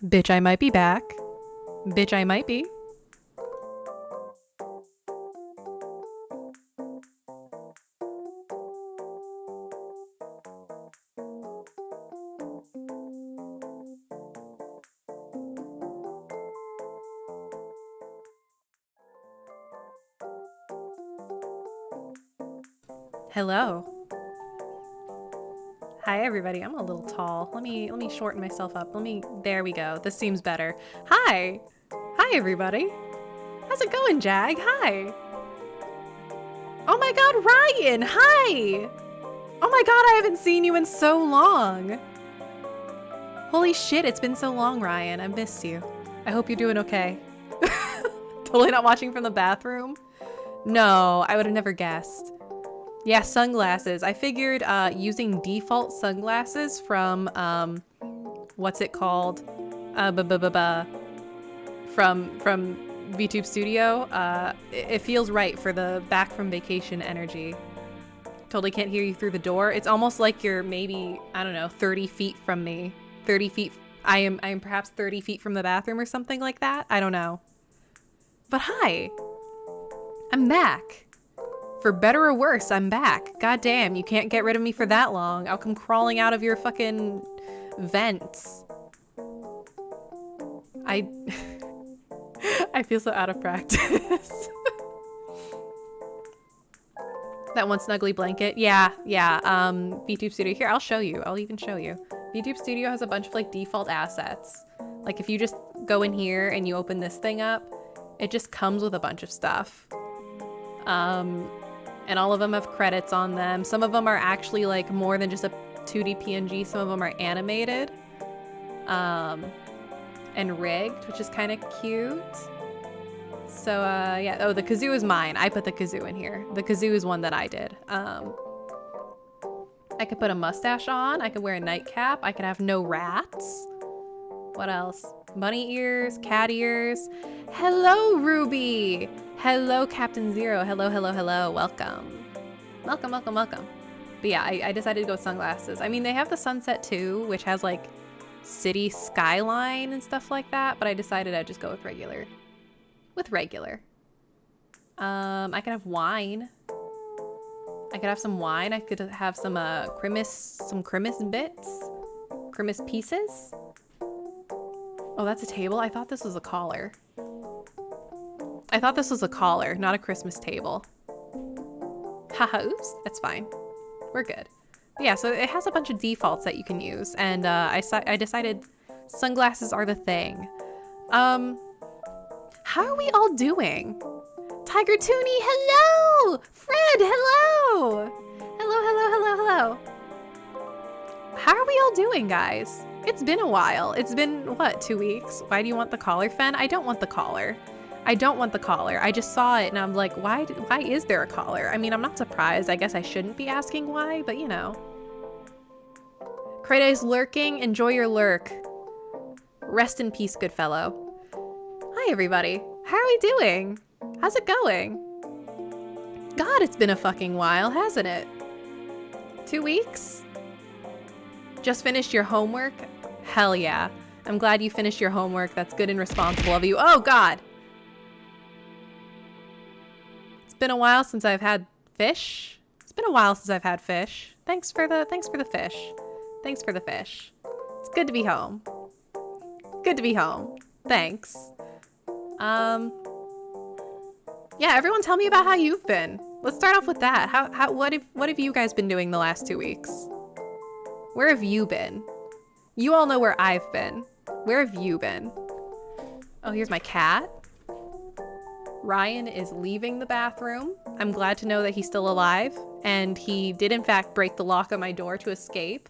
Bitch, I might be back. Bitch, I might be. Hello. Hi everybody. I'm a little tall. Let me shorten myself up. There we go. This seems better. Hi. Hi everybody. How's it going, Jag? Hi. Oh my god, Ryan. Hi. Oh my god, I haven't seen you in so long. Holy shit, it's been so long, Ryan. I've missed you. I hope you're doing okay. Totally not watching from the bathroom. No, I would have never guessed. Yeah, sunglasses. I figured using default sunglasses from, what's it called? From VTube Studio. It feels right for the back from vacation energy. Totally can't hear you through the door. It's almost like you're maybe, I don't know, 30 feet from me. 30 feet. I am perhaps 30 feet from the bathroom or something like that. I don't know. But hi. I'm back. For better or worse, I'm back. God damn, you can't get rid of me for that long. I'll come crawling out of your fucking vents. I feel so out of practice. That one snuggly blanket. Yeah. VTube Studio. Here, I'll show you. I'll even show you. VTube Studio has a bunch of like default assets. Like if you just go in here and you open this thing up, it just comes with a bunch of stuff. And all of them have credits on them. Some of them are actually like more than just a 2D PNG. Some of them are animated and rigged, which is kind of cute. So yeah, oh, the kazoo is mine. I put the kazoo in here. The kazoo is one that I did. I could put a mustache on. I could wear a nightcap. I could have no rats. What else? Bunny ears, cat ears. Hello, Ruby. Hello, Captain Zero. Hello. Welcome. Welcome. But yeah, I decided to go with sunglasses. I mean, they have the sunset too, which has like city skyline and stuff like that, but I decided I'd just go with regular. I could have wine. I could have some wine. I could have some Christmas bits. Christmas pieces. Oh, that's a table? I thought this was a collar. I thought this was a collar, not a Christmas table. Haha, oops, that's fine. We're good. But yeah, so it has a bunch of defaults that you can use, and I decided sunglasses are the thing. How are we all doing? Tiger Toonie, hello! Fred, hello! Hello. How are we all doing, guys? It's been a while. It's been, what, 2 weeks? Why do you want the collar, Fen? I don't want the collar. I just saw it and I'm like, why is there a collar? I mean, I'm not surprised. I guess I shouldn't be asking why, but you know. Kratos lurking. Enjoy your lurk. Rest in peace, good fellow. Hi, everybody. How are we doing? How's it going? God, it's been a fucking while, hasn't it? 2 weeks? Just finished your homework? Hell yeah. I'm glad you finished your homework. That's good and responsible of you. Oh, God. It's been a while since I've had fish. Thanks for the fish. Thanks for the fish. It's good to be home. Thanks. Yeah, everyone tell me about how you've been. Let's start off with that. What have you guys been doing the last 2 weeks? Where have you been? You all know where I've been. Where have you been? Oh, here's my cat. Ryan is leaving the bathroom. I'm glad to know that he's still alive. And he did in fact break the lock on my door to escape.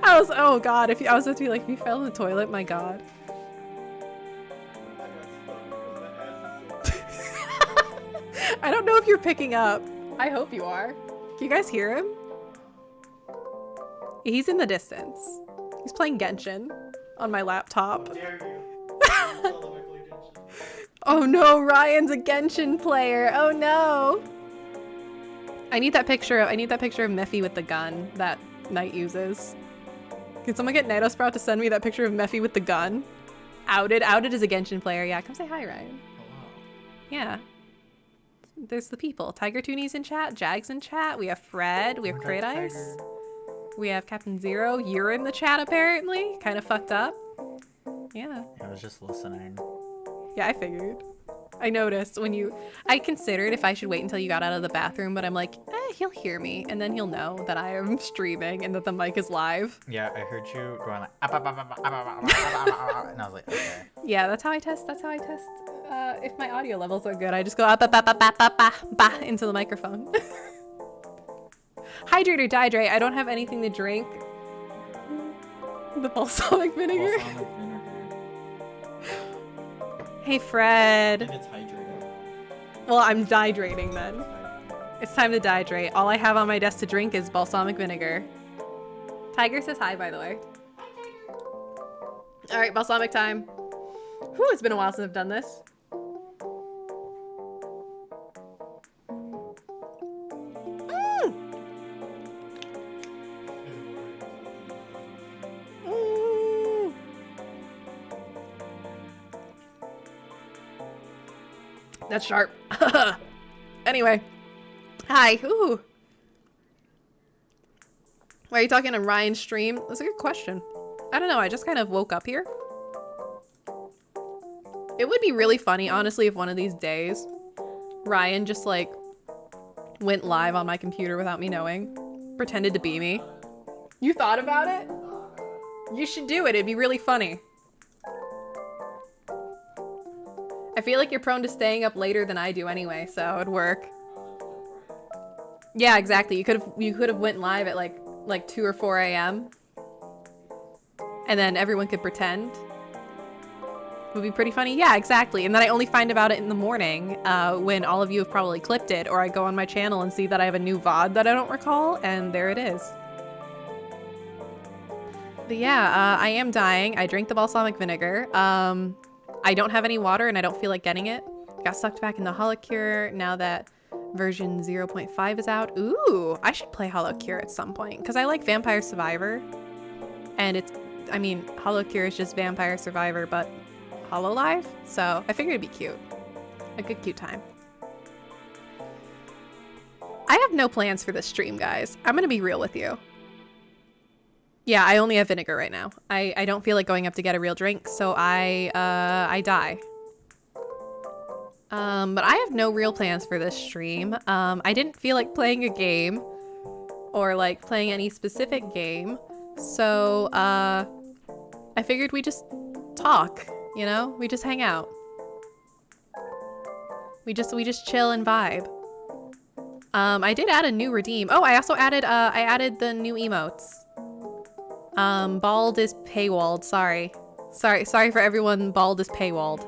Oh God, I was supposed to be like, if you fell in the toilet, my God. I don't know if you're picking up. I hope you are. Can you guys hear him? He's in the distance. He's playing Genshin on my laptop. How dare you? Oh no, Ryan's a Genshin player. Oh no. I need that picture of Miffy with the gun that Knight uses. Can someone get Nido Sprout to send me that picture of Mephi with the gun? Outed. Outed is a Genshin player. Yeah, come say hi, Ryan. Hello. Yeah. There's the people. Tiger Toonies in chat. Jag's in chat. We have Fred. We have Crate Ice. We have Captain Zero. You're in the chat, apparently. Kind of fucked up. Yeah. I was just listening. Yeah, I figured. I noticed when you... I considered if I should wait until you got out of the bathroom, but I'm like, he'll hear me, and then he'll know that I am streaming and that the mic is live. Yeah, I heard you going like, and I was like, okay. Yeah, that's how I test. That's how I test. If my audio levels are good, I just go up, up, up, up, up, up, up, up into the microphone. Hydrate or dihydrate. I don't have anything to drink. The balsamic vinegar. Balsamic vinegar. Hey, Fred. If it's hydrated. Well, I'm dehydrating then. It's time to dehydrate. All I have on my desk to drink is balsamic vinegar. Tiger says hi, by the way. All right, balsamic time. Whew, it's been a while since I've done this. That's sharp. Anyway. Hi. Ooh. Why are you talking on Ryan's stream? That's a good question. I don't know. I just kind of woke up here. It would be really funny, honestly, if one of these days Ryan just like went live on my computer without me knowing. Pretended to be me. You thought about it? You should do it. It'd be really funny. I feel like you're prone to staying up later than I do anyway, so it'd work. Yeah, exactly. You could have went live at like 2 or 4 a.m. and then everyone could pretend. It would be pretty funny. Yeah, exactly. And then I only find about it in the morning when all of you have probably clipped it, or I go on my channel and see that I have a new VOD that I don't recall, and there it is. But yeah, I am dying. I drank the balsamic vinegar. I don't have any water and I don't feel like getting it. Got sucked back into Holocure now that version 0.5 is out. Ooh, I should play Holocure at some point because I like Vampire Survivor. And it's, I mean, Holocure is just Vampire Survivor, but Hololive. So I figured it'd be cute. A good cute time. I have no plans for this stream, guys. I'm gonna be real with you. Yeah, I only have vinegar right now. I don't feel like going up to get a real drink, so I die. But I have no real plans for this stream. I didn't feel like playing a game or like playing any specific game, so I figured we just talk, you know? We just hang out. We just chill and vibe. I did add a new redeem. Oh, I also added I added the new emotes. Bald is paywalled. Sorry for everyone. Bald is paywalled.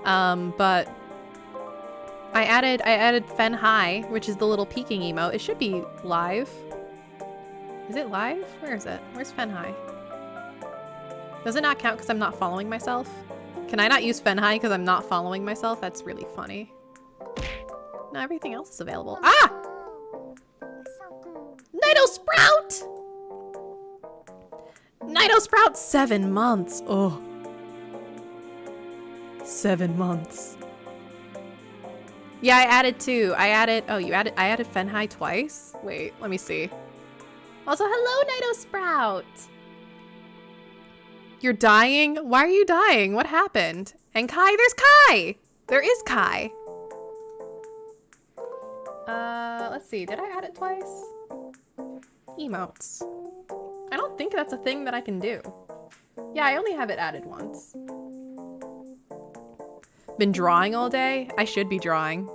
But I added Fennel-Thyme, which is the little peeking emote. It should be live. Is it live? Where is it? Where's Fennel-Thyme? Does it not count because I'm not following myself? Can I not use Fennel-Thyme because I'm not following myself? That's really funny. No, everything else is available. Ah! Nido Sprout! Nido Sprout, 7 months. Oh. 7 months. Yeah, I added 2. I added Fennel-Thyme twice. Wait, let me see. Also, hello, Nido Sprout. You're dying? Why are you dying? What happened? And Kai, there's Kai. There is Kai. Let's see. Did I add it twice? Emotes. I don't think that's a thing that I can do. Yeah, I only have it added once. Been drawing all day? I should be drawing.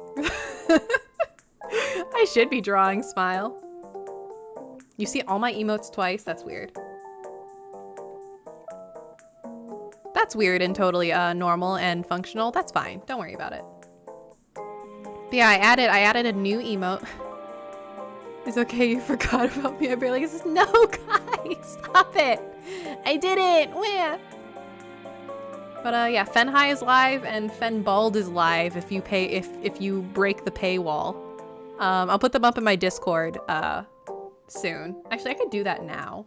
I should be drawing, smile. You see all my emotes twice? That's weird. That's weird and totally normal and functional. That's fine. Don't worry about it. But yeah, I added a new emote. It's okay, you forgot about me. I barely says, no, guys, stop it. I didn't. Where? But yeah, Fennel-Thyme is live and Fennel-Bald is live if you pay if you break the paywall. I'll put them up in my Discord soon. Actually, I could do that now.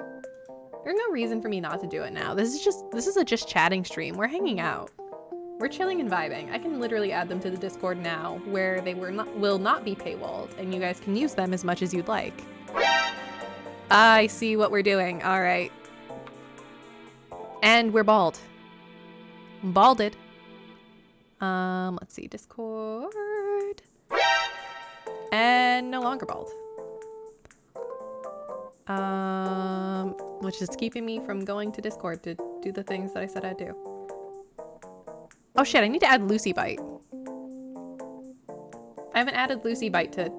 There's no reason for me not to do it now. This is a just chatting stream. We're hanging out. We're chilling and vibing. I can literally add them to the Discord now where they will not be paywalled and you guys can use them as much as you'd like. I see what we're doing. All right. And we're bald. Balded. Let's see. Discord. And no longer bald. Which is keeping me from going to Discord to do the things that I said I'd do. Oh shit, I need to add Lucy Bite. I haven't added Lucy Bite to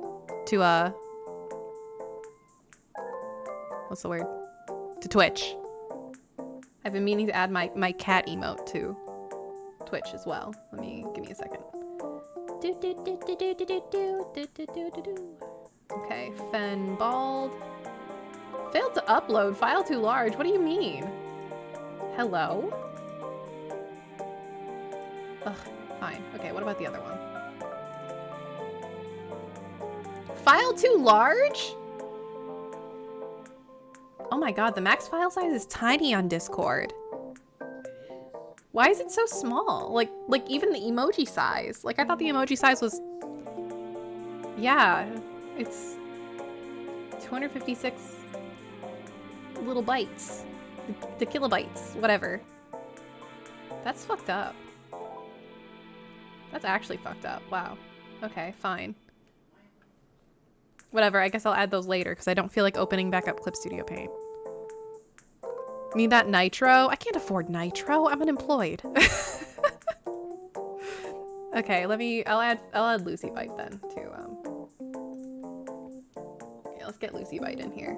what's the word? To Twitch. I've been meaning to add my cat emote to Twitch as well. Give me a second. Okay, Fen bald. Failed to upload, file too large. What do you mean? Hello? Ugh, fine. Okay, what about the other one? File too large? Oh my god, the max file size is tiny on Discord. Why is it so small? Like even the emoji size. Like I thought the emoji size was... Yeah, it's 256 little bytes. The kilobytes, whatever. That's fucked up. That's actually fucked up. Wow. Okay, fine. Whatever, I guess I'll add those later because I don't feel like opening back up Clip Studio Paint. Need that nitro? I can't afford nitro. I'm unemployed. Okay, I'll add Lucy Bite then too. Yeah, let's get Lucy Bite in here.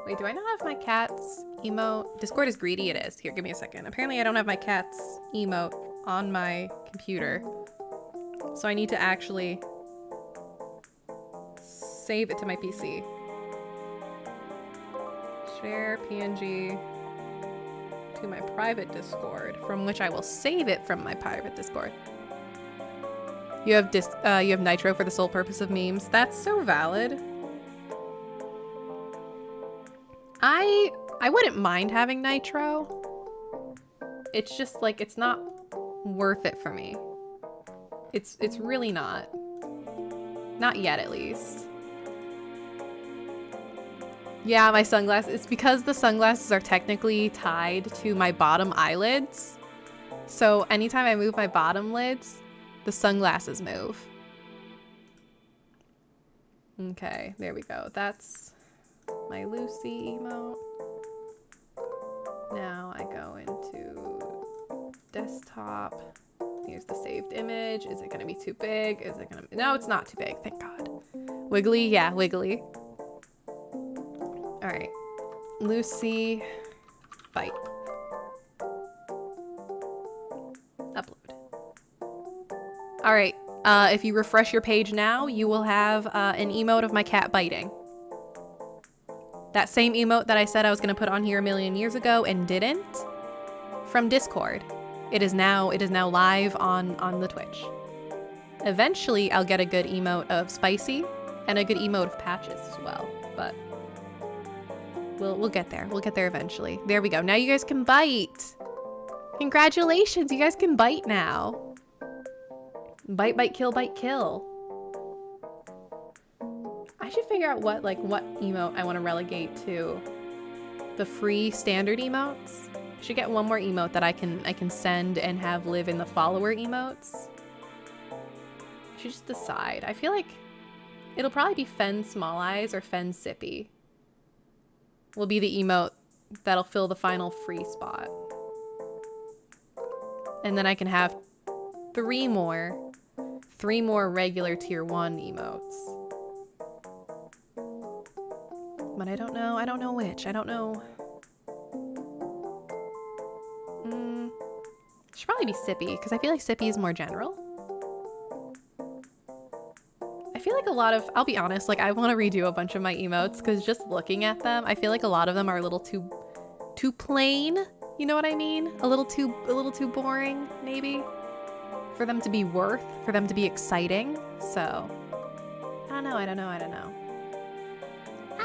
Wait, do I not have my cat's emote? Discord is greedy, it is. Here, give me a second. Apparently I don't have my cat's emote on my computer. So I need to actually save it to my PC. Share PNG to my private Discord, from which I will save it from my private Discord. You have Nitro for the sole purpose of memes. That's so valid. I wouldn't mind having Nitro. It's just like it's not worth it for me. It's really not. Not yet, at least. Yeah, my sunglasses. It's because the sunglasses are technically tied to my bottom eyelids. So anytime I move my bottom lids, the sunglasses move. Okay, there we go. That's my Lucy emote. Now I go into desktop. Here's the saved image. Is it gonna be too big? Is it gonna... No, it's not too big, thank God. Wiggly, yeah, wiggly. All right, Lucy Bite. Upload. All right, if you refresh your page now, you will have an emote of my cat biting. That same emote that I said I was gonna put on here a million years ago and didn't, from Discord. It is now live on the Twitch. Eventually, I'll get a good emote of Spicy and a good emote of Patches as well, but we'll get there. We'll get there eventually. There we go. Now you guys can bite. Congratulations, you guys can bite now. Bite, bite, kill, bite, kill. I should figure out what emote I want to relegate to the free standard emotes. I should get one more emote that I can send and have live in the follower emotes. I should just decide. I feel like it'll probably be Fen Small Eyes or Fen Sippy. Will be the emote that'll fill the final free spot. And then I can have three more regular tier 1 emotes. But I don't know which. I don't know. Should probably be Sippy, because I feel like Sippy is more general. I feel like a lot of, I'll be honest, like I want to redo a bunch of my emotes, because just looking at them, I feel like a lot of them are a little too plain. You know what I mean? A little too boring, maybe, for them to be exciting. So, don't know. I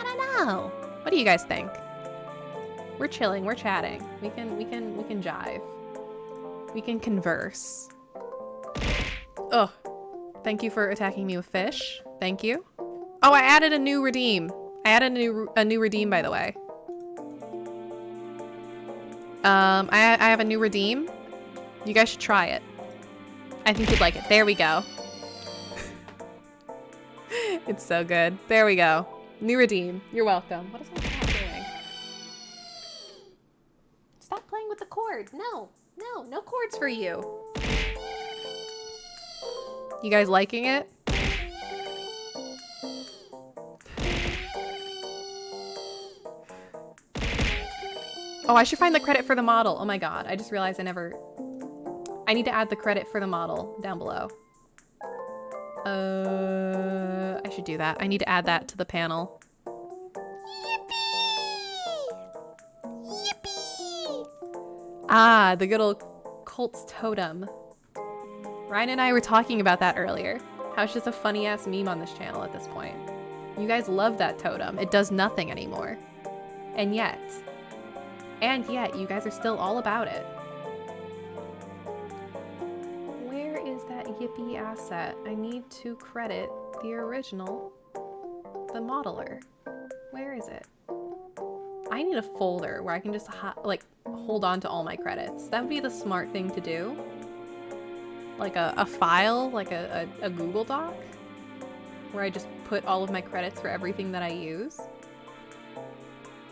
don't know. What do you guys think? We're chilling, we're chatting. We can jive. We can converse. Oh, thank you for attacking me with fish. Thank you. Oh, I added a new redeem. I added a new redeem, by the way. I have a new redeem. You guys should try it. I think you'd like it. There we go. It's so good. There we go. New redeem. You're welcome. What is my cat doing? Stop playing with the cord. No, no cords for you. You guys liking it? Oh, I should find the credit for the model. Oh my god, I just realized I need to add the credit for the model down below. I should do that. I need to add that to the panel. Yippee! Yippee! Ah, the good old Colt's totem. Ryan and I were talking about that earlier. How it's just a funny ass meme on this channel at this point. You guys love that totem. It does nothing anymore. And yet, you guys are still all about it. Where is that Yippee asset? I need to credit the original, the modeler. Where is it? I need a folder where I can just like hold on to all my credits. That would be the smart thing to do. Like a file, like a Google Doc, where I just put all of my credits for everything that I use.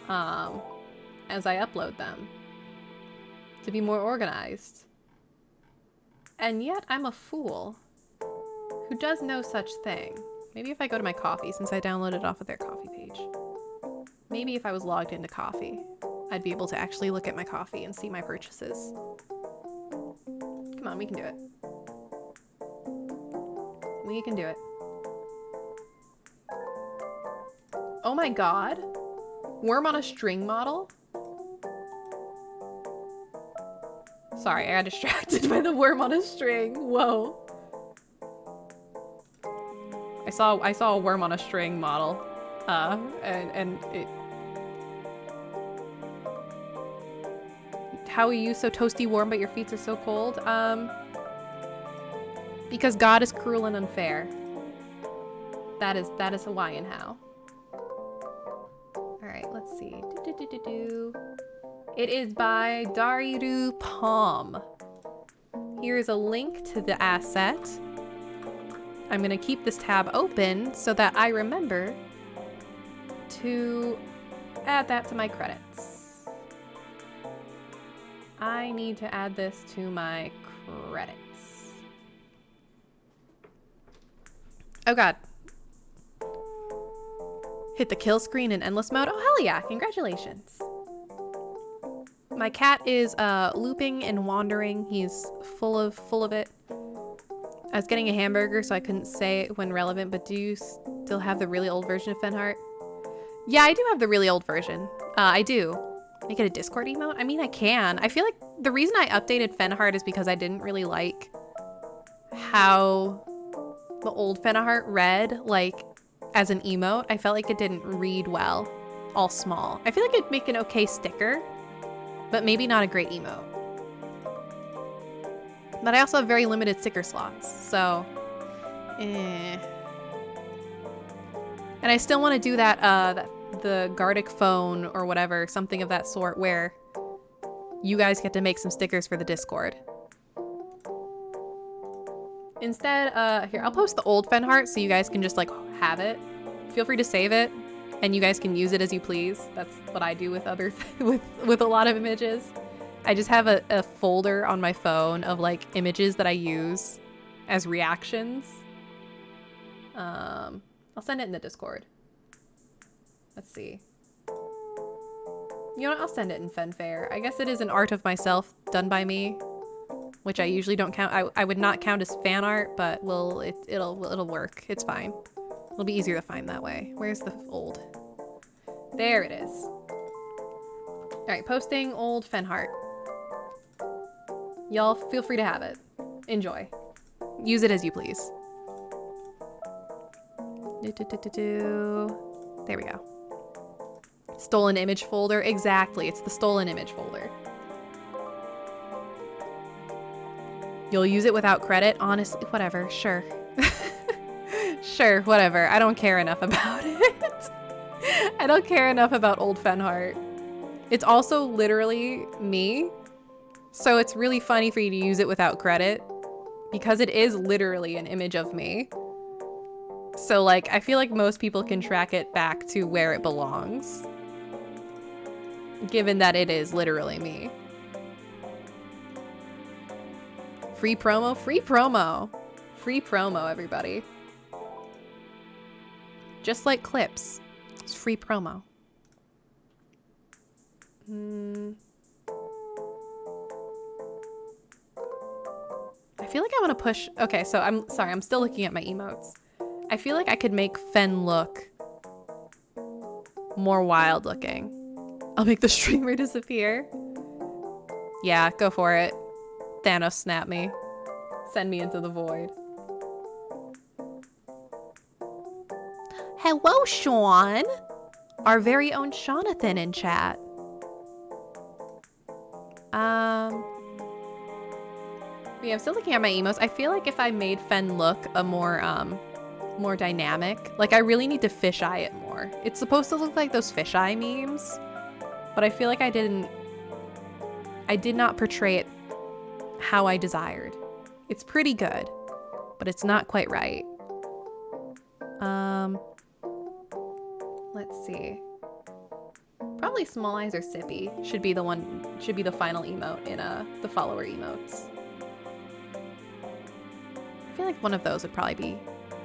As I upload them to be more organized. And yet I'm a fool who does no such thing. Maybe if I go to my coffee, since I downloaded off of their coffee page. Maybe if I was logged into coffee, I'd be able to actually look at my coffee and see my purchases. Come on, we can do it. We can do it. Oh my god. Worm on a string model? Sorry, I got distracted by the worm on a string. Whoa. I saw a worm on a string model. And it... How are you so toasty warm but your feet are so cold? Because God is cruel and unfair. That is why and how. Alright, let's see. It is by Dariru Palm. Here is a link to the asset. I'm gonna keep this tab open so that I remember to add that to my credits. I need to add this to my credits. Oh god. Hit the kill screen in endless mode. Oh hell yeah, congratulations. My cat is looping and wandering. He's full of it. I was getting a hamburger, so I couldn't say it when relevant, but do you still have the really old version of Fennel-Thyme? Yeah, I do have the really old version. I do. Make it a Discord emote? I mean, I can. I feel like the reason I updated Fennel-Thyme is because I didn't really like how the old Fennel-Thyme read, like, as an emote. I felt like it didn't read well, all small. I feel like it'd make an okay sticker, but maybe not a great emote. But I also have very limited sticker slots, so And I still want to do that, the Gardic phone or whatever, something of that sort, where you guys get to make some stickers for the Discord. Instead, here, I'll post the old Fennel-Thyme so you guys can just, like, have it. Feel free to save it, and you guys can use it as you please. That's what I do with other, with a lot of images. I just have a folder on my phone of, like, images that I use as reactions. I'll send it in the Discord. Let's see. You know what? I'll send it in Fenfair. I guess it is an art of myself done by me, which I usually don't count. I would not count as fan art, but it'll work. It's fine. It'll be easier to find that way. Where's the old? There it is. All right, posting old Fennel-Thyme. Y'all feel free to have it. Enjoy. Use it as you please. There we go. Stolen image folder. Exactly. It's the stolen image folder. You'll use it without credit? Honestly, whatever. Sure. Sure, whatever. I don't care enough about it. I don't care enough about old Fenheart. It's also literally me. So it's really funny for you to use it without credit because it is literally an image of me. So like, I feel like most people can track it back to where it belongs, given that it is literally me. Free promo, free promo, free promo, everybody. Just like clips, it's free promo. I feel like I want to push. Okay, so I'm sorry, I'm still looking at my emotes. I feel like I could make Fen look more wild looking. I'll make the streamer disappear. Yeah, go for it. Thanos snap me. Send me into the void. Hello, Sean. Our very own Jonathan in chat. Yeah, I'm still looking at my emotes. I feel like if I made Fen look a more dynamic, like I really need to fisheye it more. It's supposed to look like those fisheye memes, but I feel like I did not portray it how I desired. It's pretty good, but it's not quite right. Let's see. Probably Small Eyes or Sippy should be the the final emote in the follower emotes. I feel like one of those would probably be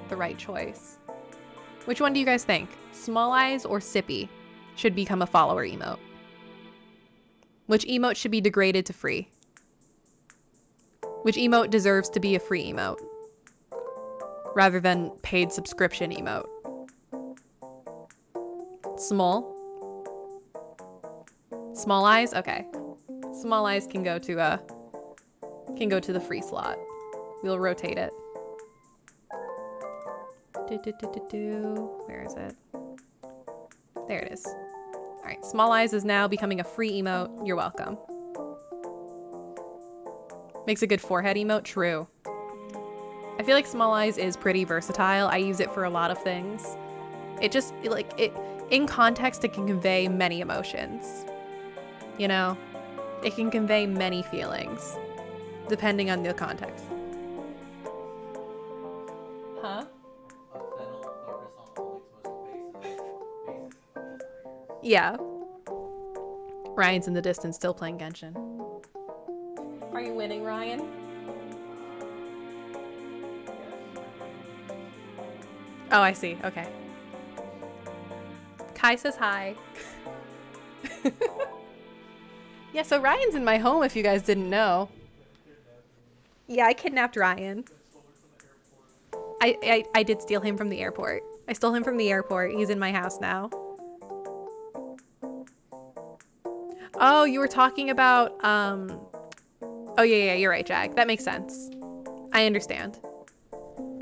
the right choice. Which one do you guys think? Small Eyes or Sippy should become a follower emote? Which emote should be degraded to free? Which emote deserves to be a free emote rather than paid subscription emote? Small Eyes? Okay. Small Eyes can go to the free slot. We'll rotate it. Where is it? There it is. All right, Small Eyes is now becoming a free emote. You're welcome. Makes a good forehead emote. True. I feel like Small Eyes is pretty versatile. I use it for a lot of things. It just, in context, it can convey many emotions. You know? It can convey many feelings, depending on the context. Huh? Yeah. Ryan's in the distance still playing Genshin. Are you winning, Ryan? Oh, I see. Okay. Kai says hi. Yeah, so Ryan's in my home if you guys didn't know. Yeah, I kidnapped Ryan. I did steal him from the airport. I stole him from the airport. He's in my house now. Oh, you were talking about, oh yeah, you're right, Jag. That makes sense. I understand.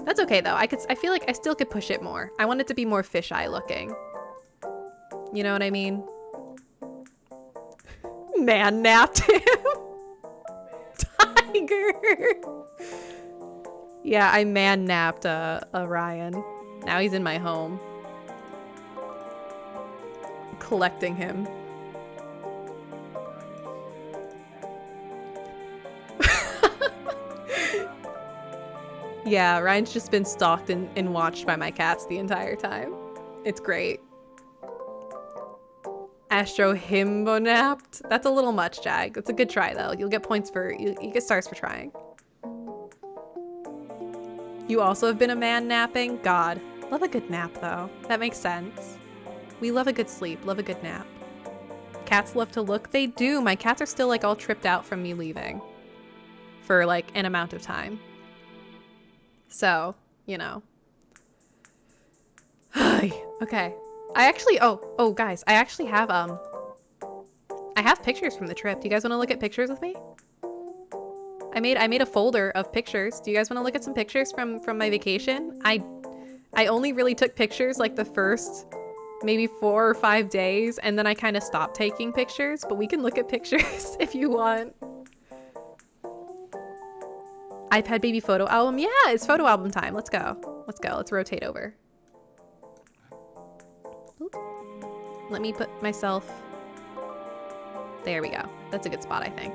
That's okay though. I feel like I still could push it more. I want it to be more fisheye looking. You know what I mean? Man napped him. Tiger. Yeah, I man napped a Ryan. Now he's in my home. Collecting him. Yeah, Ryan's just been stalked and watched by my cats the entire time. It's great. Astro himbo napped. That's a little much, Jag. That's a good try though. You'll get points for you get stars for trying. You also have been a man napping? God. Love a good nap though. That makes sense. We love a good sleep, love a good nap. Cats love to look. They do. My cats are still like all tripped out from me leaving for like an amount of time. So, you know. Okay. I actually, oh guys, I actually have, I have pictures from the trip. Do you guys want to look at pictures with me? I made a folder of pictures. Do you guys want to look at some pictures from my vacation? I only really took pictures like the first maybe 4 or 5 days, and then I kind of stopped taking pictures, but we can look at pictures if you want. iPad baby photo album. Yeah, it's photo album time. Let's go. Let's go. Let's rotate over. Oop. Let me put myself... There we go. That's a good spot, I think.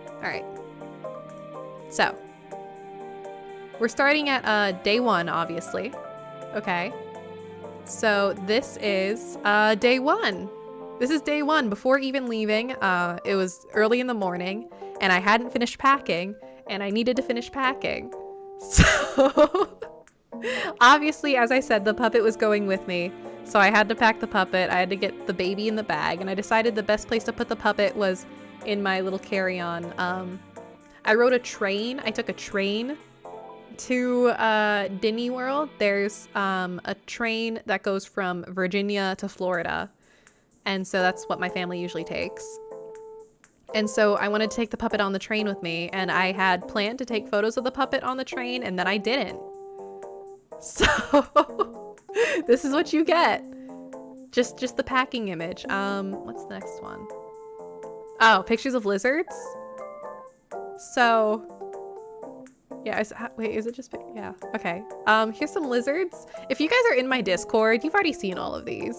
All right. So, we're starting at day 1, obviously. Okay. So this is day 1. This is day 1 before even leaving. It was early in the morning and I hadn't finished packing and I needed to finish packing. So obviously, as I said, the puppet was going with me. So I had to pack the puppet. I had to get the baby in the bag and I decided the best place to put the puppet was in my little carry-on. I rode a train. I took a train to Disney World. There's a train that goes from Virginia to Florida, and so that's what my family usually takes. And so I wanted to take the puppet on the train with me, and I had planned to take photos of the puppet on the train, and then I didn't. So this is what you get. Just the packing image. What's the next one? Oh, pictures of lizards. So yeah, wait, is it just, yeah, okay. Here's some lizards. If you guys are in my Discord, you've already seen all of these.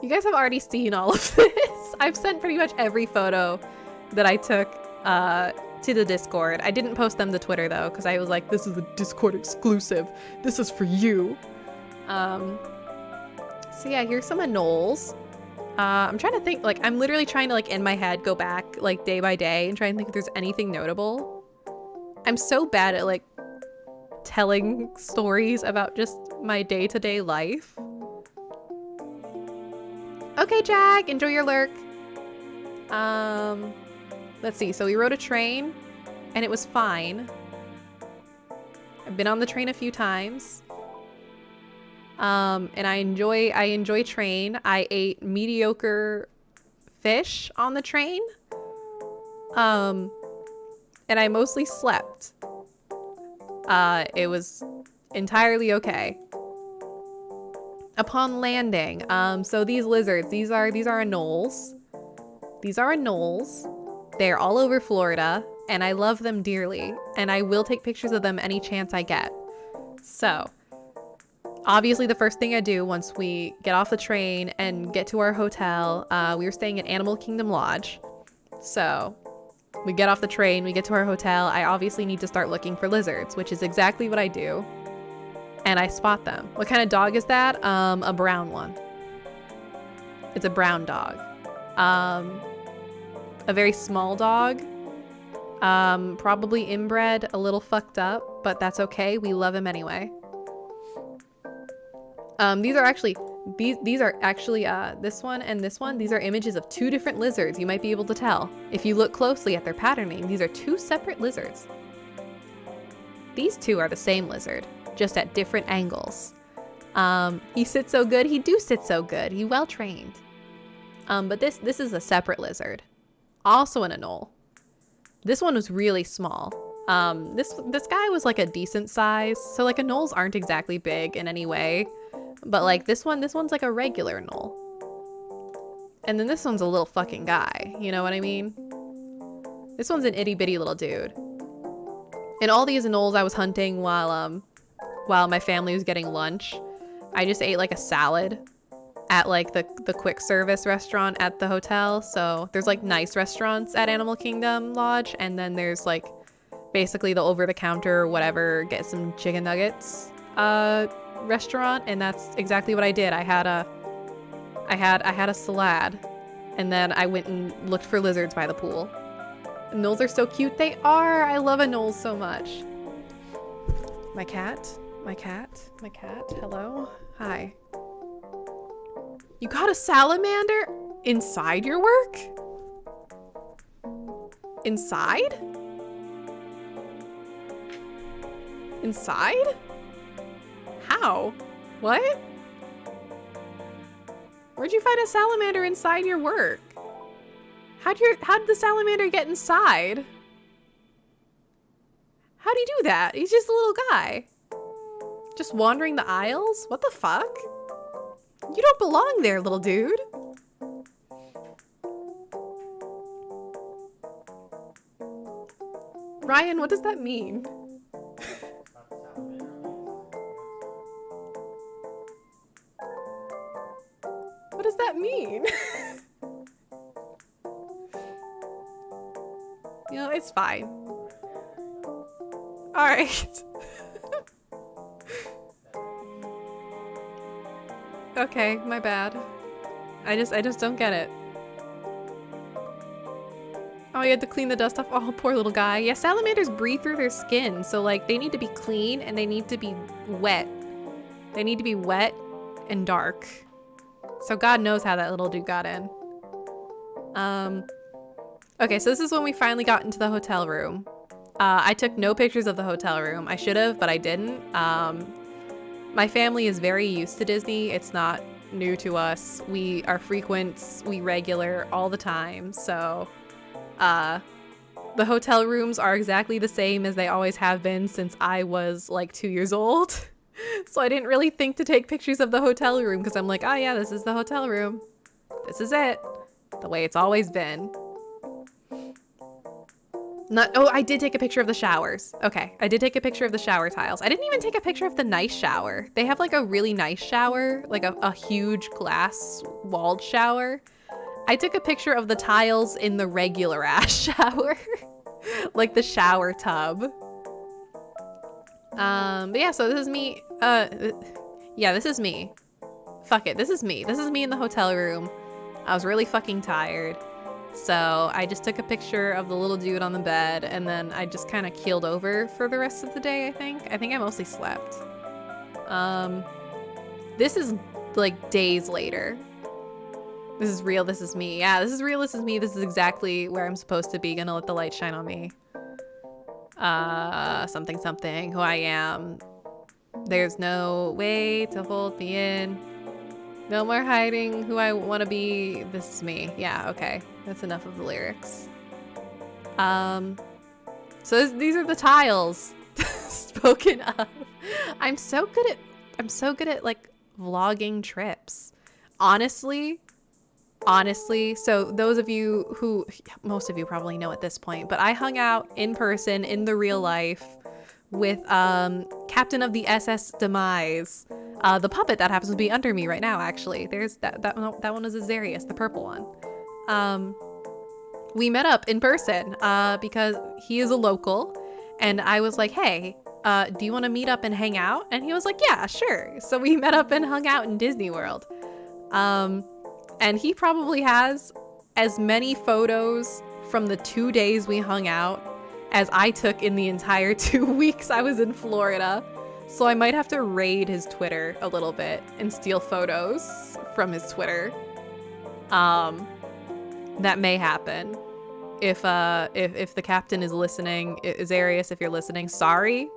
You guys have already seen all of this. I've sent pretty much every photo that I took to the Discord. I didn't post them to Twitter though, because I was like, this is a Discord exclusive. This is for you. So yeah, here's some anoles. I'm trying to think, like, I'm literally trying to, like, in my head, go back, like, day by day and try and think if there's anything notable. I'm so bad at, like, telling stories about just my day-to-day life. Okay, Jack, enjoy your lurk. Let's see. So we rode a train, and it was fine. I've been on the train a few times. And I enjoy train. I ate mediocre fish on the train. And I mostly slept. It was entirely okay. Upon landing, so these lizards, these are anoles. These are anoles. They're all over Florida, and I love them dearly, and I will take pictures of them any chance I get. So, obviously the first thing I do once we get off the train and get to our hotel, we were staying at Animal Kingdom Lodge. So, we get off the train, we get to our hotel, I obviously need to start looking for lizards, which is exactly what I do. And I spot them. What kind of dog is that? A brown one. It's a brown dog. A very small dog. Probably inbred, a little fucked up, but that's okay. We love him anyway. These are actually this one and this one. These are images of 2 different lizards. You might be able to tell if you look closely at their patterning. These are 2 separate lizards. These 2 are the same lizard, just at different angles. He sits so good. He do sit so good. He well trained. But this is a separate lizard, also an anole. This one was really small. This guy was like a decent size. So like anoles aren't exactly big in any way. But like this one's like a regular anole. And then this one's a little fucking guy. You know what I mean? This one's an itty bitty little dude. And all these anoles I was hunting while my family was getting lunch. I just ate like a salad at like the quick service restaurant at the hotel. So there's like nice restaurants at Animal Kingdom Lodge. And then there's like basically the over the counter, whatever, get some chicken nuggets restaurant. And that's exactly what I did. I had a salad, and then I went and looked for lizards by the pool. Anoles are so cute. They are. I love anoles so much. My cat. Hello. Hi. You got a salamander inside your work? Inside? Inside? How? What? Where'd you find a salamander inside your work? How'd the salamander get inside? How'd he do that? He's just a little guy. Just wandering the aisles? What the fuck? You don't belong there, little dude. Ryan, what does that mean? What does that mean? You know, it's fine. Alright. Okay, my bad. I just don't get it. Oh, you had to clean the dust off. Oh, poor little guy. Yeah, salamanders breathe through their skin, so like they need to be clean and they need to be wet. They need to be wet and dark. So God knows how that little dude got in. Okay, so this is when we finally got into the hotel room. I took no pictures of the hotel room. I should have, but I didn't. My family is very used to Disney. It's not new to us. We are frequents, we regular all the time. So, the hotel rooms are exactly the same as they always have been since I was like 2 years old. So I didn't really think to take pictures of the hotel room because I'm like, oh yeah, this is the hotel room. This is it. The way it's always been. Oh, I did take a picture of the showers. Okay, I did take a picture of the shower tiles. I didn't even take a picture of the nice shower. They have like a really nice shower, like a huge glass walled shower. I took a picture of the tiles in the regular ass shower. Like the shower tub. But yeah, so this is me. Yeah, this is me. Fuck it, this is me. This is me in the hotel room. I was really fucking tired. So I just took a picture of the little dude on the bed and then I just kind of keeled over for the rest of the day, I think. I think I mostly slept. This is like days later. This is real, this is me. Yeah, this is real, this is me. This is exactly where I'm supposed to be. Gonna let the light shine on me. Something, something, who I am. There's no way to hold me in. No more hiding who I want to be. This is me. Yeah, okay. That's enough of the lyrics. So these are the tiles spoken of. I'm so good at like vlogging trips. Honestly, so those of you who, most of you probably know at this point, but I hung out in person in the real life with Captain of the SS Demise, the puppet that happens to be under me right now. Actually, there's that one is Azarius, the purple one. We met up in person because he is a local, and I was like, hey, do you want to meet up and hang out? And he was like, yeah, sure. So we met up and hung out in Disney World. And he probably has as many photos from the 2 days we hung out as I took in the entire 2 weeks I was in Florida. So I might have to raid his Twitter a little bit and steal photos from his Twitter. That may happen. If the captain is listening, Azarius, if you're listening, sorry,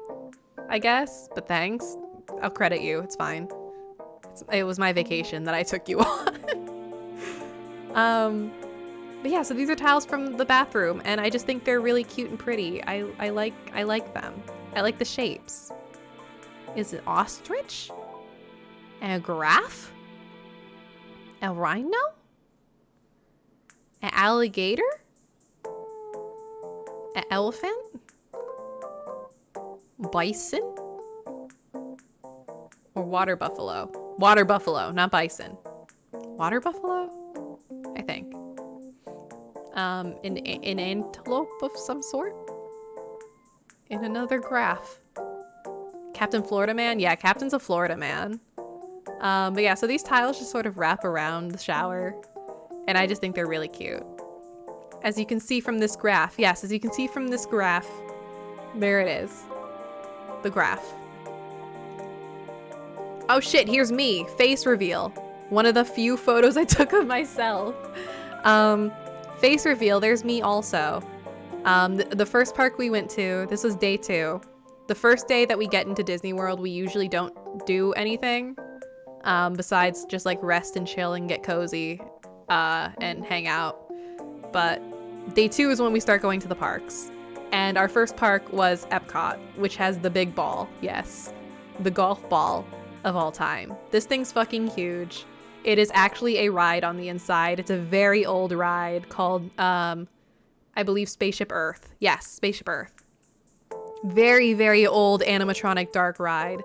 I guess, but thanks. I'll credit you, it's fine. It was my vacation that I took you on. But yeah, so these are tiles from the bathroom, and I just think they're really cute and pretty. I like them. I like the shapes. Is it ostrich? A giraffe? A rhino? An alligator? An elephant? Bison? Or water buffalo? Water buffalo, not bison. Water buffalo? I think. An antelope of some sort? In another graph. Captain Florida Man? Yeah, Captain's a Florida man. But yeah, so these tiles just sort of wrap around the shower, and I just think they're really cute. As you can see from this graph, yes, as you can see from this graph, there it is. The graph. Oh shit, here's me. Face reveal. One of the few photos I took of myself. Face reveal, there's me also. The first park we went to, this was day 2. The first day that we get into Disney World, we usually don't do anything besides just like rest and chill and get cozy and hang out. But day 2 is when we start going to the parks. And our first park was Epcot, which has the big ball, yes. the golf ball of all time. This thing's fucking huge. It is actually a ride on the inside. It's a very old ride called, I believe, Spaceship Earth. Yes, Spaceship Earth. Very, very old animatronic dark ride.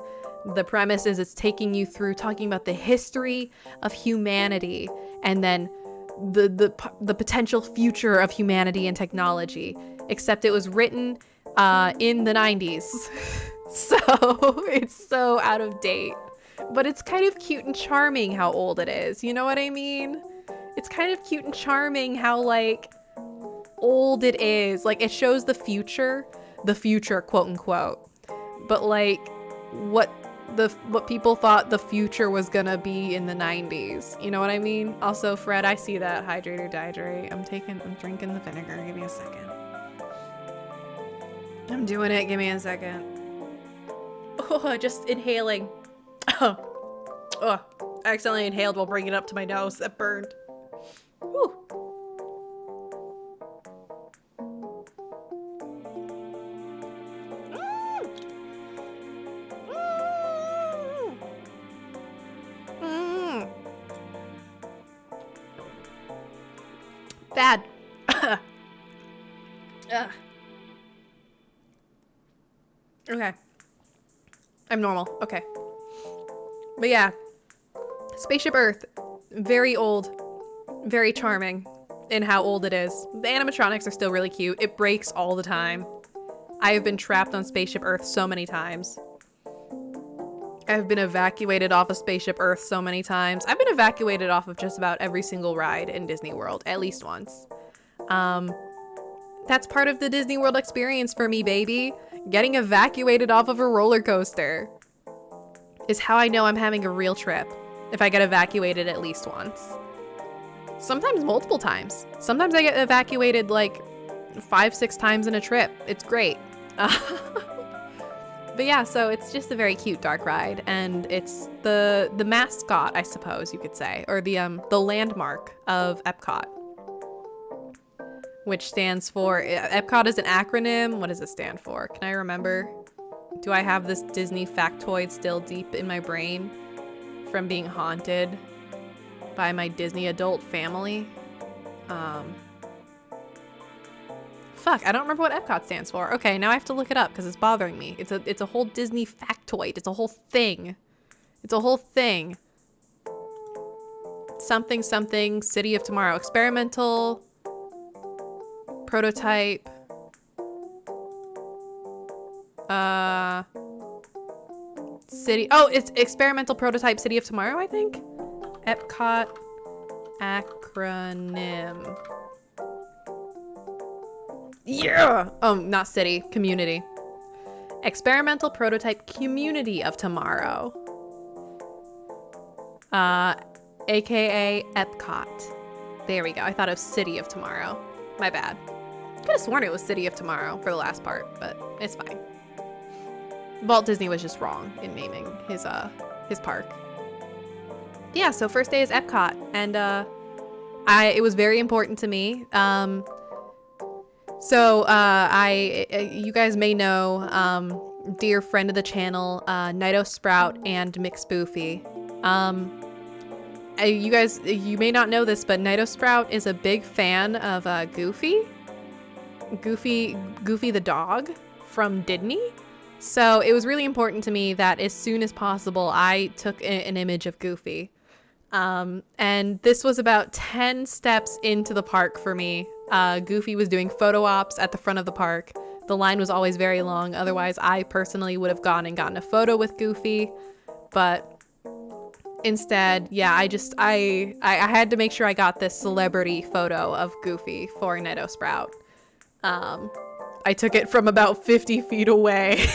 The premise is it's taking you through talking about the history of humanity and then the potential future of humanity and technology. Except it was written in the 90s. So it's so out of date. But it's kind of cute and charming how old it is. You know what I mean? It's kind of cute and charming how, like, old it is. Like, it shows the future, quote unquote. But, like, what people thought the future was gonna be in the 90s. You know what I mean? Also, Fred, I see that. Hydrate or dehydrate. I'm drinking the vinegar. Give me a second. I'm doing it. Give me a second. Oh, just inhaling. Oh, I accidentally inhaled while bringing it up to my nose. That burned. Whew. Bad. Okay. I'm normal. Okay. But yeah. Spaceship Earth. Very old. Very charming in how old it is. The animatronics are still really cute. It breaks all the time. I have been trapped on Spaceship Earth so many times. I've been evacuated off of Spaceship Earth so many times. I've been evacuated off of just about every single ride in Disney World, at least once. That's part of the Disney World experience for me, baby. Getting evacuated off of a roller coaster is how I know I'm having a real trip, if I get evacuated at least once. Sometimes multiple times. Sometimes I get evacuated like 5-6 times in a trip. It's great. But yeah, so it's just a very cute dark ride, and it's the mascot, I suppose you could say, or the landmark of Epcot, which stands for, Epcot is an acronym. What does it stand for? Can I remember? Do I have this Disney factoid still deep in my brain from being haunted by my Disney adult family? Fuck, I don't remember what Epcot stands for. Okay, now I have to look it up because it's bothering me. It's a whole Disney factoid. It's a whole thing. It's a whole thing. Something, something, City of Tomorrow. Experimental prototype. City. Oh, it's experimental prototype City of Tomorrow, I think. Epcot acronym. Yeah! Oh, not city, community. Experimental prototype community of tomorrow. AKA Epcot. There we go. I thought it was City of Tomorrow. My bad. Could have sworn it was City of Tomorrow for the last part, but it's fine. Walt Disney was just wrong in naming his park. Yeah, so first day is Epcot, and it was very important to me. You guys may know, dear friend of the channel, Nido Sprout and Mixboofy. You may not know this, but Nido Sprout is a big fan of Goofy the dog from Disney. So it was really important to me that as soon as possible, I took an image of Goofy. And this was about 10 steps into the park for me. Goofy was doing photo ops at the front of the park. The line was always very long. Otherwise, I personally would have gone and gotten a photo with Goofy. But instead, yeah, I had to make sure I got this celebrity photo of Goofy for Nido Sprout. I took it from about 50 feet away.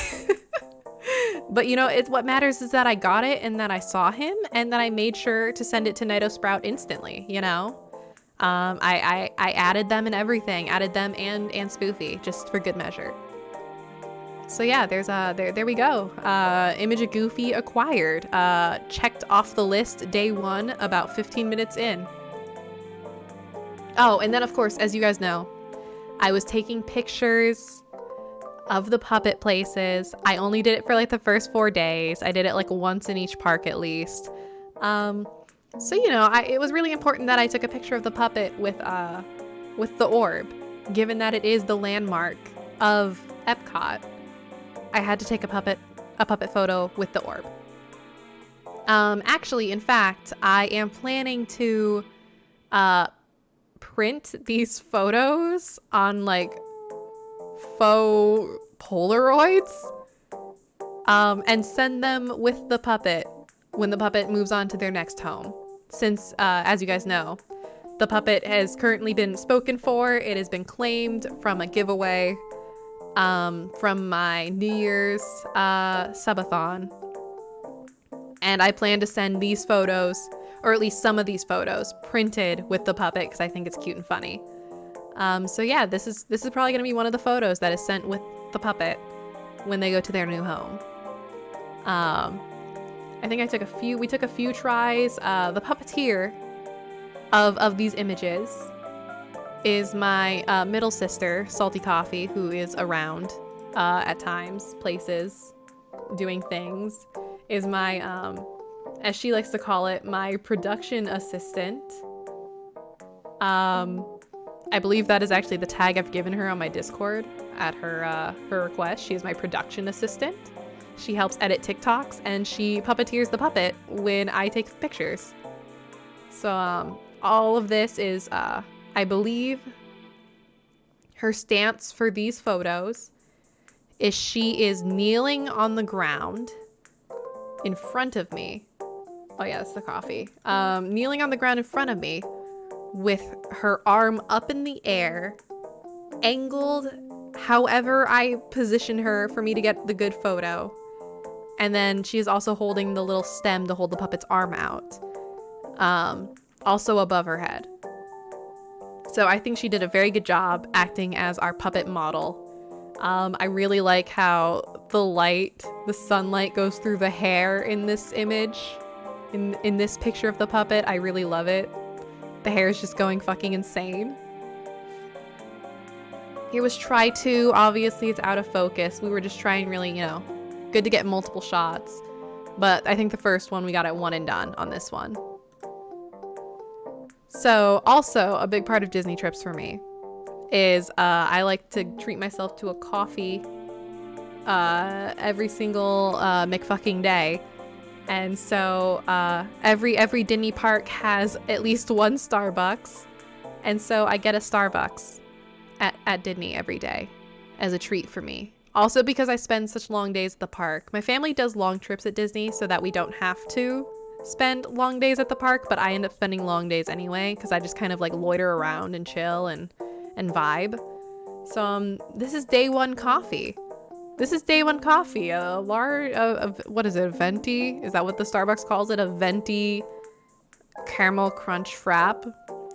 But you know, what matters is that I got it and that I saw him and that I made sure to send it to Nido Sprout instantly, you know? I added them and everything, added them and Spoofy just for good measure. So yeah, there we go. Image of Goofy acquired. Checked off the list day one, about 15 minutes in. Oh, and then of course, as you guys know, I was taking pictures of the puppet places. I only did it for like the first 4 days. I did it like once in each park at least. So, you know, it was really important that I took a picture of the puppet with the orb, given that it is the landmark of Epcot. I had to take a puppet photo with the orb. Actually, in fact, I am planning to print these photos on like faux Polaroids and send them with the puppet when the puppet moves on to their next home. Since, as you guys know, the puppet has currently been spoken for. It has been claimed from a giveaway from my New Year's subathon. And I plan to send these photos, or at least some of these photos, printed with the puppet because I think it's cute and funny. So yeah, this is probably gonna be one of the photos that is sent with the puppet when they go to their new home. I think we took a few tries. The puppeteer of these images is my middle sister, Salty Coffee, who is around at times, places, doing things. Is my, as she likes to call it, my production assistant. I believe that is actually the tag I've given her on my Discord at her request. She is my production assistant. She helps edit TikToks and she puppeteers the puppet when I take pictures. So all of this is, I believe, her stance for these photos is she is kneeling on the ground in front of me. Oh yeah, that's the coffee. Kneeling on the ground in front of me with her arm up in the air, angled however I position her for me to get the good photo. And then she is also holding the little stem to hold the puppet's arm out, also above her head. So I think she did a very good job acting as our puppet model. I really like how the sunlight goes through the hair in this image, in this picture of the puppet. I really love it. The hair is just going fucking insane. Here was try 2. Obviously, it's out of focus. We were just trying really, you know, good to get multiple shots. But I think the first one we got it one and done on this one. So also a big part of Disney trips for me is I like to treat myself to a coffee every single McFucking day. And so every Disney park has at least one Starbucks. And so I get a Starbucks at Disney every day as a treat for me. Also because I spend such long days at the park. My family does long trips at Disney so that we don't have to spend long days at the park, but I end up spending long days anyway because I just kind of like loiter around and chill and vibe. So this is day one coffee. This is day one coffee. A large, what is it, a venti? Is that what the Starbucks calls it? A venti caramel crunch frappuccino.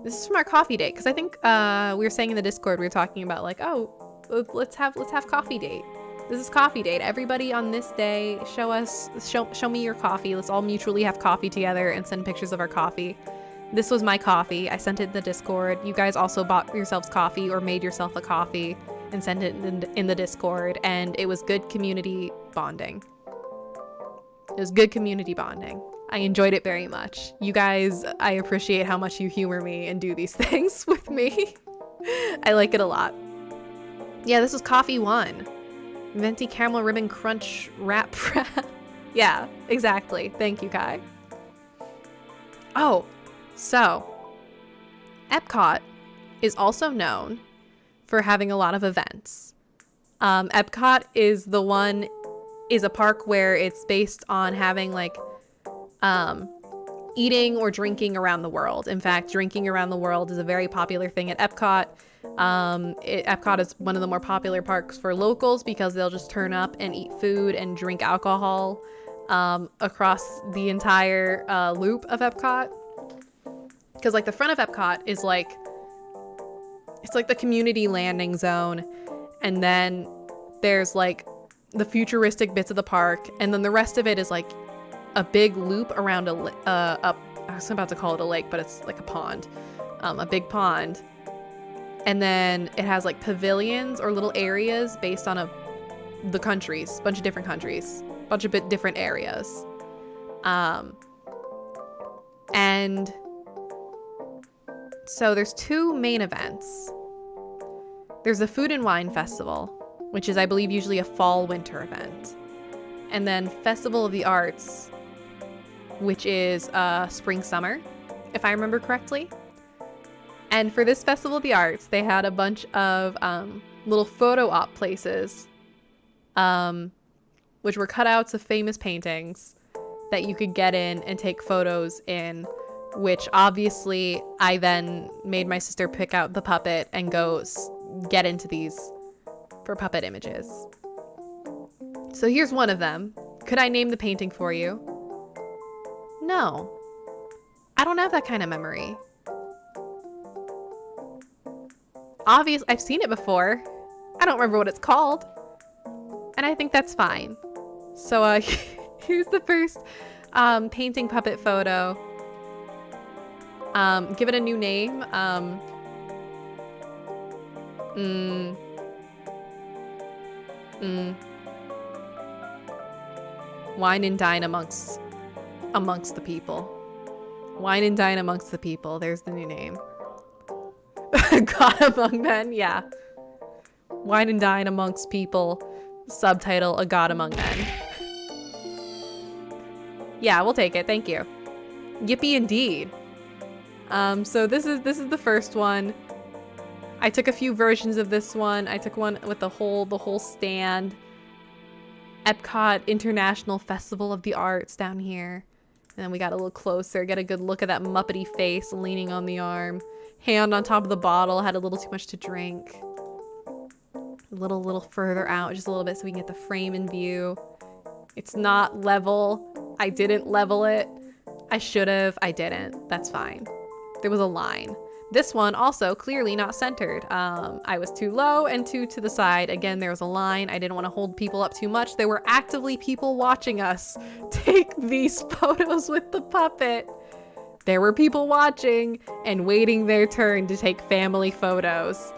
This is from our coffee date because I think we were saying in the Discord, we were talking about like, oh, let's have coffee date. This is coffee date. Everybody on this day, show me your coffee. Let's all mutually have coffee together and send pictures of our coffee. This was my coffee. I sent it in the Discord. You guys also bought yourselves coffee or made yourself a coffee and sent it in the Discord. And it was good community bonding. It was good community bonding. I enjoyed it very much. You guys, I appreciate how much you humor me and do these things with me. I like it a lot. Yeah, this was coffee 1. Venti caramel ribbon crunch wrap. Yeah, exactly. Thank you, Kai. Oh, so Epcot is also known for having a lot of events. Epcot is a park where it's based on having like eating or drinking around the world. In fact, drinking around the world is a very popular thing at Epcot. Epcot is one of the more popular parks for locals because they'll just turn up and eat food and drink alcohol across the entire loop of Epcot. Because like the front of Epcot is like, it's like the community landing zone, and then there's like the futuristic bits of the park, and then the rest of it is like a big loop around I was about to call it a lake, but it's like a pond. a big pond. And then it has like pavilions or little areas based on the countries, bunch of different countries, bunch of different areas. And so there's two main events. There's a food and wine festival, which is, I believe, usually a fall-winter event. And then Festival of the Arts, which is spring-summer, if I remember correctly. And for this Festival of the Arts, they had a bunch of little photo op places, which were cutouts of famous paintings that you could get in and take photos in, which obviously I then made my sister pick out the puppet and go get into these for puppet images. So here's one of them. Could I name the painting for you? No. I don't have that kind of memory. Obvious, I've seen it before. I don't remember what it's called. And I think that's fine. So here's the first painting puppet photo. Give it a new name. Wine and dine amongst the people. Wine and dine amongst the people. There's the new name. God among men, yeah. Wine and dine amongst people. Subtitle: A God Among Men. Yeah, we'll take it. Thank you. Yippee indeed. So this is the first one. I took a few versions of this one. I took one with the whole stand. Epcot International Festival of the Arts down here. And then we got a little closer, get a good look at that Muppety face leaning on the arm. Hand on top of the bottle, had a little too much to drink. A little further out, just a little bit so we can get the frame in view. It's not level. I didn't level it. I should have. I didn't. That's fine. There was a line. This one also clearly not centered. I was too low and too to the side. Again, there was a line. I didn't want to hold people up too much. There were actively people watching us take these photos with the puppet. There were people watching and waiting their turn to take family photos.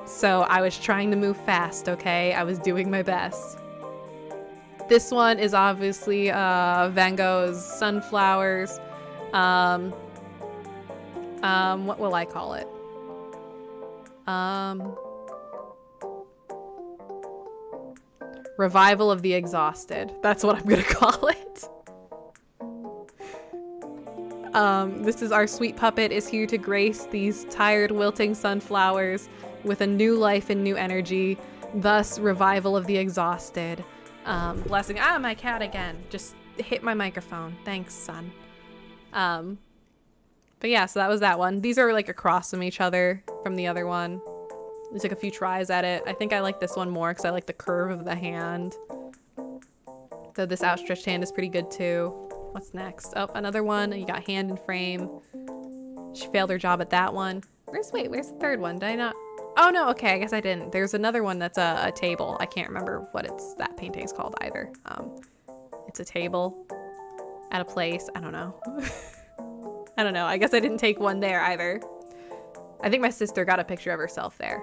So I was trying to move fast, okay? I was doing my best. This one is obviously Van Gogh's Sunflowers. What will I call it? Revival of the Exhausted. That's what I'm gonna call it. This is our sweet puppet is here to grace these tired, wilting sunflowers with a new life and new energy. Thus, Revival of the Exhausted. Blessing. Ah, my cat again. Just hit my microphone. Thanks, son. But yeah, so that was that one. These are like across from each other from the other one. We took a few tries at it. I think I like this one more because I like the curve of the hand. So this outstretched hand is pretty good too. What's next? Oh, another one. You got hand and frame. She failed her job at that one. Where's the third one? Did I not? Oh no, okay, I guess I didn't. There's another one that's a table. I can't remember what that painting's called either. It's a table at a place. I don't know. I don't know. I guess I didn't take one there either. I think my sister got a picture of herself there.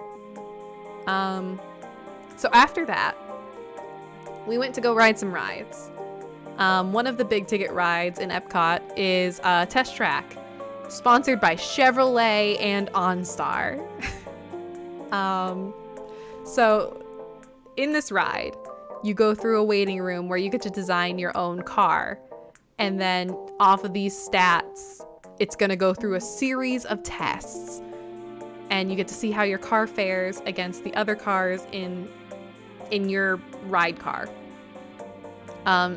So after that, we went to go ride some rides. One of the big ticket rides in Epcot is Test Track, sponsored by Chevrolet and OnStar. So in this ride, you go through a waiting room where you get to design your own car. And then off of these stats, it's going to go through a series of tests. And you get to see how your car fares against the other cars in your ride car.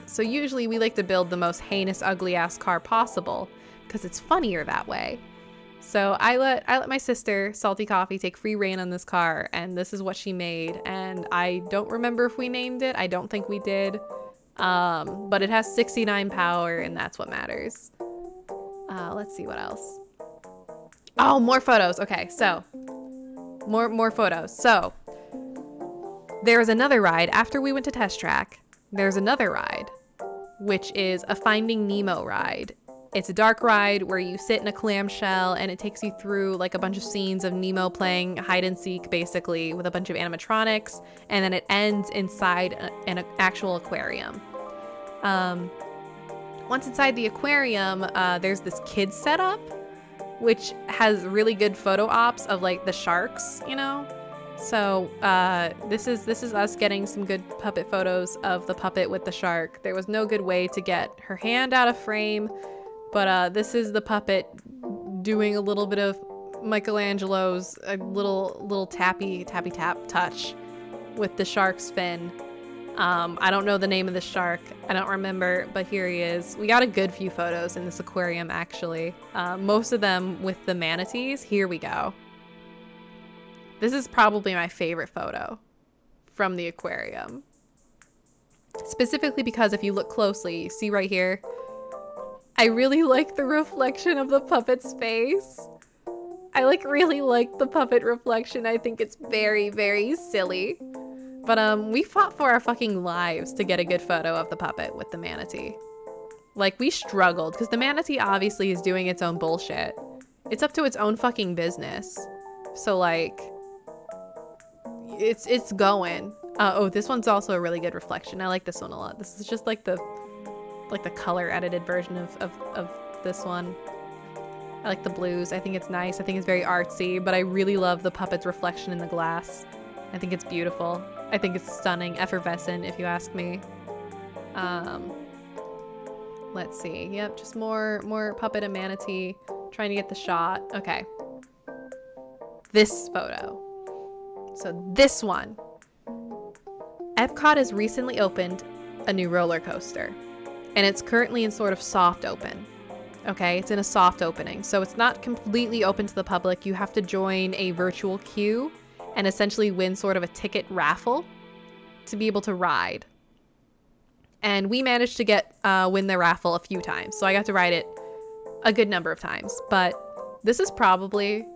So usually we like to build the most heinous, ugly-ass car possible because it's funnier that way. So I let my sister, Salty Coffee, take free reign on this car, and this is what she made. And I don't remember if we named it. I don't think we did. But it has 69 power, and that's what matters. Let's see what else. Oh, more photos. Okay, so more photos. So there's another ride after we went to Test Track. There's another ride, which is a Finding Nemo ride It's a dark ride where you sit in a clamshell and it takes you through like a bunch of scenes of Nemo playing hide and seek basically with a bunch of animatronics, and then it ends inside an actual aquarium. Once inside the aquarium, there's this kids setup which has really good photo ops of like the sharks, you know? So this is us getting some good puppet photos of the puppet with the shark. There was no good way to get her hand out of frame, but this is the puppet doing a little bit of Michelangelo's little tappy tap touch with the shark's fin. I don't know the name of the shark. I don't remember, but here he is. We got a good few photos in this aquarium, actually. Most of them with the manatees. Here we go. This is probably my favorite photo from the aquarium. Specifically because if you look closely, you see right here, I really like the reflection of the puppet's face. I really like the puppet reflection. I think it's very, very silly. But we fought for our fucking lives to get a good photo of the puppet with the manatee. Like, we struggled because the manatee obviously is doing its own bullshit. It's up to its own fucking business. So like, it's going. Oh, this one's also a really good reflection. I like this one a lot. This is just like the color edited version of this one. I like the blues. I think it's nice. I think it's very artsy, but I really love the puppet's reflection in the glass. I think it's beautiful. I think it's stunning, effervescent, if you ask me. Let's see. Yep, just more puppet and manatee. Trying to get the shot. Okay. This photo. So this one. Epcot has recently opened a new roller coaster, and it's currently in sort of soft open. Okay, it's in a soft opening, so it's not completely open to the public. You have to join a virtual queue and essentially win sort of a ticket raffle to be able to ride. And we managed to win the raffle a few times, so I got to ride it a good number of times. But this is probably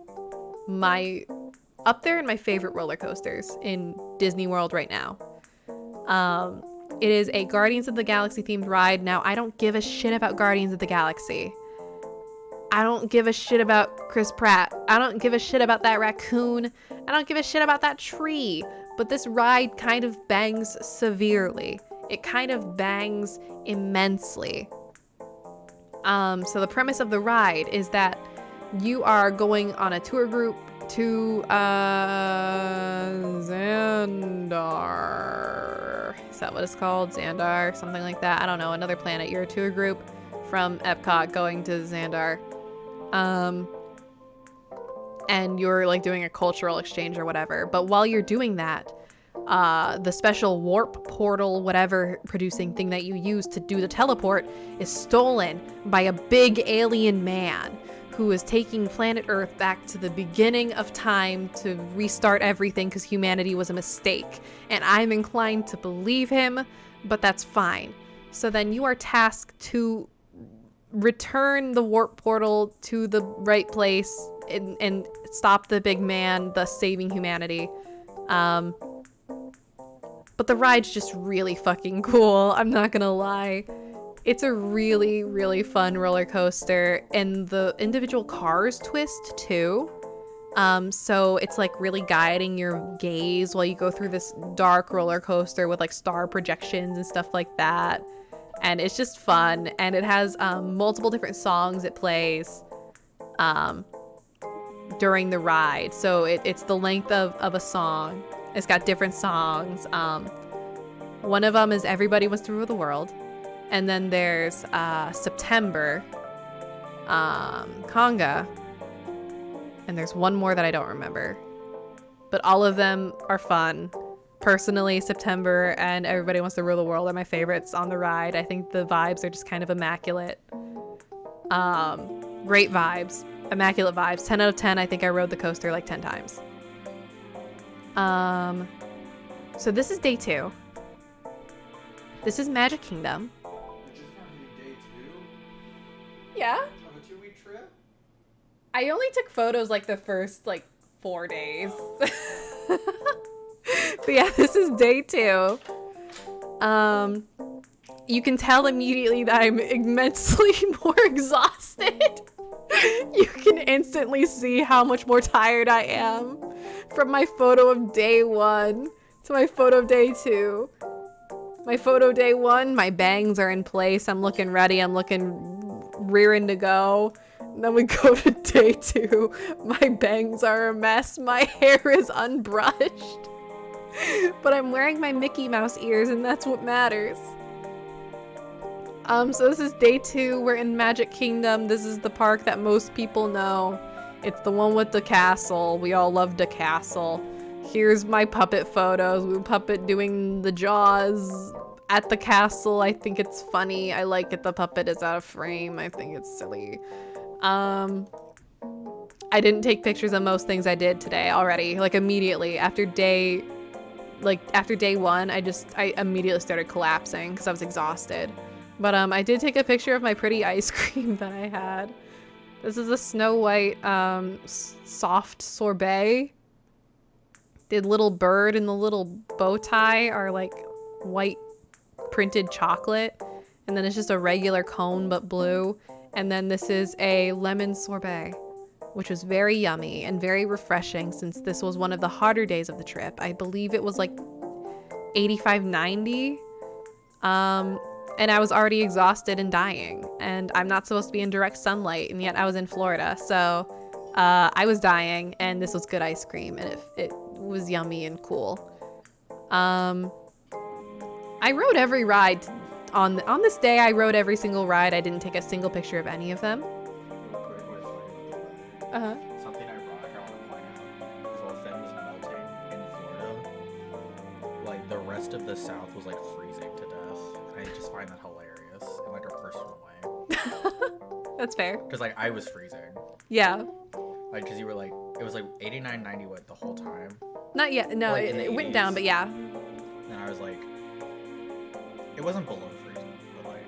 up there in my favorite roller coasters in Disney World right now. It is a Guardians of the Galaxy themed ride. Now, I don't give a shit about Guardians of the Galaxy. I don't give a shit about Chris Pratt. I don't give a shit about that raccoon. I don't give a shit about that tree. But this ride kind of bangs severely. It kind of bangs immensely. So the premise of the ride is that you are going on a tour group to Xandar. Is that what it's called? Xandar? Something like that. I don't know. Another planet. You're a tour group from Epcot going to Xandar. And you're like doing a cultural exchange or whatever. But while you're doing that, the special warp portal, whatever producing thing that you use to do the teleport is stolen by a big alien man who is taking planet Earth back to the beginning of time to restart everything because humanity was a mistake. And I'm inclined to believe him, but that's fine. So then you are tasked to return the warp portal to the right place and stop the big man, thus saving humanity. But the ride's just really fucking cool. I'm not gonna lie. It's a really, really fun roller coaster, and the individual cars twist too. So it's like really guiding your gaze while you go through this dark roller coaster with like star projections and stuff like that. And it's just fun, and it has multiple different songs it plays during the ride. So it's the length of a song. It's got different songs. One of them is Everybody Wants to Rule the World. And then there's September, Conga, and there's one more that I don't remember. But all of them are fun. Personally, September and Everybody Wants to Rule the World are my favorites on the ride. I think the vibes are just kind of immaculate. Great vibes. Immaculate vibes. 10 out of 10. I think I rode the coaster like 10 times. So this is day 2. This is Magic Kingdom. Yeah? Of a 2-week trip? I only took photos like the first 4 days. But yeah, this is day 2. you can tell immediately that I'm immensely more exhausted. You can instantly see how much more tired I am from my photo of day 1 to my photo of day 2. My photo day 1, my bangs are in place. I'm looking ready. I'm looking rearing to go. And then we go to day 2. My bangs are a mess. My hair is unbrushed. But I'm wearing my Mickey Mouse ears, and that's what matters. So this is day 2. We're in Magic Kingdom. This is the park that most people know. It's the one with the castle. We all love the castle. Here's my puppet photos. We puppet doing the jaws at the castle. I think it's funny. I like it. The puppet is out of frame. I think it's silly. I didn't take pictures of most things I did today already. Like immediately after day 1, I immediately started collapsing because I was exhausted. But I did take a picture of my pretty ice cream that I had. This is a Snow White soft sorbet. The little bird and the little bow tie are like white printed chocolate. And then it's just a regular cone but blue. And then this is a lemon sorbet, which was very yummy and very refreshing since this was one of the harder days of the trip. I believe it was like 85, 90. And I was already exhausted and dying. And I'm not supposed to be in direct sunlight, and yet I was in Florida. So I was dying, and this was good ice cream, and it was yummy and cool. I rode every ride. On this day, I rode every single ride. I didn't take a single picture of any of them. Uh-huh. Something ironic I want to point out. So Finn was melting in Florida. Like, the rest of the South was, like, freezing to death. And I just find that hilarious in, like, a personal way. That's fair. Because, like, I was freezing. Yeah. Like, because you were, like, it was, like, 89, 90 wet the whole time. Not yet. No, like, it went down, but yeah. And I was, like, it wasn't below freezing, but, like,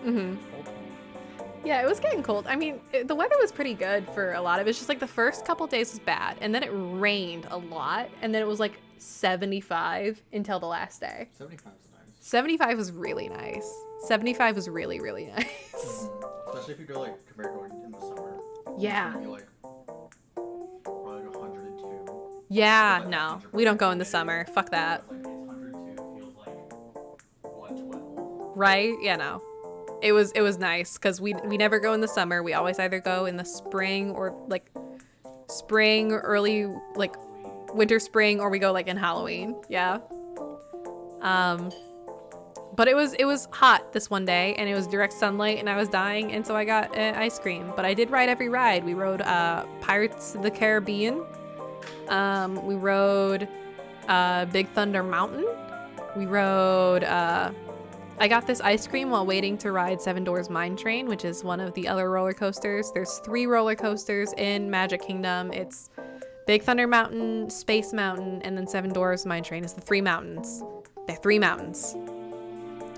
cold. Yeah, it was getting cold. I mean, the weather was pretty good for a lot of it. It's just like the first couple days was bad, and then it rained a lot, and then it was like 75 until the last day. 75 is nice. 75 was really nice. 75 was really, really nice. Especially if you go, like, compare going in the summer. Yeah. It's gonna be, like, probably like 102. Yeah, Like, no. We don't go in the summer. Fuck that. Like, 102 feels like 112. Right? Yeah, no. It was nice because we never go in the summer. We always either go in the spring or like spring, early like winter, spring, or we go like in Halloween. Yeah. But it was hot this one day and it was direct sunlight and I was dying and so I got ice cream. But I did ride every ride. We rode Pirates of the Caribbean. We rode Big Thunder Mountain. We rode I got this ice cream while waiting to ride Seven Dwarfs Mine Train, which is one of the other roller coasters. There's 3 roller coasters in Magic Kingdom. It's Big Thunder Mountain, Space Mountain, and then Seven Dwarfs Mine Train. It's the 3 mountains. They're 3 mountains.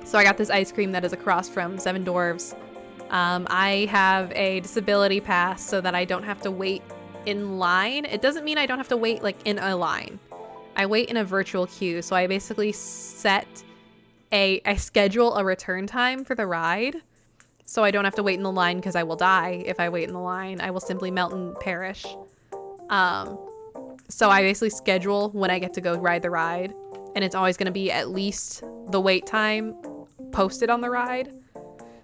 So I got this ice cream that is across from Seven Dwarfs. I have a disability pass so that I don't have to wait in line. It doesn't mean I don't have to wait like in a line. I wait in a virtual queue. So I basically I schedule a return time for the ride so I don't have to wait in the line because I will die if I wait in the line. I will simply melt and perish. So I basically schedule when I get to go ride the ride, and it's always going to be at least the wait time posted on the ride.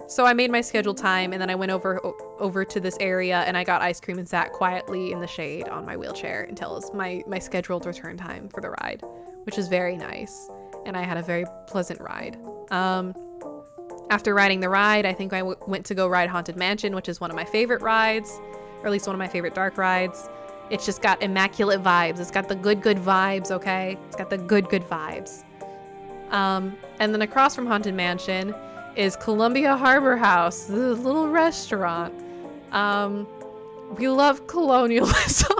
So I made my scheduled time, and then I went over to this area and I got ice cream and sat quietly in the shade on my wheelchair until it was my scheduled return time for the ride, which is very nice. And I had a very pleasant ride. After riding the ride, I think I went to go ride Haunted Mansion, which is one of my favorite rides, or at least one of my favorite dark rides. It's just got immaculate vibes. It's got the good vibes, okay? It's got the good vibes. And then across from Haunted Mansion is Columbia Harbor House, the little restaurant. We love colonialism.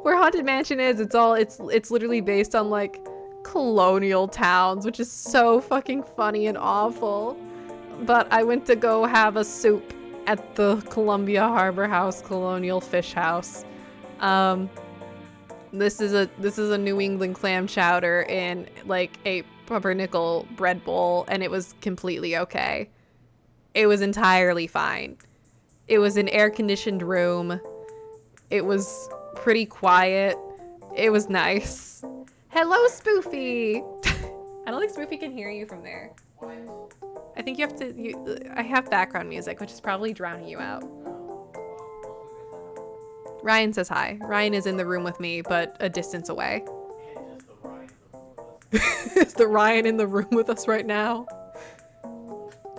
Where Haunted Mansion is, it's literally based on like colonial towns, which is so fucking funny and awful. But I went to go have a soup at the Columbia Harbor House Colonial Fish House. This is a New England clam chowder in like a pumpernickel bread bowl, and it was completely okay. It was entirely fine. It was an air-conditioned room. It was pretty quiet. It was nice. Hello, Spoofy! I don't think Spoofy can hear you from there. I think you have to... I have background music, which is probably drowning you out. Ryan says hi. Ryan is in the room with me, but a distance away. Is the Ryan in the room with us right now?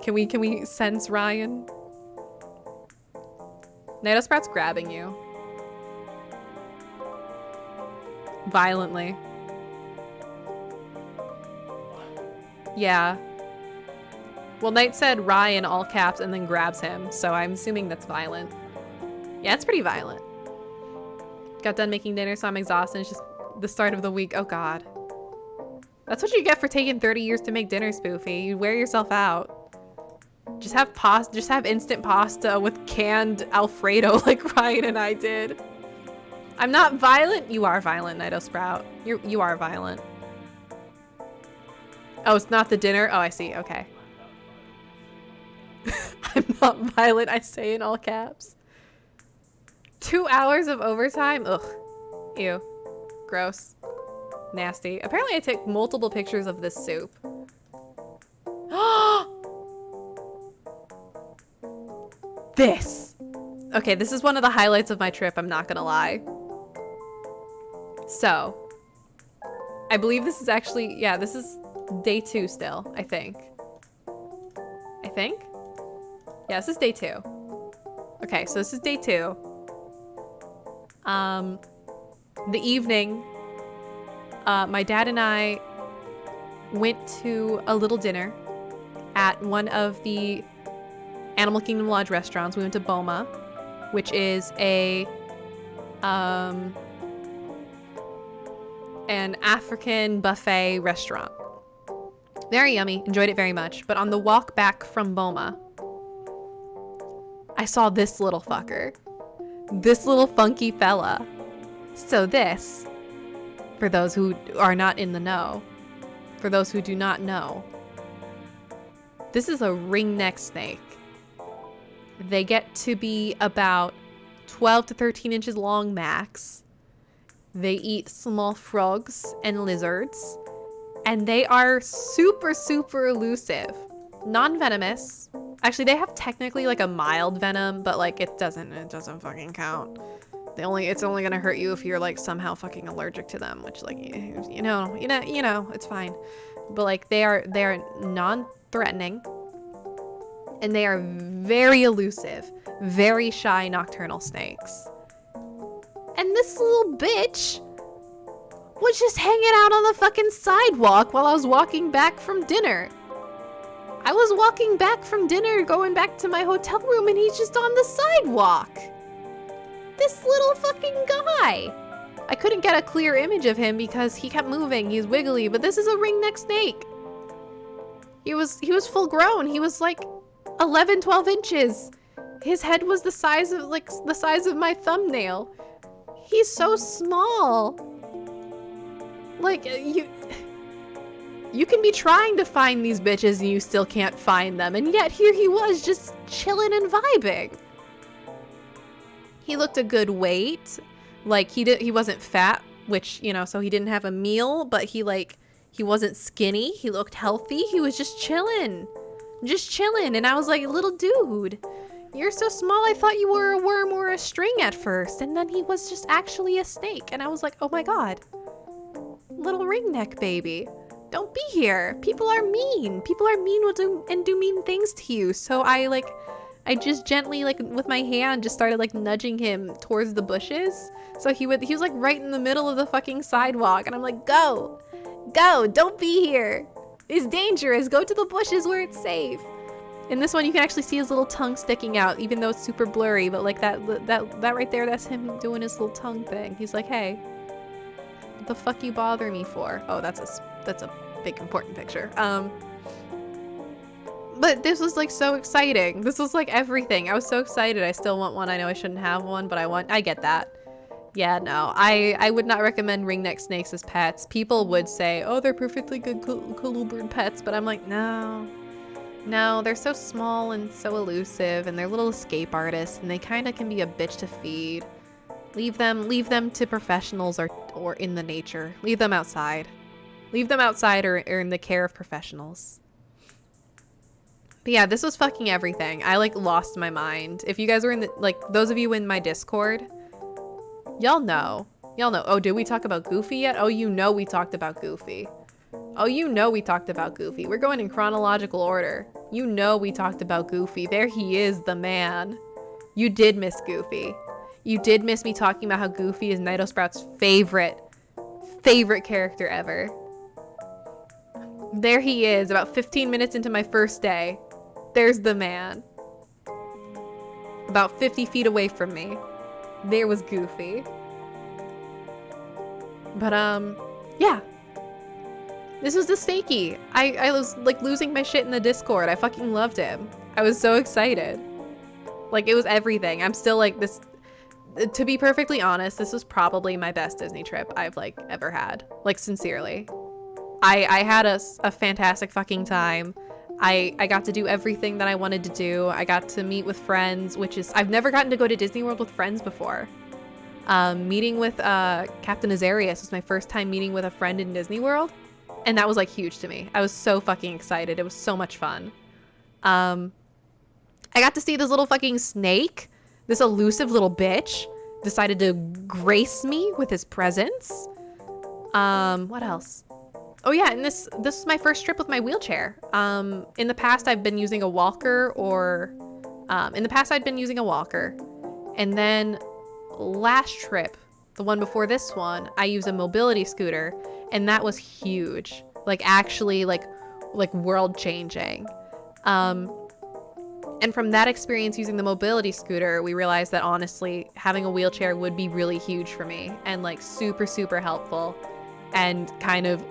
Can we sense Ryan? Nitosprout's grabbing you. Violently. Yeah. Well, Knight said Ryan all caps and then grabs him, so I'm assuming that's violent. Yeah, it's pretty violent. Got done making dinner, so I'm exhausted. It's just the start of the week. Oh god. That's what you get for taking 30 years to make dinner, Spoofy. You wear yourself out. Just have pasta. Just have instant pasta with canned Alfredo like Ryan and I did. I'm not violent. You are violent, Nitosprout. You are violent. Oh, it's not the dinner? Oh, I see. Okay. I'm not violent. I say in all caps. 2 hours of overtime? Ugh. Ew. Gross. Nasty. Apparently I took multiple pictures of this soup. This! Okay, this is one of the highlights of my trip, I'm not gonna lie. So, I believe this is actually, yeah, this is day 2 still, I think. I think? Yeah, this is day 2. Okay, so this is day 2. The evening, my dad and I went to a little dinner at one of the Animal Kingdom Lodge restaurants. We went to Boma, which is an African buffet restaurant. Very yummy. Enjoyed it very much. But on the walk back from Boma, I saw this little fucker. This little funky fella. So this, for those who are not in the know, for those who do not know, this is a ringneck snake. They get to be about 12 to 13 inches long max. They eat small frogs and lizards. And they are super, super elusive. Non-venomous. Actually, they have technically like a mild venom, but like it doesn't fucking count. It's only gonna hurt you if you're like somehow fucking allergic to them, which like, you know, it's fine. But like they are non-threatening. And they are very elusive, very shy nocturnal snakes. And this little bitch was just hanging out on the fucking sidewalk while I was walking back from dinner. I was walking back from dinner, going back to my hotel room, and he's just on the sidewalk. This little fucking guy. I couldn't get a clear image of him because he kept moving. He's wiggly, but this is a ringneck snake. He was full grown. He was like 11, 12 inches. His head was the size of my thumbnail. He's so small. Like, you can be trying to find these bitches and you still can't find them. And yet here he was just chilling and vibing. He looked a good weight. Like he wasn't fat, which, you know, so he didn't have a meal, but he wasn't skinny. He looked healthy. He was just chilling. And I was like, little dude, you're so small, I thought you were a worm or a string at first. And then he was just actually a snake. And I was like, oh my god, little ringneck baby, don't be here. People are mean. People are mean and do mean things to you. So I just gently, like with my hand, just started like nudging him towards the bushes. So he was like right in the middle of the fucking sidewalk. And I'm like, go, don't be here. It's dangerous. Go to the bushes where it's safe. In this one, you can actually see his little tongue sticking out, even though it's super blurry. But like that right there, that's him doing his little tongue thing. He's like, hey, what the fuck you bother me for? Oh, that's a big important picture. But this was like so exciting. This was like everything. I was so excited. I still want one. I know I shouldn't have one, but I get that. Yeah, no, I would not recommend ringneck snakes as pets. People would say, oh, they're perfectly good colubered pets, but I'm like, no. No, they're so small and so elusive, and they're little escape artists, and they kind of can be a bitch to feed. Leave them to professionals or in the nature. Leave them outside. Leave them outside or in the care of professionals. But yeah, this was fucking everything. I like lost my mind. If you guys were in the, like, those of you in my Discord, y'all know. Y'all know. Oh, did we talk about Goofy yet? Oh, you know we talked about Goofy. Oh, you know we talked about Goofy. We're going in chronological order. You know we talked about Goofy. There he is, the man. You did miss Goofy. You did miss me talking about how Goofy is Nido Sprout's favorite character ever. There he is, about 15 minutes into my first day. There's the man. About 50 feet away from me. There was Goofy. But, yeah. This was the Snakey. I was, like, losing my shit in the Discord. I fucking loved him. I was so excited. Like, it was everything. I'm still, like, this... To be perfectly honest, this was probably my best Disney trip I've, like, ever had. Like, sincerely. I had a fantastic fucking time. I got to do everything that I wanted to do. I got to meet with friends, which is... I've never gotten to go to Disney World with friends before. Meeting with Captain Azarius was my first time meeting with a friend in Disney World. And that was, like, huge to me. I was so fucking excited. It was so much fun. I got to see this little fucking snake. This elusive little bitch decided to grace me with his presence. What else? Oh yeah, and this is my first trip with my wheelchair. In the past I've been using a walker and then last trip, the one before this one, I used a mobility scooter, and that was huge. Like, actually, like world changing. And from that experience using the mobility scooter, we realized that honestly, having a wheelchair would be really huge for me and like super, super helpful and kind of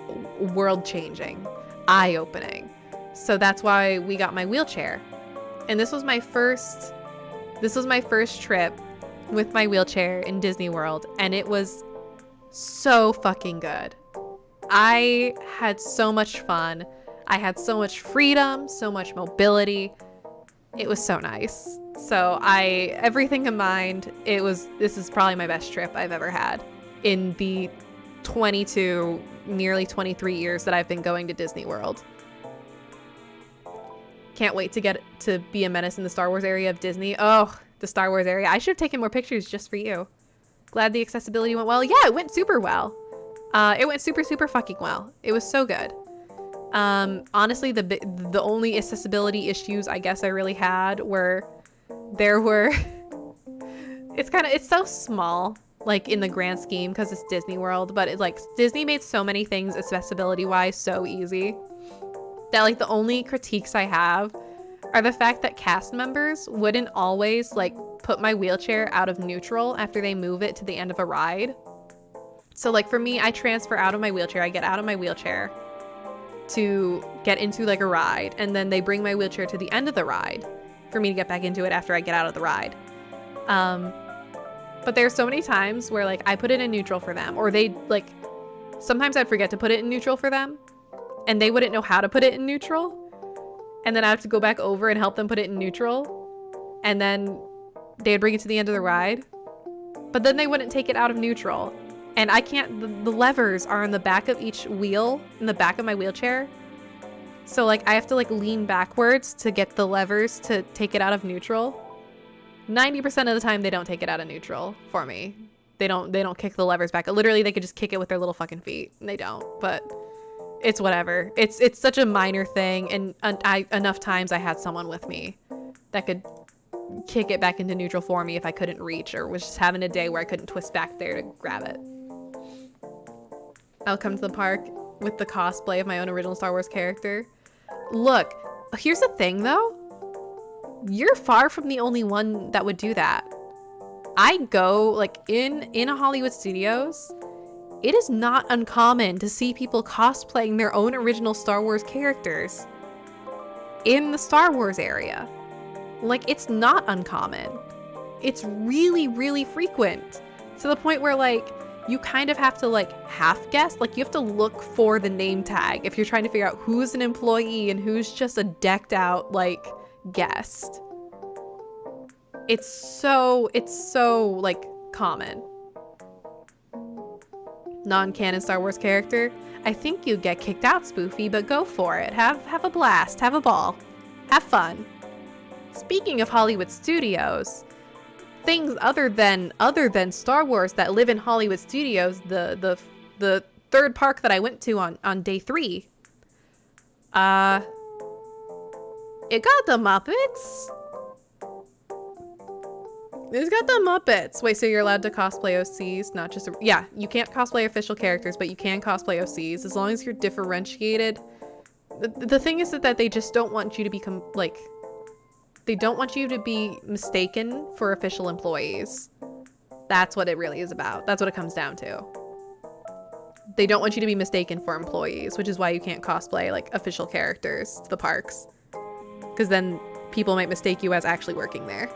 world changing, eye opening. So that's why we got my wheelchair. And this was my first trip with my wheelchair in Disney World, and it was so fucking good. I had so much fun. I had so much freedom, so much mobility. It was so nice. So everything combined, this is probably my best trip I've ever had in the 22, nearly 23 years that I've been going to Disney World. Can't wait to get to be a menace in the Star Wars area of Disney. Oh, the Star Wars area. I should have taken more pictures just for you. Glad the accessibility went well. Yeah, it went super well. It went super, super fucking well. It was so good. Honestly, the only accessibility issues I guess I really had were it's so small, like in the grand scheme, because it's Disney World, but it's like Disney made so many things accessibility wise so easy that like the only critiques I have are the fact that cast members wouldn't always like put my wheelchair out of neutral after they move it to the end of a ride. So like for me, I transfer out of my wheelchair, I get out of my wheelchair to get into like a ride, and then they bring my wheelchair to the end of the ride for me to get back into it after I get out of the ride. But there's so many times where like I put it in neutral for them, or they like sometimes I'd forget to put it in neutral for them and they wouldn't know how to put it in neutral, and then I have to go back over and help them put it in neutral, and then they'd bring it to the end of the ride, but then they wouldn't take it out of neutral. And I can't, the levers are on the back of each wheel, in the back of my wheelchair. So like I have to like lean backwards to get the levers to take it out of neutral. 90% of the time they don't take it out of neutral for me. They don't kick the levers back. Literally they could just kick it with their little fucking feet, and they don't, but it's whatever. It's such a minor thing, and enough times I had someone with me that could kick it back into neutral for me if I couldn't reach or was just having a day where I couldn't twist back there to grab it. I'll come to the park with the cosplay of my own original Star Wars character. Look, here's the thing though. You're far from the only one that would do that. I go like in a Hollywood Studios. It is not uncommon to see people cosplaying their own original Star Wars characters in the Star Wars area. Like, it's not uncommon. It's really, really frequent. To the point where, like, you kind of have to, like, half guess. Like, you have to look for the name tag if you're trying to figure out who's an employee and who's just a decked out, like, guest. It's so, like, common. Non-canon Star Wars character. I think you'd get kicked out, Spoofy, but go for it. Have a blast. Have a ball. Have fun. Speaking of Hollywood studios, things other than Star Wars that live in Hollywood studios, the third park that I went to on day 3, it got the Muppets. It's got the Muppets. Wait, so you're allowed to cosplay OCs, not just yeah, you can't cosplay official characters, but you can cosplay OCs as long as you're differentiated. The thing is that they just don't want you to become, like, they don't want you to be mistaken for official employees. That's what it really is about. That's what it comes down to. They don't want you to be mistaken for employees, which is why you can't cosplay, like, official characters to the parks. Because then people might mistake you as actually working there.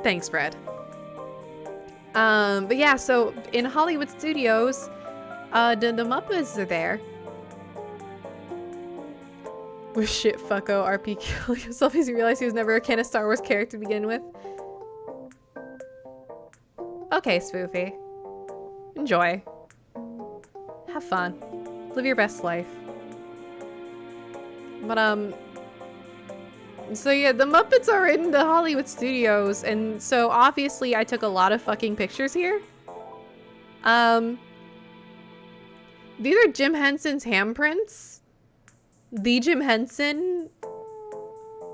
Thanks, Fred. But yeah, so in Hollywood studios, the Muppets are there. With shit fucko RP kill yourself as you realize he was never a canon Star Wars character to begin with. Okay, Spoofy. Enjoy. Have fun. Live your best life. But so yeah, the Muppets are in the Hollywood studios, and so obviously I took a lot of fucking pictures here. These are Jim Henson's handprints. The Jim Henson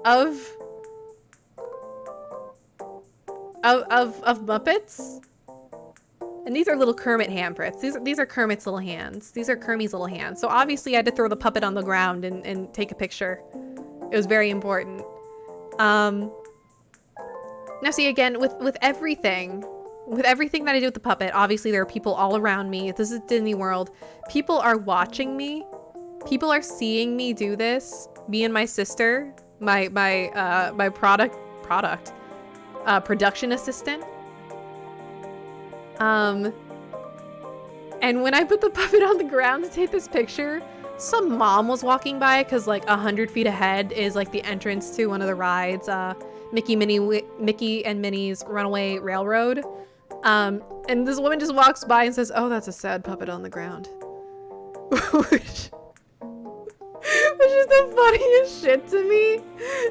of Muppets. And these are little Kermit handprints. These are Kermit's little hands. These are Kermit's little hands. So obviously I had to throw the puppet on the ground and take a picture. It was very important. Now see, again, with everything that I do with the puppet, obviously there are people all around me. This is Disney World. People are watching me. People are seeing me do this. Me and my sister, my production assistant. And when I put the puppet on the ground to take this picture, some mom was walking by because like 100 feet ahead is like the entrance to one of the rides, Mickey and Minnie's Runaway Railroad. And this woman just walks by and says, "Oh, that's a sad puppet on the ground." which is the funniest shit to me.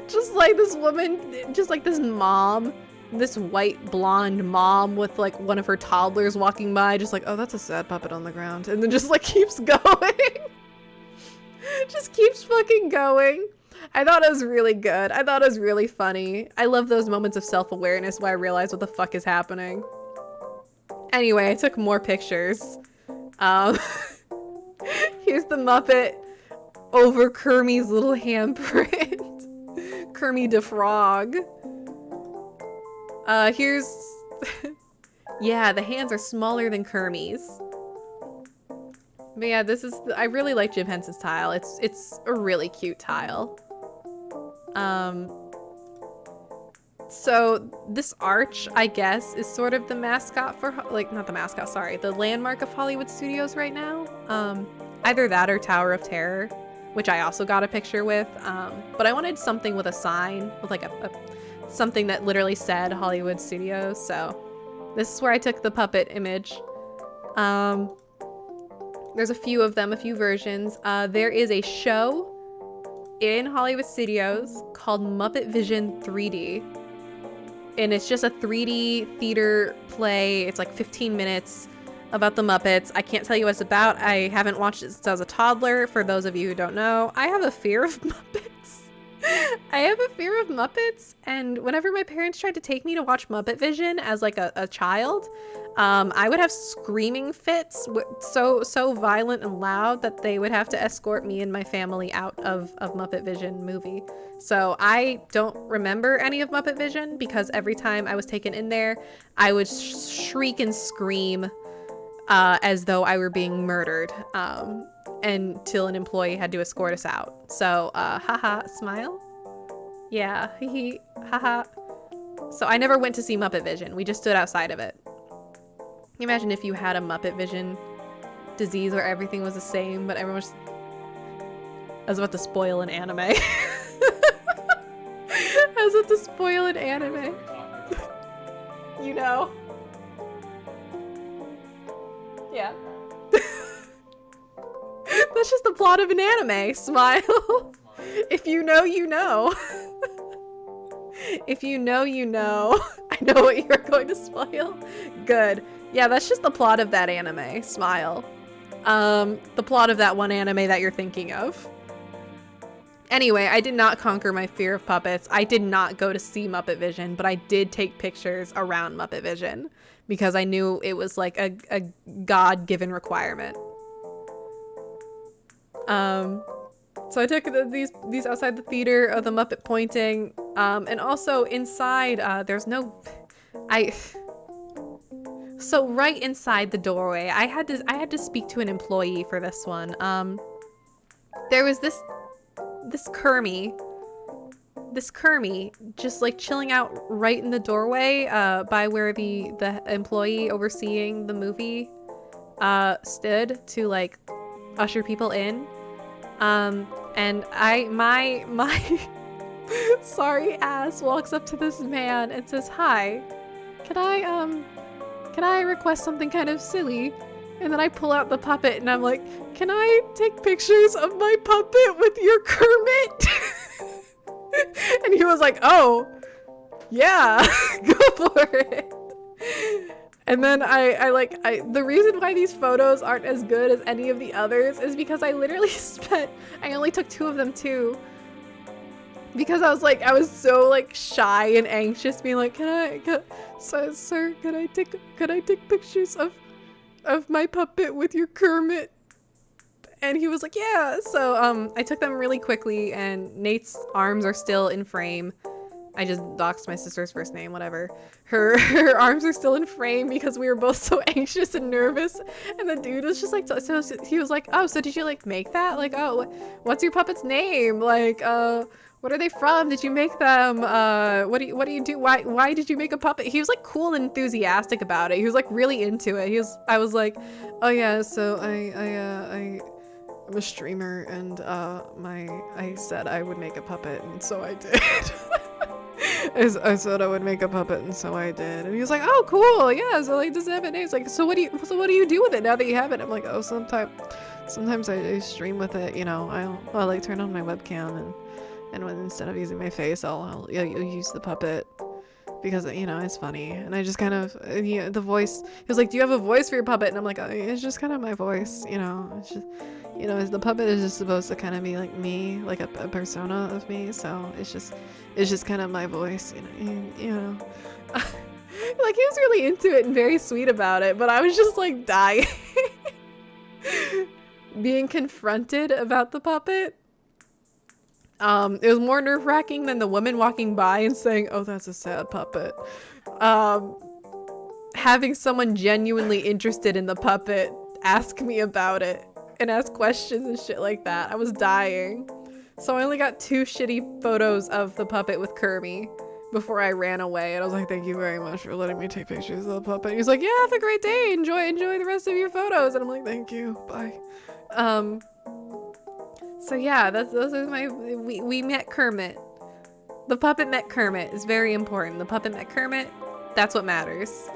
Just like this woman, just like this mom, this white blonde mom with like one of her toddlers walking by, just like, "Oh, that's a sad puppet on the ground," and then just like keeps going. Just keeps fucking going. I thought it was really good. I thought it was really funny. I love those moments of self-awareness where I realize what the fuck is happening. Anyway, I took more pictures. Here's the Muppet over Kermie's little handprint. Kermie the Frog. Here's... yeah, the hands are smaller than Kermie's. But yeah, this is... I really like Jim Henson's tile. It's a really cute tile. So this arch, I guess, is sort of the mascot for... like, not the mascot, sorry. The landmark of Hollywood Studios right now. Either that or Tower of Terror, which I also got a picture with. But I wanted something with a sign, with like something that literally said Hollywood Studios. So this is where I took the puppet image. There's a few of them, a few versions. There is a show in Hollywood Studios called Muppet Vision 3D. And it's just a 3D theater play. It's like 15 minutes about the Muppets. I can't tell you what it's about. I haven't watched it since I was a toddler. For those of you who don't know, I have a fear of Muppets. I have a fear of Muppets, and whenever my parents tried to take me to watch Muppet Vision as like a child, I would have screaming fits, so violent and loud that they would have to escort me and my family out of Muppet Vision movie. So I don't remember any of Muppet Vision because every time I was taken in there, I would shriek and scream as though I were being murdered. Until an employee had to escort us out. So, haha, smile? Yeah, hee haha. So I never went to see Muppet Vision. We just stood outside of it. Imagine if you had a Muppet Vision disease where everything was the same, but everyone was... I was about to spoil an anime. I was about to spoil an anime. You know. Yeah. That's just the plot of an anime. Smile. If you know, you know. If you know, you know. I know what you're going to spoil. Good. Yeah, that's just the plot of that anime. Smile. The plot of that one anime that you're thinking of. Anyway, I did not conquer my fear of puppets. I did not go to see Muppet Vision, but I did take pictures around Muppet Vision because I knew it was like a God-given requirement. So I took these outside the theater of the Muppet pointing, and also inside, there's no, so right inside the doorway, I had to speak to an employee for this one. There was this Kermie just like chilling out right in the doorway, by where the employee overseeing the movie, stood to like usher people in. And my sorry ass walks up to this man and says, "Hi, can I request something kind of silly?" And then I pull out the puppet and I'm like, "Can I take pictures of my puppet with your Kermit?" And he was like, "Oh, yeah, go for it." And then the reason why these photos aren't as good as any of the others is because I literally I only took 2 of them too. Because I was so like shy and anxious, being like, sir, could I take pictures of my puppet with your Kermit? And he was like, yeah. So I took them really quickly, and Nate's arms are still in frame. I just doxed my sister's first name, whatever. Her arms are still in frame because we were both so anxious and nervous. And the dude was just like, so he was like, "Oh, so did you like make that? Like, oh, what's your puppet's name? Like, what are they from? Did you make them? What do you do? Why did you make a puppet?" He was like cool and enthusiastic about it. He was like really into it. I was like, "Oh yeah, so I'm a streamer, and I said I would make a puppet, and so I did." I said I would make a puppet, and so I did. And he was like, "Oh, cool, yeah. So like, does it have a name?" He's like, so what do you do with it now that you have it?" I'm like, "Oh, sometimes I stream with it. You know, I'll like turn on my webcam, and when instead of using my face, I'll use the puppet because you know it's funny." And I just kind of the voice. He was like, "Do you have a voice for your puppet?" And I'm like, "Oh, it's just kind of my voice. You know, it's just." You know, the puppet is just supposed to kind of be like me, like a persona of me. So it's just kind of my voice, you know. Like he was really into it and very sweet about it, but I was just like dying, being confronted about the puppet. It was more nerve-wracking than the woman walking by and saying, "Oh, that's a sad puppet." Having someone genuinely interested in the puppet ask me about it and ask questions and shit like that. I was dying. So I only got 2 shitty photos of the puppet with Kirby before I ran away. And I was like, "Thank you very much for letting me take pictures of the puppet." He was like, "Yeah, have a great day. Enjoy the rest of your photos." And I'm like, "Thank you. Bye." So yeah, those are we met Kermit. The puppet met Kermit is very important. The puppet met Kermit. That's what matters.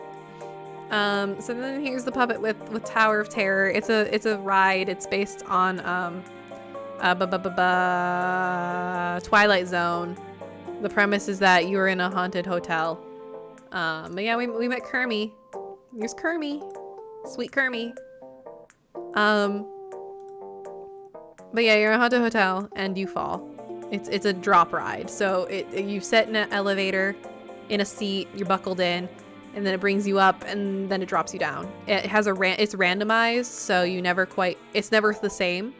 So then here's the puppet with Tower of Terror. It's a ride. It's based on Twilight Zone. The premise is that you're in a haunted hotel. But yeah, we met Kermie. Here's Kermie. Sweet Kermie. But yeah, you're in a haunted hotel and you fall. It's a drop ride. So you sit in an elevator in a seat, you're buckled in, and then it brings you up and then it drops you down. It has it's randomized, so it's never the same.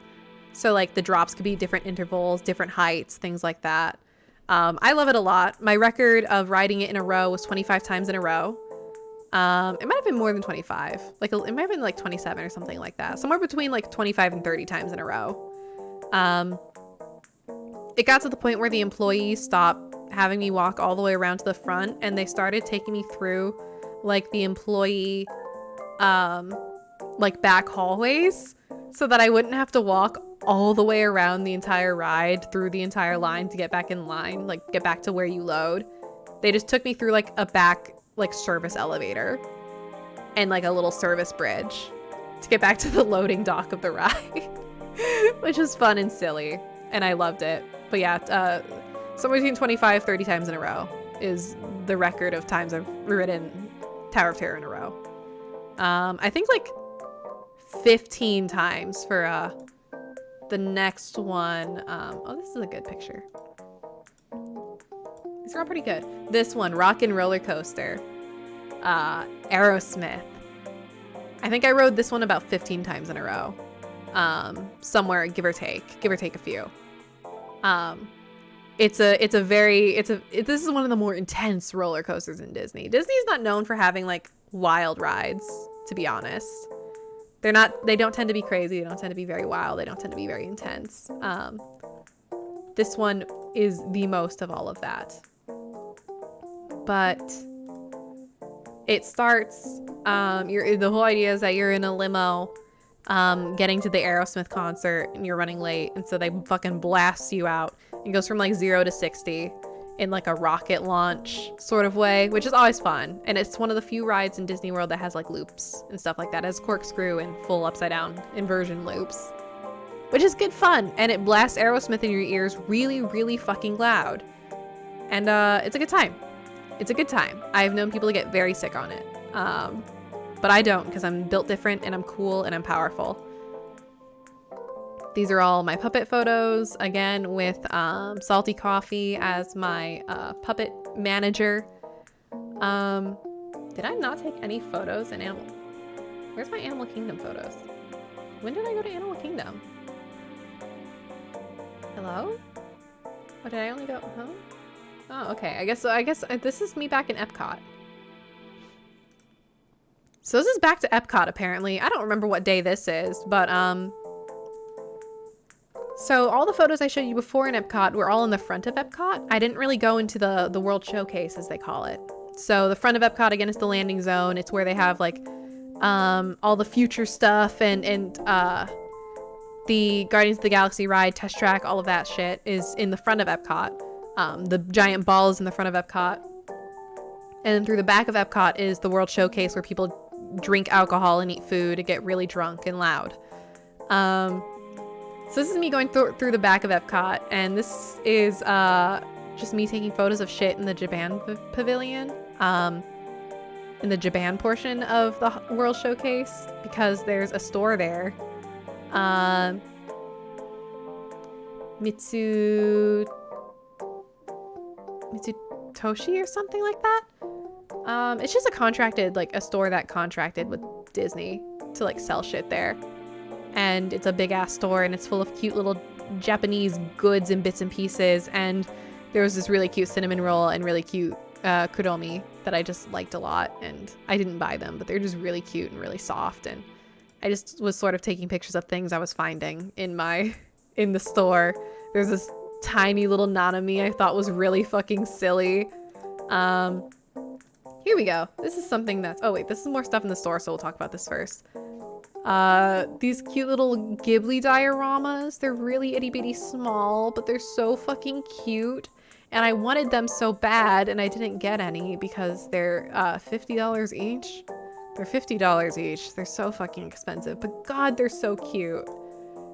So like the drops could be different intervals, different heights, things like that. I love it a lot. My record of riding it in a row was 25 times in a row. It might have been more than 25. Like it might have been like 27 or something like that. Somewhere between like 25 and 30 times in a row. It got to the point where the employees stopped having me walk all the way around to the front, and they started taking me through like the employee like back hallways so that I wouldn't have to walk all the way around the entire ride through the entire line to get back in line, like get back to where you load. They just took me through like a back like service elevator and like a little service bridge to get back to the loading dock of the ride, which was fun and silly, and I loved it. But yeah, somewhere between 25, 30 times in a row is the record of times I've ridden Tower of Terror in a row. I think like 15 times for the next one. Oh, this is a good picture. These are all pretty good. This one, Rock and Roller Coaster, Aerosmith. I think I rode this one about 15 times in a row. Somewhere, give or take a few. This is one of the more intense roller coasters in Disney. Disney's not known for having like wild rides, to be honest. They don't tend to be crazy. They don't tend to be very wild. They don't tend to be very intense. This one is the most of all of that. But it starts, the whole idea is that you're in a limo, getting to the Aerosmith concert, and you're running late, and so they fucking blast you out. It goes from like 0 to 60 in like a rocket launch sort of way, which is always fun. And it's one of the few rides in Disney World that has like loops and stuff like that. It has corkscrew and full upside down inversion loops, which is good fun. And it blasts Aerosmith in your ears really, really fucking loud. And it's a good time. It's a good time. I've known people to get very sick on it. But I don't, because I'm built different and I'm cool and I'm powerful. These are all my puppet photos, again with Salty Coffee as my puppet manager. Did I not take any photos in Animal? Where's my Animal Kingdom photos? When did I go to Animal Kingdom? Hello? Or did I only go home? Oh, okay. I guess this is me back in Epcot. So this is back to Epcot, apparently. I don't remember what day this is, but so all the photos I showed you before in Epcot were all in the front of Epcot. I didn't really go into the World Showcase, as they call it. So the front of Epcot, again, is the landing zone. It's where they have like all the future stuff and the Guardians of the Galaxy ride, test track, all of that shit is in the front of Epcot. The giant ball is in the front of Epcot. And then through the back of Epcot is the World Showcase, where people drink alcohol and eat food and get really drunk and loud. So this is me going through the back of Epcot, and this is just me taking photos of shit in the Japan pavilion, in the Japan portion of the World Showcase, because there's a store there. Mitsutoshi or something like that. It's just a store that contracted with Disney to like sell shit there. And it's a big ass store, and it's full of cute little Japanese goods and bits and pieces. And there was this really cute cinnamon roll and really cute kuromi that I just liked a lot. And I didn't buy them, but they're just really cute and really soft. And I just was sort of taking pictures of things I was finding in the store. There's this tiny little Nanami I thought was really fucking silly. Here we go. This is something that's... Oh, wait. This is more stuff in the store, so we'll talk about this first. These cute little Ghibli dioramas. They're really itty-bitty small, but they're so fucking cute. And I wanted them so bad, and I didn't get any because they're $50 each. They're $50 each. They're so fucking expensive. But God, they're so cute.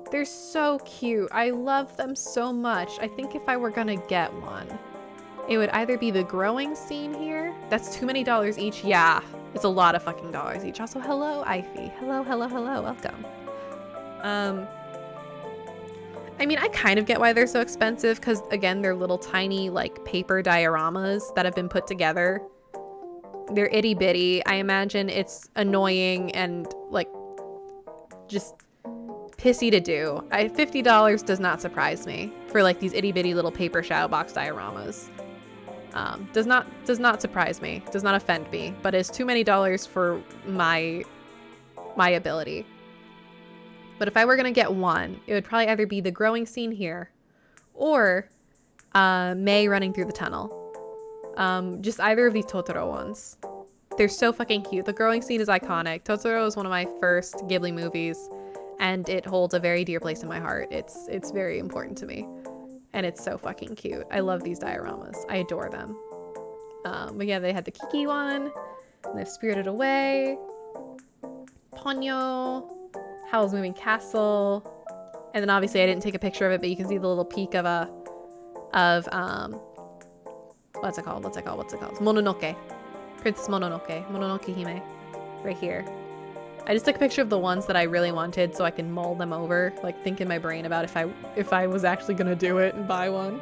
They're so cute. I love them so much. I think if I were gonna get one, it would either be the growing scene here. That's too many dollars each. Yeah, it's a lot of fucking dollars each. Also, hello, Ivy. Hello, hello, hello. Welcome. I mean, I kind of get why they're so expensive, because, again, they're little tiny, like, paper dioramas that have been put together. They're itty-bitty. I imagine it's annoying and, like, just pissy to do. $50 does not surprise me for, like, these itty-bitty little paper shadow box dioramas. Does not surprise me. Does not offend me. But it's too many dollars for my ability. But if I were gonna get one, it would probably either be the growing scene here, or May running through the tunnel. Just either of these Totoro ones. They're so fucking cute. The growing scene is iconic. Totoro is one of my first Ghibli movies, and it holds a very dear place in my heart. It's very important to me, and it's so fucking cute. I love these dioramas. I adore them. But yeah, they had the Kiki one, and they've Spirited Away, Ponyo, Howl's Moving Castle, and then obviously I didn't take a picture of it, but you can see the little peak of what's it called? Mononoke. Princess Mononoke Hime, right here. I just took a picture of the ones that I really wanted so I can mull them over, like think in my brain about if I was actually gonna do it and buy one.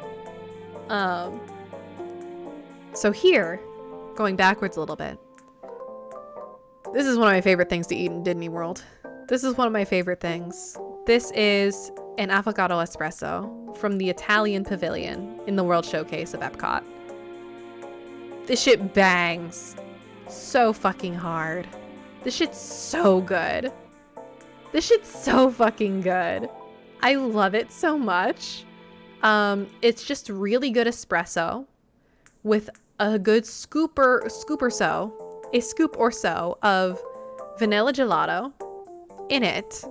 So here, going backwards a little bit, this is one of my favorite things to eat in Disney World. This is one of my favorite things. This is an avocado espresso from the Italian Pavilion in the World Showcase of Epcot. This shit bangs so fucking hard. This shit's so good. This shit's so fucking good. I love it so much. It's just really good espresso with a good scoop or so of vanilla gelato in it.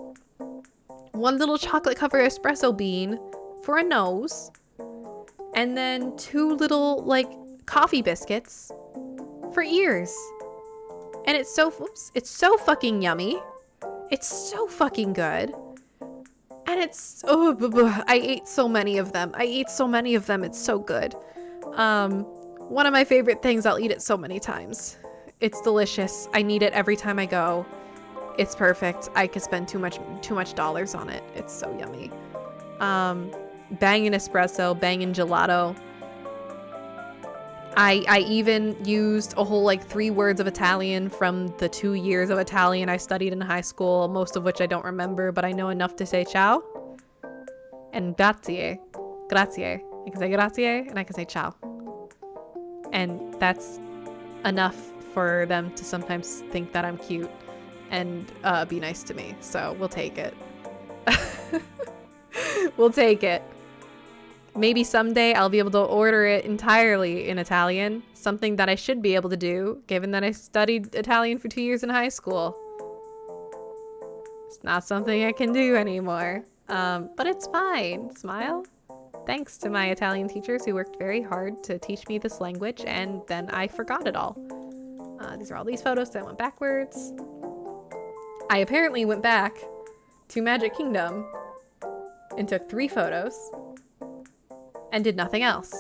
One little chocolate covered espresso bean for a nose. And then 2 little like coffee biscuits for ears. And it's so fucking yummy. It's so fucking good. And it's I ate so many of them. It's so good. One of my favorite things. I'll eat it so many times. It's delicious. I need it every time I go. It's perfect. I could spend too much dollars on it. It's so yummy. Bangin' espresso, bangin' gelato. I even used a whole like 3 words of Italian from the 2 years of Italian I studied in high school, most of which I don't remember, but I know enough to say ciao and grazie. Grazie. I can say grazie and I can say ciao. And that's enough for them to sometimes think that I'm cute and be nice to me. So we'll take it. We'll take it. Maybe someday I'll be able to order it entirely in Italian, something that I should be able to do, given that I studied Italian for 2 years in high school. It's not something I can do anymore, but it's fine. Smile. Thanks to my Italian teachers who worked very hard to teach me this language, and then I forgot it all. These are all these photos that went backwards. I apparently went back to Magic Kingdom and took 3 photos. And did nothing else.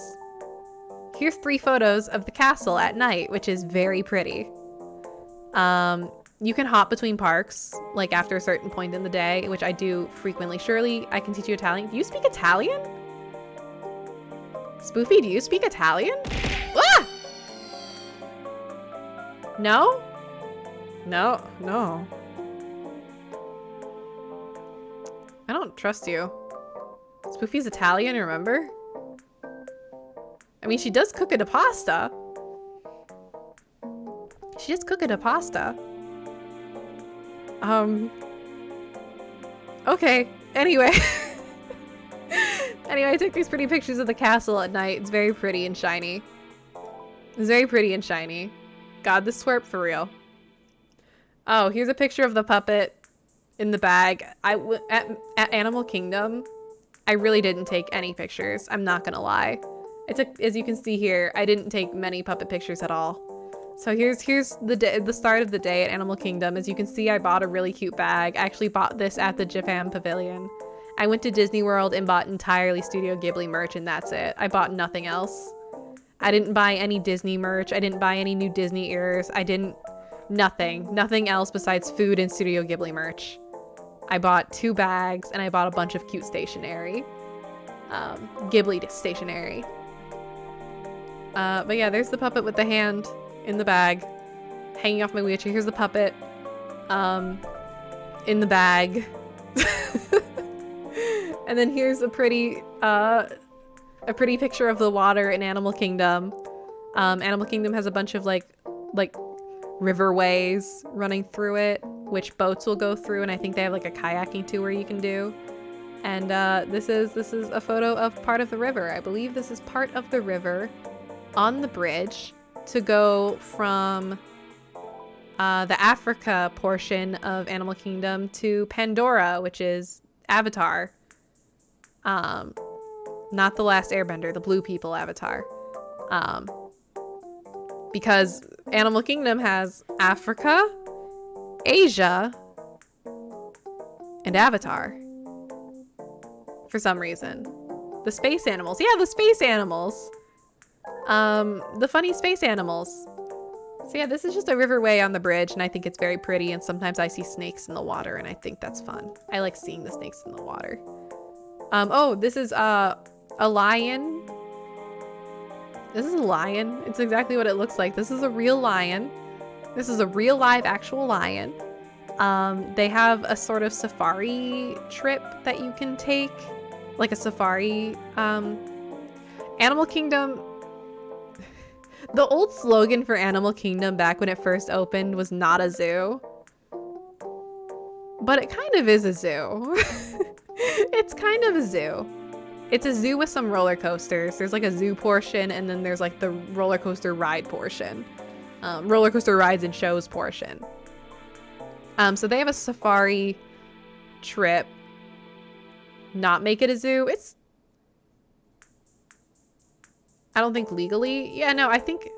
Here's 3 photos of the castle at night, which is very pretty. You can hop between parks, like after a certain point in the day, which I do frequently. Shirley, I can teach you Italian. Do you speak Italian? Spoofy, do you speak Italian? Ah! No? No. I don't trust you. Spoofy's Italian, remember? I mean, she does cook it a pasta. Okay. Anyway. Anyway, I took these pretty pictures of the castle at night. It's very pretty and shiny. God, this twerp for real. Oh, here's a picture of the puppet in the bag. At Animal Kingdom, I really didn't take any pictures. I'm not gonna lie. As you can see here, I didn't take many puppet pictures at all. So here's the start of the day at Animal Kingdom. As you can see, I bought a really cute bag. I actually bought this at the Japan Pavilion. I went to Disney World and bought entirely Studio Ghibli merch, and that's it. I bought nothing else. I didn't buy any Disney merch. I didn't buy any new Disney ears. Nothing else besides food and Studio Ghibli merch. I bought 2 bags, and I bought a bunch of cute stationery. Ghibli stationery. But yeah, there's the puppet with the hand in the bag, hanging off my wheelchair. Here's the puppet, in the bag. And then here's a pretty picture of the water in Animal Kingdom. Animal Kingdom has a bunch of like riverways running through it, which boats will go through, and I think they have like a kayaking tour you can do. And this is a photo of part of the river. I believe this is part of the river on the bridge to go from the Africa portion of Animal Kingdom to Pandora, which is Avatar. Not the Last Airbender, the blue people Avatar. Because Animal Kingdom has Africa, Asia, and Avatar. For some reason. The space animals. Yeah, the space animals. The funny space animals. So yeah, this is just a riverway on the bridge, and I think it's very pretty, and sometimes I see snakes in the water, and I think that's fun. I like seeing the snakes in the water. Oh, this is a lion. This is a lion. It's exactly what it looks like. This is a real lion. This is a real live actual lion. They have a sort of safari trip that you can take. Like a safari. Animal Kingdom. The old slogan for Animal Kingdom back when it first opened was not a zoo. But it kind of is a zoo. It's kind of a zoo. It's a zoo with some roller coasters. There's like a zoo portion, and then there's like the roller coaster ride portion. Roller coaster rides and shows portion. So they have a safari trip. Not make it a zoo. I don't think legally. Yeah, no, I think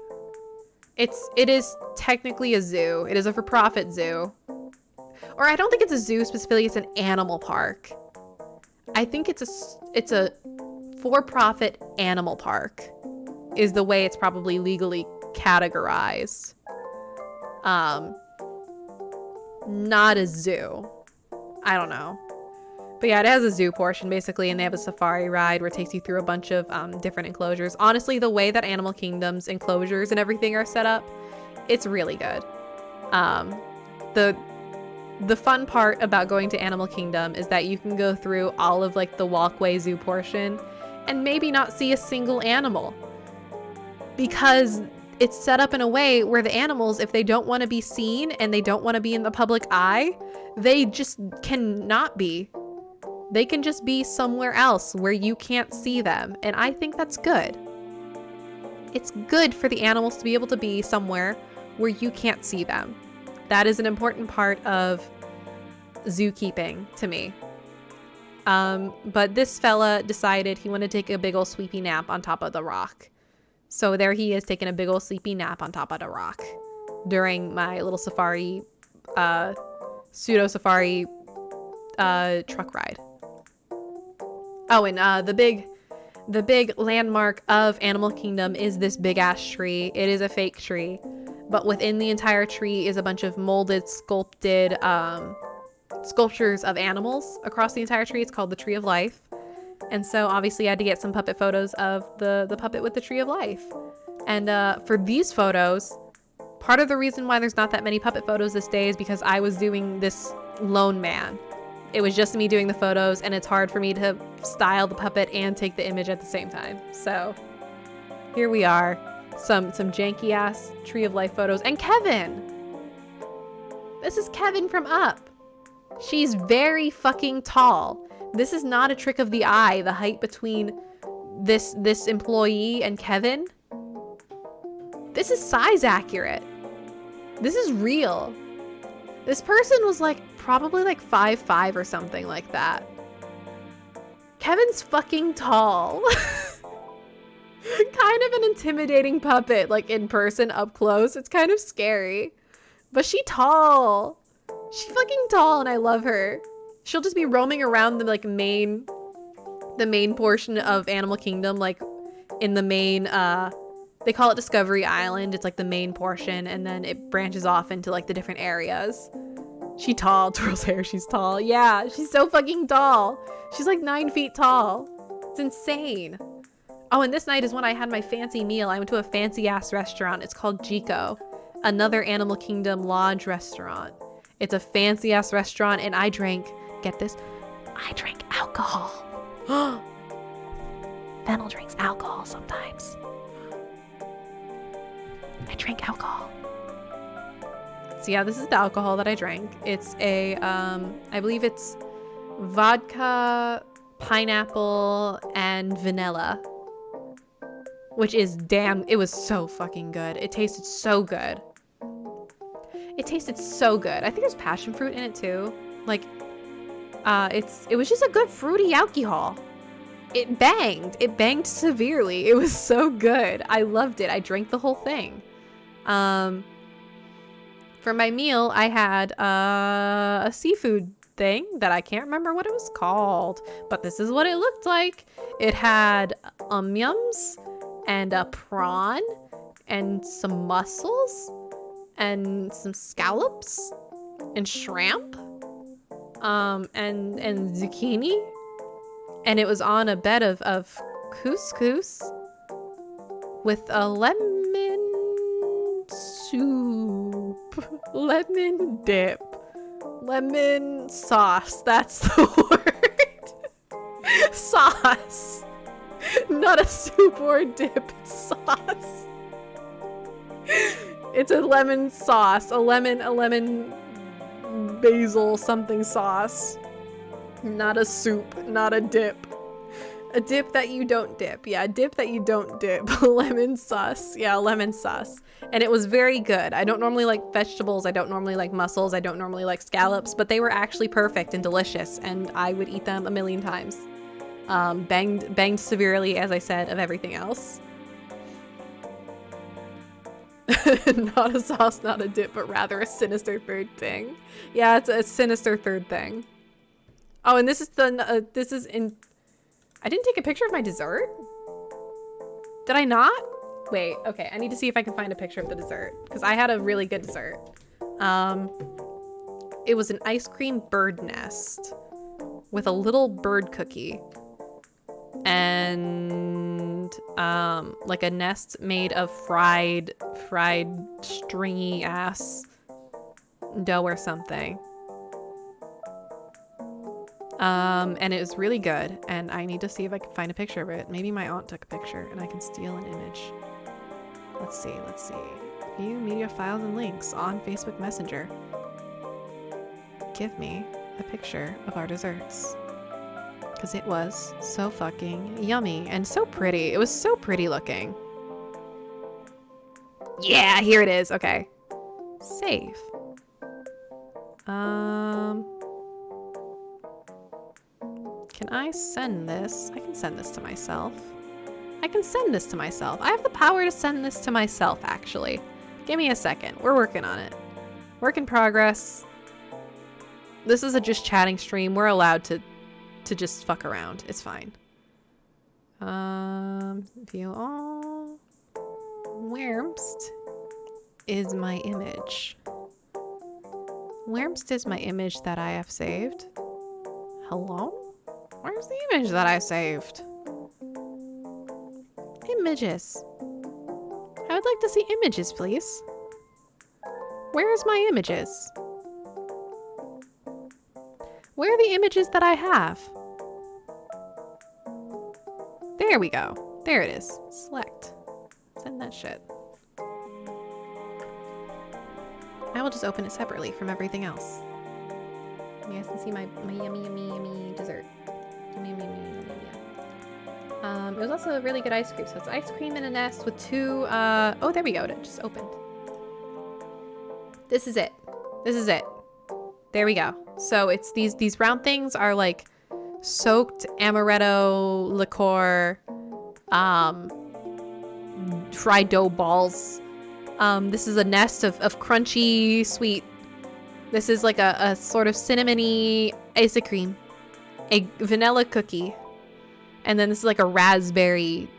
it is technically a zoo. It is a for-profit zoo. Or I don't think it's a zoo specifically, it's an animal park. I think it's a for-profit animal park is the way it's probably legally categorized. Not a zoo. I don't know. But yeah, it has a zoo portion basically, and they have a safari ride where it takes you through a bunch of different enclosures. Honestly, the way that Animal Kingdom's enclosures and everything are set up, it's really good. The fun part about going to Animal Kingdom is that you can go through all of like the walkway zoo portion and maybe not see a single animal, because it's set up in a way where the animals, if they don't want to be seen and they don't want to be in the public eye, they just cannot be. They can just be somewhere else where you can't see them. And I think that's good. It's good for the animals to be able to be somewhere where you can't see them. That is an important part of zookeeping to me. But this fella decided he wanted to take a big ol' sleepy nap on top of the rock. So there he is taking a big ol' sleepy nap on top of the rock during my little safari, pseudo safari truck ride. Oh, and the big landmark of Animal Kingdom is this big ass tree. It is a fake tree, but within the entire tree is a bunch of molded, sculpted sculptures of animals across the entire tree. It's called the Tree of Life. And so obviously I had to get some puppet photos of the puppet with the Tree of Life. And for these photos, part of the reason why there's not that many puppet photos this day is because I was doing this lone man. It was just me doing the photos, and it's hard for me to style the puppet and take the image at the same time. So here we are, some janky ass Tree of Life photos. And Kevin! This is Kevin from Up. She's very fucking tall. This is not a trick of the eye, the height between this employee and Kevin. This is size accurate. This is real. This person was like probably like 5'5" or something like that. Kevin's fucking tall. Kind of an intimidating puppet, like in person up close. It's kind of scary. But she tall. She fucking tall, and I love her. She'll just be roaming around the like main portion of Animal Kingdom, like in the main they call it Discovery Island. It's like the main portion, and then it branches off into like the different areas. She tall. Twirls hair, she's tall. Yeah, she's so fucking tall. She's like 9 feet tall. It's insane. Oh, and this night is when I had my fancy meal. I went to a fancy ass restaurant. It's called Jico, another Animal Kingdom lodge restaurant. It's a fancy ass restaurant, and I drank, get this, I drank alcohol. Fennel drinks alcohol sometimes. I drank alcohol. So yeah, this is the alcohol that I drank. It's a, I believe it's vodka pineapple, and vanilla. Which is it was so fucking good. It tasted so good. It tasted so good. I think there's passion fruit in it too. Like, it was just a good fruity alcohol. It banged. It banged severely. It was so good. I loved it. I drank the whole thing. For my meal, I had a seafood thing that I can't remember what it was called, but this is what it looked like. It had yums and a prawn and some mussels and some scallops and shrimp and zucchini, and it was on a bed of couscous with a lemon soup, lemon dip, lemon sauce. That's the word. Sauce, not a soup or a dip. It's sauce. It's a lemon sauce, a lemon basil something sauce. Not a soup, not a dip. A dip that you don't dip. Yeah, a dip that you don't dip. Lemon sauce. Yeah, lemon sauce. And it was very good. I don't normally like vegetables. I don't normally like mussels. I don't normally like scallops, but they were actually perfect and delicious, and I would eat them a million times. Banged severely, as I said, of everything else. Not a sauce, not a dip, but rather a sinister third thing. Yeah, it's a sinister third thing. Oh, and this is I didn't take a picture of my dessert? Did I not? Wait, okay, I need to see if I can find a picture of the dessert, because I had a really good dessert. It was an ice cream bird nest with a little bird cookie. And like a nest made of fried stringy ass dough or something. And it was really good, and I need to see if I can find a picture of it. Maybe my aunt took a picture and I can steal an image. Let's see. View media files and links on Facebook Messenger. Give me a picture of our desserts. Because it was so fucking yummy and so pretty. It was so pretty looking. Yeah, here it is. Okay. Save. Can I send this? I can send this to myself. I have the power to send this to myself, actually. Give me a second. We're working on it. Work in progress. This is a just chatting stream. We're allowed to just fuck around. It's fine. View all. Where'st is my image? Where'st is my image that I have saved? Hello? Where's the image that I saved? Images. I would like to see images, please. Where's my images? Where are the images that I have? There we go. There it is. Select. Send that shit. I will just open it separately from everything else. You guys can see my yummy dessert. Yummy. It was also a really good ice cream. So it's ice cream in a nest with two, oh, there we go. It just opened. This is it. There we go. So it's these round things are like soaked amaretto liqueur, fried dough balls. This is a nest of crunchy sweet. This is like a sort of cinnamony ice cream, a vanilla cookie, and then this is like a raspberry,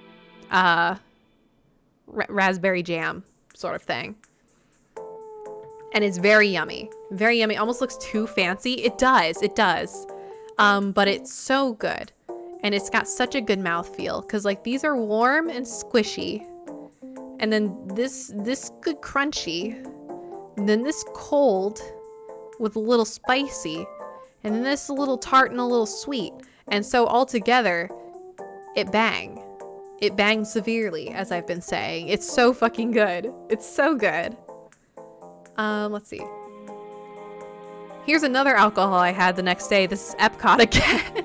raspberry jam sort of thing. And it's very yummy. Very yummy. Almost looks too fancy. It does. But it's so good. And it's got such a good mouthfeel. Because, like, these are warm and squishy. And then this good crunchy. And then this cold with a little spicy. And then this a little tart and a little sweet. And so all together, it bangs severely, as I've been saying. It's so fucking good. It's so good. Let's see. Here's another alcohol I had the next day. This is Epcot again.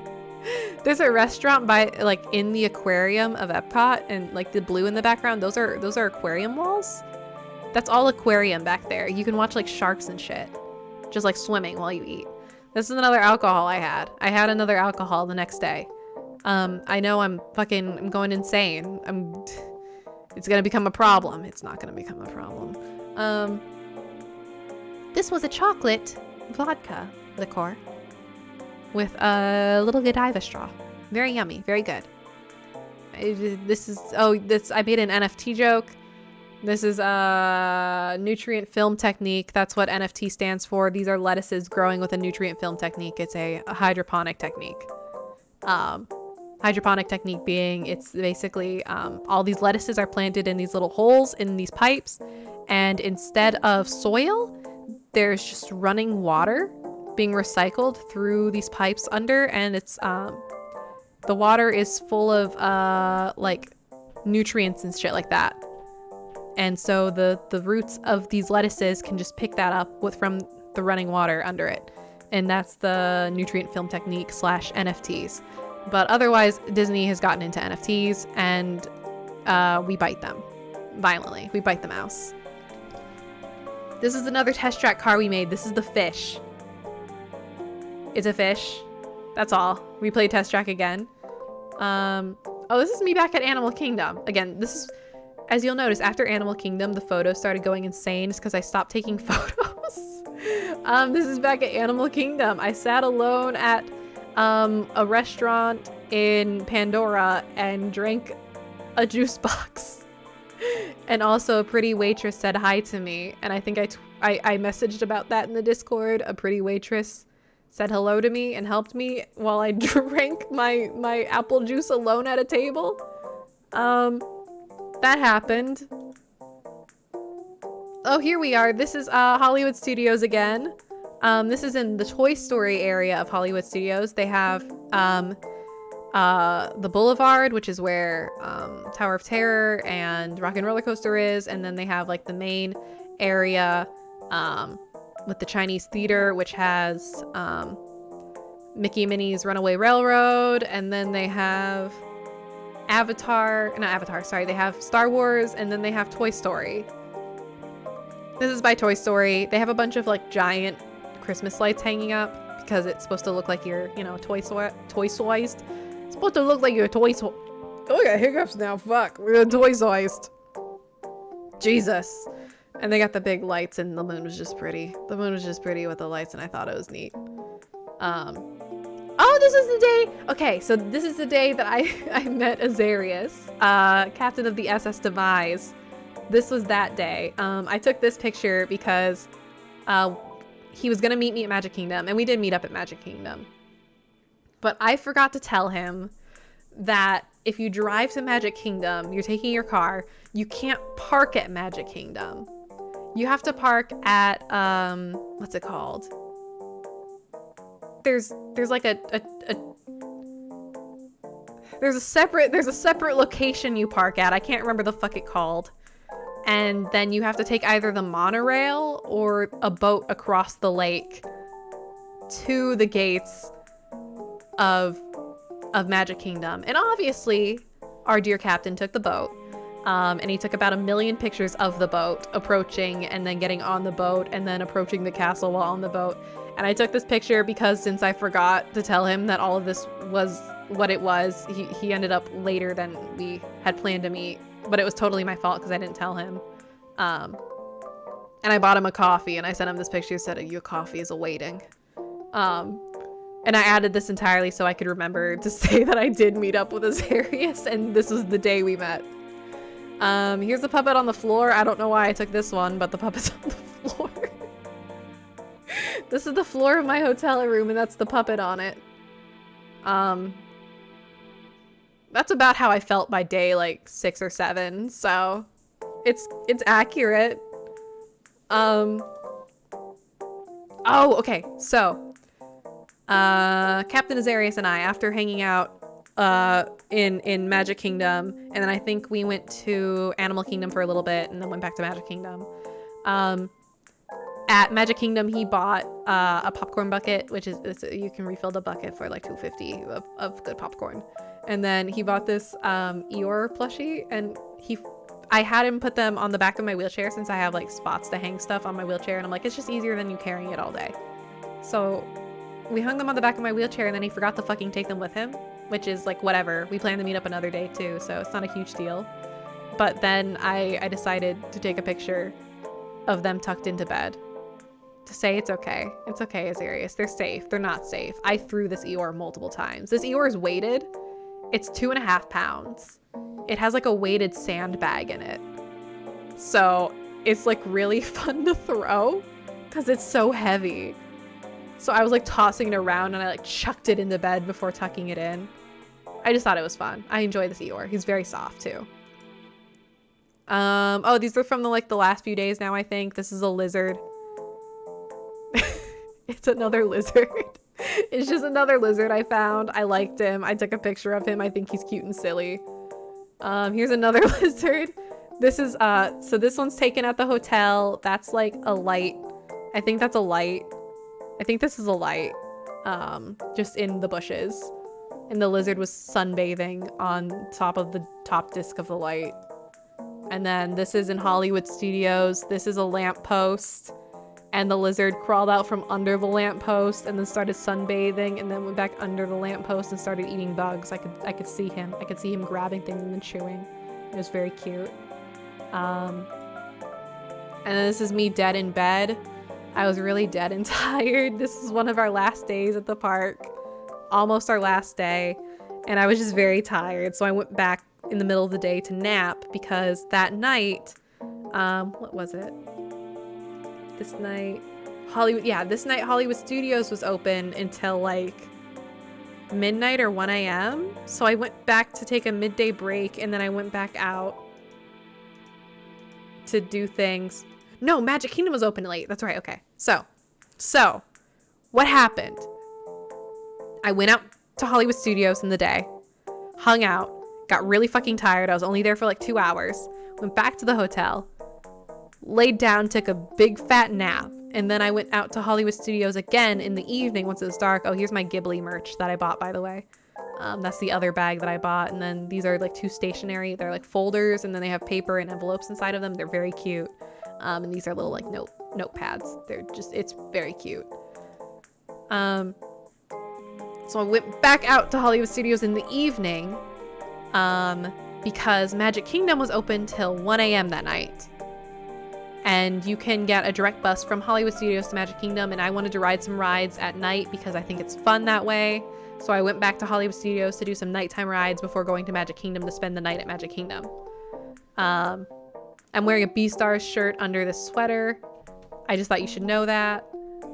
There's a restaurant by like in the aquarium of Epcot, and like the blue in the background. Those are aquarium walls. That's all aquarium back there. You can watch like sharks and shit, just like swimming while you eat. This is another alcohol I had. I had another alcohol the next day. I know I'm going insane. It's gonna become a problem. It's not gonna become a problem. This was a chocolate vodka liqueur with a little Godiva straw. Very yummy, very good. I made an NFT joke. This is a nutrient film technique. That's what NFT stands for. These are lettuces growing with a nutrient film technique. It's a hydroponic technique. Hydroponic technique being, it's basically all these lettuces are planted in these little holes in these pipes, and instead of soil, there's just running water being recycled through these pipes under, and it's the water is full of like nutrients and shit like that. And so the roots of these lettuces can just pick that up from the running water under it. And that's the nutrient film technique / NFTs. But otherwise, Disney has gotten into NFTs, and we bite them violently. We bite the mouse. This is another test track car we made. This is the fish. It's a fish. That's all. We played test track again. Oh, this is me back at Animal Kingdom. Again, this is, as you'll notice, after Animal Kingdom, the photos started going insane. It's because I stopped taking photos. This is back at Animal Kingdom. I sat alone at a restaurant in Pandora and drank a juice box. And also a pretty waitress said hi to me. And I think I messaged about that in the Discord. A pretty waitress said hello to me and helped me while I drank my apple juice alone at a table. That happened. Oh, here we are. This is Hollywood Studios again. This is in the Toy Story area of Hollywood Studios. They have the Boulevard, which is where Tower of Terror and Rock and Roller Coaster is, and then they have like the main area with the Chinese Theater, which has Mickey and Minnie's Runaway Railroad, and then they have they have Star Wars, and then they have Toy Story. This is by Toy Story. They have a bunch of like giant Christmas lights hanging up because it's supposed to look like you're, toy-sized. It's supposed to look like you're Oh, I got hiccups now. Fuck. We're toy-sized. Jesus. And they got the big lights, and the moon was just pretty. The moon was just pretty with the lights, and I thought it was neat. Oh, this is the day. Okay, so this is the day that I met Azarius, captain of the SS Demise. This was that day. I took this picture because he was gonna meet me at Magic Kingdom, and we did meet up at Magic Kingdom. But I forgot to tell him that if you drive to Magic Kingdom, you're taking your car, you can't park at Magic Kingdom. You have to park at what's it called? There's like there's a separate location you park at. I can't remember the fuck it called. And then you have to take either the monorail or a boat across the lake to the gates of Magic Kingdom. And obviously, our dear captain took the boat. And he took about 1 million pictures of the boat approaching and then getting on the boat and then approaching the castle while on the boat. And I took this picture because since I forgot to tell him that all of this was what it was, he ended up later than we had planned to meet. But it was totally my fault because I didn't tell him. And I bought him a coffee and I sent him this picture that said, your coffee is awaiting. And I added this entirely so I could remember to say that I did meet up with Azarius and this was the day we met. Here's the puppet on the floor. I don't know why I took this one, but the puppet's on the floor. This is the floor of my hotel room and that's the puppet on it. That's about how I felt by day like 6 or 7, so it's accurate. Oh, okay, so Captain Azarius and I, after hanging out in Magic Kingdom, and then I think we went to Animal Kingdom for a little bit and then went back to Magic Kingdom. at Magic Kingdom, he bought a popcorn bucket, which is you can refill the bucket for like $2.50 of good popcorn. And then he bought this Eeyore plushie, and I had him put them on the back of my wheelchair since I have like spots to hang stuff on my wheelchair, and I'm like, it's just easier than you carrying it all day. So we hung them on the back of my wheelchair, and then he forgot to fucking take them with him, which is like whatever. We plan to meet up another day too, so it's not a huge deal. But then I decided to take a picture of them tucked into bed to say it's okay. It's okay, Azarius. They're safe. They're not safe. I threw this Eeyore multiple times. This Eeyore is weighted. It's 2.5 pounds. It has like a weighted sandbag in it. So it's like really fun to throw because it's so heavy. So I was like tossing it around, and I like chucked it into bed before tucking it in. I just thought it was fun. I enjoy this Eeyore. He's very soft too. Oh, these are from the last few days now, I think. This is a lizard. It's another lizard. It's just another lizard I found. I liked him. I took a picture of him. I think he's cute and silly. Here's another lizard. This is, so this one's taken at the hotel. That's like a light. I think that's a light. I think this is a light. Just in the bushes. And the lizard was sunbathing on top of the top disc of the light. And then this is in Hollywood Studios. This is a lamppost. And the lizard crawled out from under the lamppost and then started sunbathing, and then went back under the lamppost and started eating bugs. I could see him. I could see him grabbing things and then chewing. It was very cute. And then this is me dead in bed. I was really dead and tired. This is one of our last days at the park. Almost our last day. And I was just very tired. So I went back in the middle of the day to nap because that night, what was it? This night, Hollywood Studios was open until like midnight or 1 a.m. So I went back to take a midday break, and then I went back out to do things. No, Magic Kingdom was open late. That's right. Okay. So what happened? I went out to Hollywood Studios in the day, hung out, got really fucking tired. I was only there for like 2 hours, went back to the hotel, laid down, took a big fat nap, and then I went out to Hollywood Studios again in the evening once it was dark. Oh, here's my Ghibli merch that I bought, by the way. That's the other bag that I bought. And then these are like 2 stationery. They're like folders, and then they have paper and envelopes inside of them. They're very cute. And these are little like notepads. It's very cute. So I went back out to Hollywood Studios in the evening because Magic Kingdom was open till 1 a.m. that night. And you can get a direct bus from Hollywood Studios to Magic Kingdom, and I wanted to ride some rides at night because I think it's fun that way. So I went back to Hollywood Studios to do some nighttime rides before going to Magic Kingdom to spend the night at Magic Kingdom. I'm wearing a Beastars shirt under this sweater. I just thought you should know that.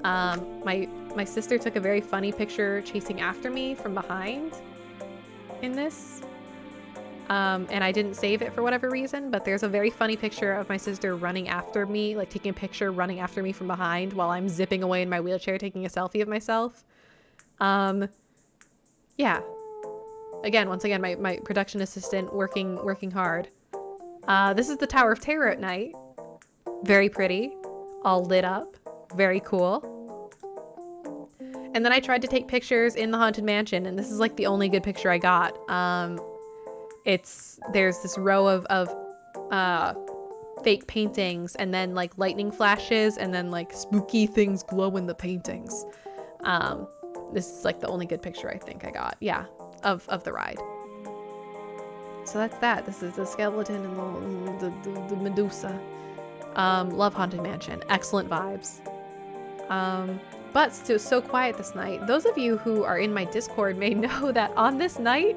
My sister took a very funny picture chasing after me from behind in this. And I didn't save it for whatever reason, but there's a very funny picture of my sister running after me, like taking a picture, running after me from behind while I'm zipping away in my wheelchair, taking a selfie of myself. Yeah. Once again, my production assistant working hard. This is the Tower of Terror at night. Very pretty, all lit up, very cool. And then I tried to take pictures in the Haunted Mansion, and this is like the only good picture I got. There's this row of fake paintings, and then like lightning flashes, and then like spooky things glow in the paintings. This is like the only good picture I think I got, yeah, of the ride. So that's that. This is the skeleton and the Medusa. Love Haunted Mansion. Excellent vibes. But it was so quiet this night. Those of you who are in my Discord may know that on this night,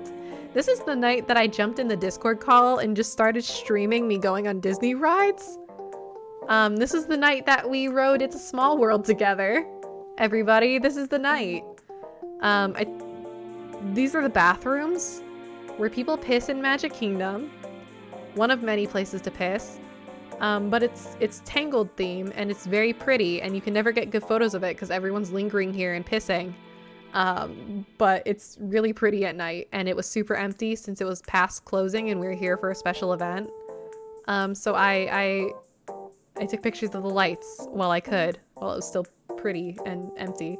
this is the night that I jumped in the Discord call and just started streaming me going on Disney rides. This is the night that we rode It's a Small World together. Everybody, this is the night. These are the bathrooms where people piss in Magic Kingdom. One of many places to piss. But it's Tangled theme, and it's very pretty, and you can never get good photos of it because everyone's lingering here and pissing. But it's really pretty at night, and it was super empty since it was past closing and we were here for a special event. So I took pictures of the lights while I could. while it was still pretty and empty.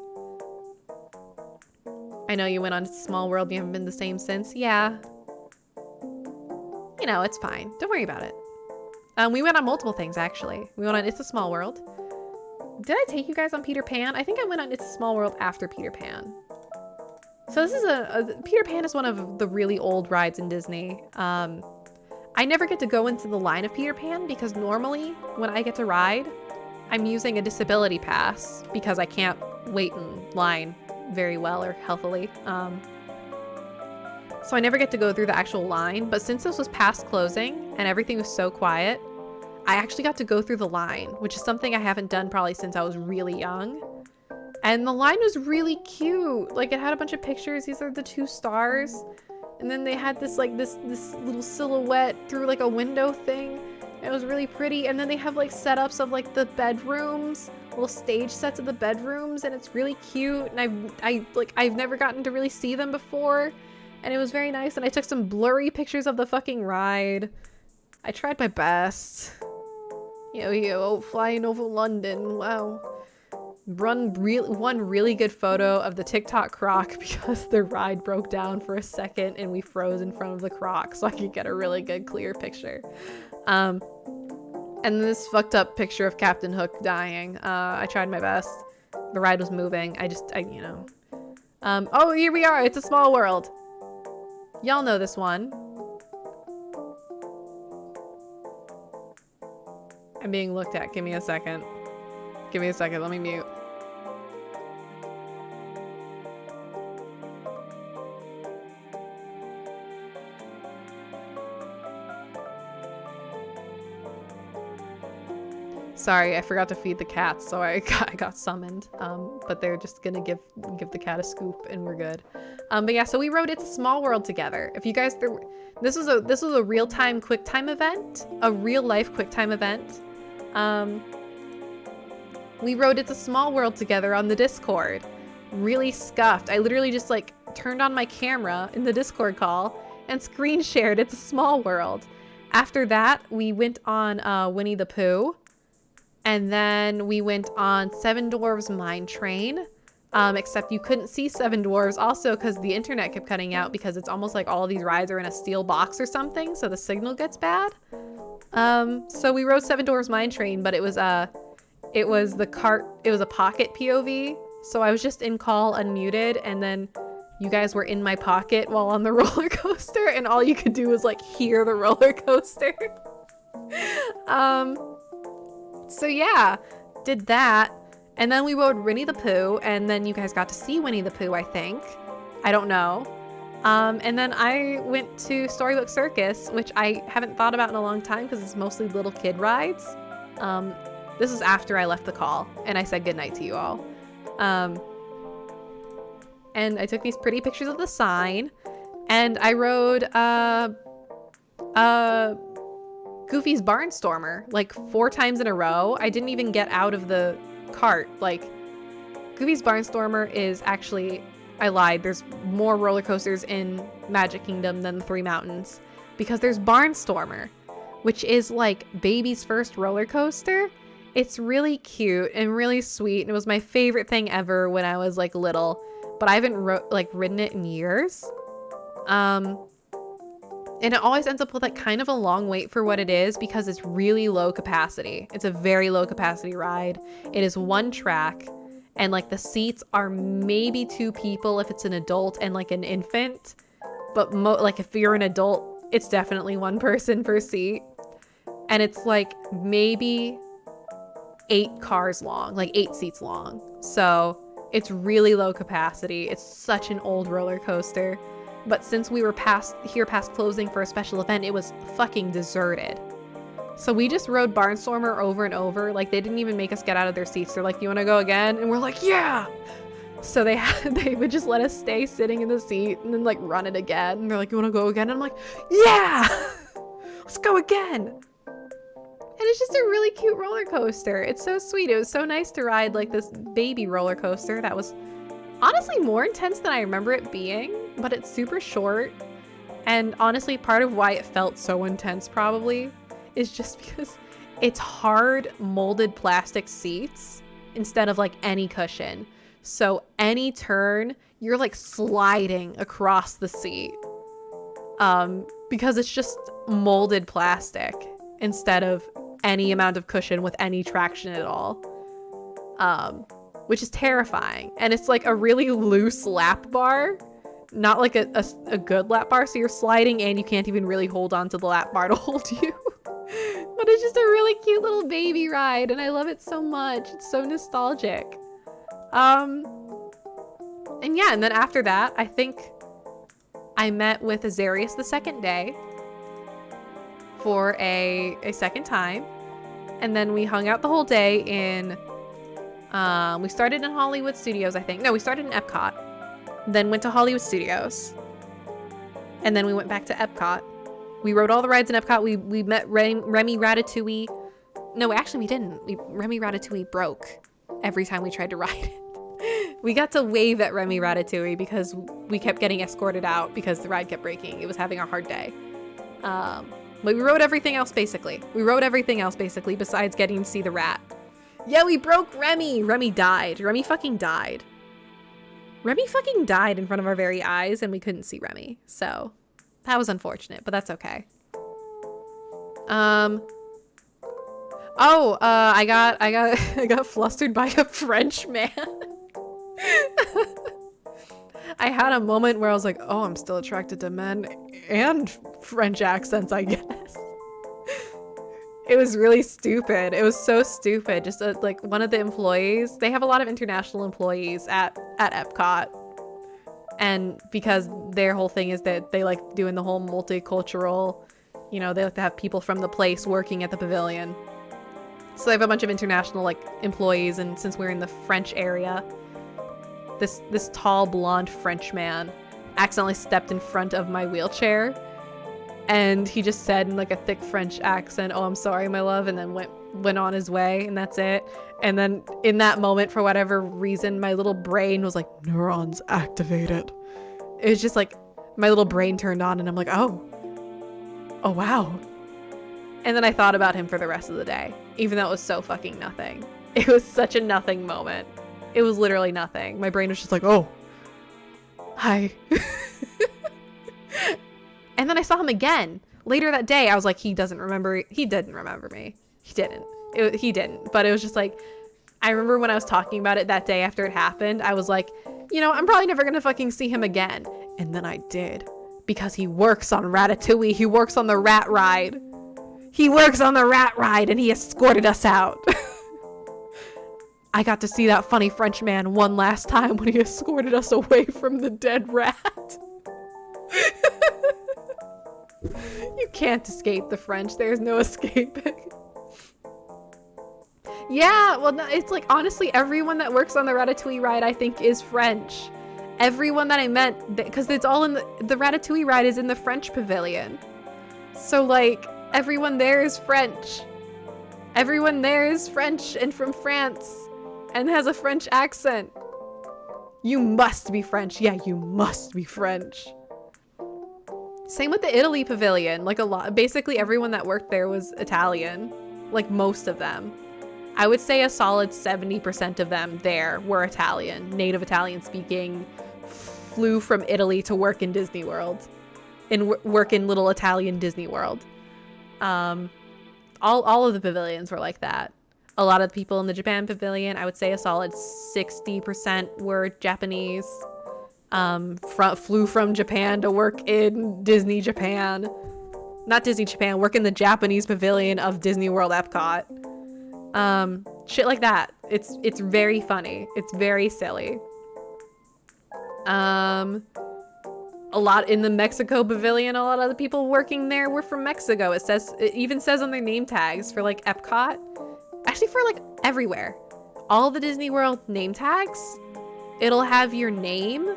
I know you went on It's a Small World, you haven't been the same since. Yeah. You know, it's fine. Don't worry about it. We went on multiple things, actually. We went on It's a Small World. Did I take you guys on Peter Pan? I think I went on It's a Small World after Peter Pan. So this is Peter Pan is one of the really old rides in Disney. I never get to go into the line of Peter Pan because normally when I get to ride, I'm using a disability pass because I can't wait in line very well or healthily. So I never get to go through the actual line, but since this was past closing and everything was so quiet, I actually got to go through the line, which is something I haven't done probably since I was really young. And the line was really cute. Like, it had a bunch of pictures. These are the 2 stars. And then they had this, like, this little silhouette through, like, a window thing. It was really pretty. And then they have, like, setups of, like, the bedrooms, little stage sets of the bedrooms, and it's really cute. And I've never gotten to really see them before. And it was very nice. And I took some blurry pictures of the fucking ride. I tried my best. Yo, flying over London. Wow. One really good photo of the TikTok croc because the ride broke down for a second and we froze in front of the croc so I could get a really good clear picture. And this fucked up picture of Captain Hook dying. I tried my best. The ride was moving. Oh, here we are. It's a Small World. Y'all know this one. I'm being looked at. Give me a second. Give me a second. Let me mute. Sorry, I forgot to feed the cats, so I got summoned. But they're just gonna give the cat a scoop, and we're good. But yeah, so we rode It's a Small World together. If you guys, this was a real-time QuickTime event, a real-life QuickTime event. We rode It's a Small World together on the Discord. Really scuffed. I literally just like turned on my camera in the Discord call and screen shared It's a Small World. After that, we went on Winnie the Pooh. And then we went on Seven Dwarfs Mine Train, except you couldn't see Seven Dwarfs also because the internet kept cutting out because it's almost like all of these rides are in a steel box or something, so the signal gets bad. So we rode Seven Dwarfs Mine Train, but it was a pocket POV, so I was just in call unmuted, and then you guys were in my pocket while on the roller coaster, and all you could do was like hear the roller coaster. So yeah, did that. And then we rode Winnie the Pooh, and then you guys got to see Winnie the Pooh, I think. I don't know. And then I went to Storybook Circus, which I haven't thought about in a long time because it's mostly little kid rides. This is after I left the call, and I said goodnight to you all. And I took these pretty pictures of the sign, and I rode Goofy's Barnstormer like 4 times in a row. I didn't even get out of the cart. Like, Goofy's Barnstormer is actually, I lied, there's more roller coasters in Magic Kingdom than the 3 Mountains because there's Barnstormer, which is like baby's first roller coaster. It's really cute and really sweet, and it was my favorite thing ever when I was like little, but I haven't ridden it in years. And it always ends up with like kind of a long wait for what it is because it's really low capacity. It's a very low capacity ride. It is 1 track, and like the seats are maybe 2 people if it's an adult and like an infant. But like if you're an adult, it's definitely 1 person per seat. And it's like maybe 8 cars long, like 8 seats long. So it's really low capacity. It's such an old roller coaster. But since we were past closing for a special event, it was fucking deserted. So we just rode Barnstormer over and over. Like, they didn't even make us get out of their seats. They're like, you want to go again? And we're like, yeah! So they would just let us stay sitting in the seat and then like run it again. And they're like, you want to go again? And I'm like, yeah! Let's go again! And it's just a really cute roller coaster. It's so sweet. It was so nice to ride like this baby roller coaster that was honestly more intense than I remember it being, but it's super short. And honestly, part of why it felt so intense probably is just because it's hard molded plastic seats instead of like any cushion. So any turn, you're like sliding across the seat. Because it's just molded plastic instead of any amount of cushion with any traction at all. Which is terrifying. And it's like a really loose lap bar, not like a good lap bar. So you're sliding and you can't even really hold on to the lap bar to hold you. But it's just a really cute little baby ride, and I love it so much. It's so nostalgic. And yeah, and then after that, I think I met with Azarius the second day for a second time. And then we hung out the whole day in, we started in Hollywood Studios, I think. No, we started in Epcot, then went to Hollywood Studios, and then we went back to Epcot. We rode all the rides in Epcot. We met Remy Ratatouille. No, actually we didn't. Remy Ratatouille broke every time we tried to ride it. We got to wave at Remy Ratatouille because we kept getting escorted out because the ride kept breaking. It was having a hard day. But we rode everything else basically. Besides getting to see the rat. Yeah, we broke Remy. Remy died. Remy fucking died. Remy fucking died in front of our very eyes and we couldn't see Remy. So that was unfortunate, but that's okay. I got flustered by a French man. I had a moment where I was like, oh, I'm still attracted to men and French accents, I guess. It was really stupid. It was so stupid. Just like one of the employees, they have a lot of international employees at Epcot. And because their whole thing is that they like doing the whole multicultural, you know, they like to have people from the place working at the pavilion. So they have a bunch of international like employees, and since we're in the French area, this tall blonde French man accidentally stepped in front of my wheelchair, and he just said in like a thick French accent, "Oh, I'm sorry, my love," and then went on his way, and that's it. And then in that moment, for whatever reason, my little brain was like, neurons activated. It was just like my little brain turned on, and I'm like, oh wow. And then I thought about him for the rest of the day, even though it was so fucking nothing. It was such a nothing moment. It was literally nothing. My brain was just like, oh, hi. And then I saw him again later that day. I was like, he didn't remember me. He didn't. He didn't. But it was just like, I remember when I was talking about it that day after it happened, I was like, you know, I'm probably never gonna fucking see him again. And then I did. Because he works on Ratatouille. He works on the rat ride. And he escorted us out. I got to see that funny French man one last time when he escorted us away from the dead rat. You can't escape the French. There's no escaping. Yeah, well, no, it's like, honestly, everyone that works on the Ratatouille ride, I think, is French. Everyone that I met, because it's all in the Ratatouille ride is in the French pavilion. So, like, everyone there is French. Everyone there is French and from France and has a French accent. You must be French. Yeah, you must be French. Same with the Italy pavilion. Like, basically everyone that worked there was Italian. Like, most of them. I would say a solid 70% of them there were Italian, native Italian speaking, flew from Italy to work in Disney World, work in little Italian Disney World. All of the pavilions were like that. A lot of the people in the Japan pavilion, I would say a solid 60% were Japanese. Flew from Japan to work in Disney Japan. Not Disney Japan, work in the Japanese pavilion of Disney World Epcot. Shit like that. It's very funny. It's very silly. A lot in the Mexico pavilion, a lot of the people working there were from Mexico. It even says on their name tags for like Epcot. Actually, for like everywhere. All the Disney World name tags, it'll have your name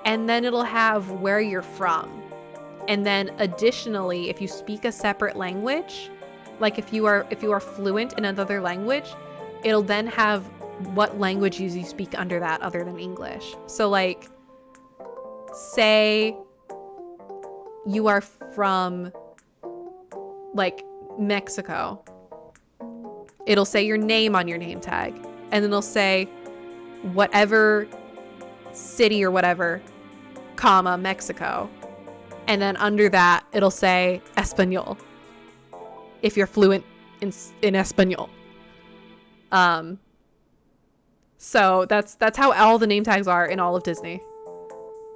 and then it'll have where you're from. And then additionally, if you speak a separate language, like if you are fluent in another language, it'll then have what languages you speak under that other than English. So like, say you are from like Mexico, it'll say your name on your name tag. and then it'll say whatever city or whatever, comma, Mexico. And then under that, it'll say Espanol, if you're fluent in Espanol. So that's how all the name tags are in all of Disney.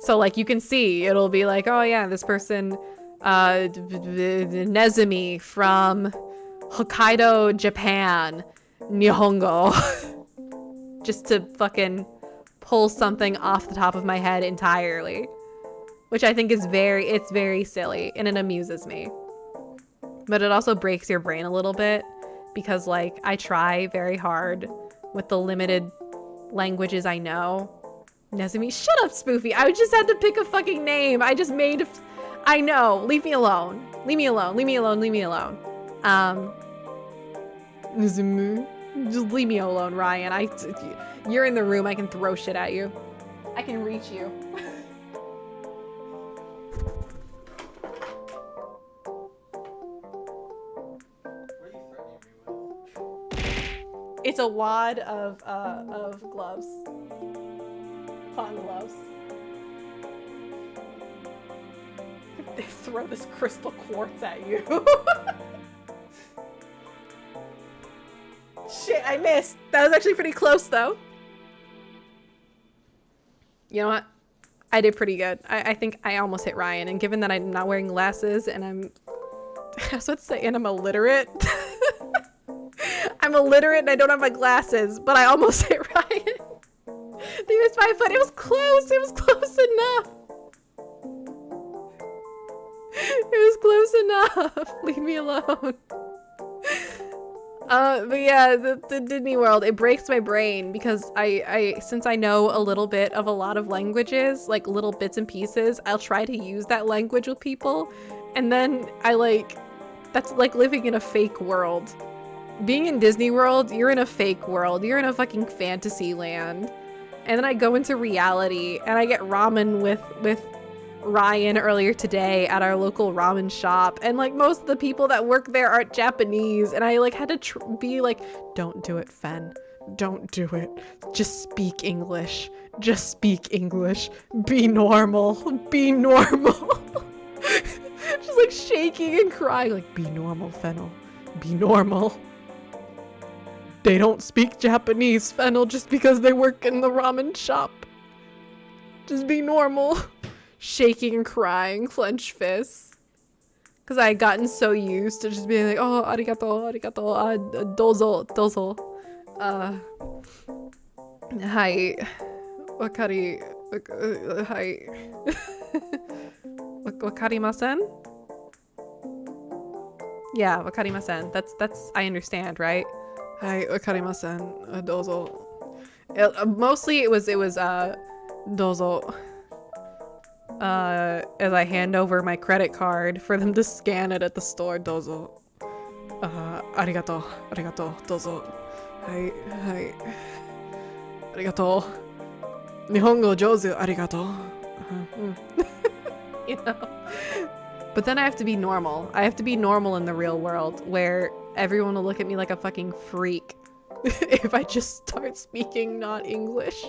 So like you can see, it'll be like, oh yeah, this person, Nezumi from Hokkaido, Japan, Nihongo. Just to fucking pull something off the top of my head entirely. Which I think is it's very silly and it amuses me. But it also breaks your brain a little bit because like I try very hard with the limited languages I know. Nezumi, shut up, Spoofy. I just had to pick a fucking name. I just made I know. Leave me alone. Leave me alone. Leave me alone. Leave me alone. Nezumi. Just leave me alone, Ryan. You're in the room. I can throw shit at you. I can reach you. It's a wad of gloves. Cotton gloves. They throw this crystal quartz at you. Shit, I missed. That was actually pretty close, though. You know what? I did pretty good. I think I almost hit Ryan, and given that I'm not wearing glasses and I was about to say, and I'm illiterate. I'm illiterate and I don't have my glasses, but I almost hit Ryan. They missed my foot. It was close. It was close enough. It was close enough. Leave me alone. But yeah, the Disney World, it breaks my brain because since I know a little bit of a lot of languages, like little bits and pieces, I'll try to use that language with people. And then that's like living in a fake world. Being in Disney World, you're in a fake world. You're in a fucking fantasy land. And then I go into reality and I get ramen with Ryan earlier today at our local ramen shop. And like most of the people that work there aren't Japanese. And I like had to be like, don't do it, Fen. Don't do it. Just speak English. Just speak English. Be normal. Be normal. Just like shaking and crying like, be normal, Fennel. Be normal. They don't speak Japanese, Fennel, just because they work in the ramen shop. Just be normal. Shaking and crying, clenched fists. Because I had gotten so used to just being like, oh, arigato, arigato, dozo, dozo. Hi. Wakari. Hi. Wakarimasen? Yeah, wakarimasen. That's, I understand, right? Hi, wakarimasen. Dozo. Mostly it was, dozo. As I hand over my credit card for them to scan it at the store. Dozo. Arigato. Arigato. Dozo. Hi. Hi. Arigato. Nihongo jouzu. Arigato. You know? But then I have to be normal. I have to be normal in the real world where everyone will look at me like a fucking freak if I just start speaking not English.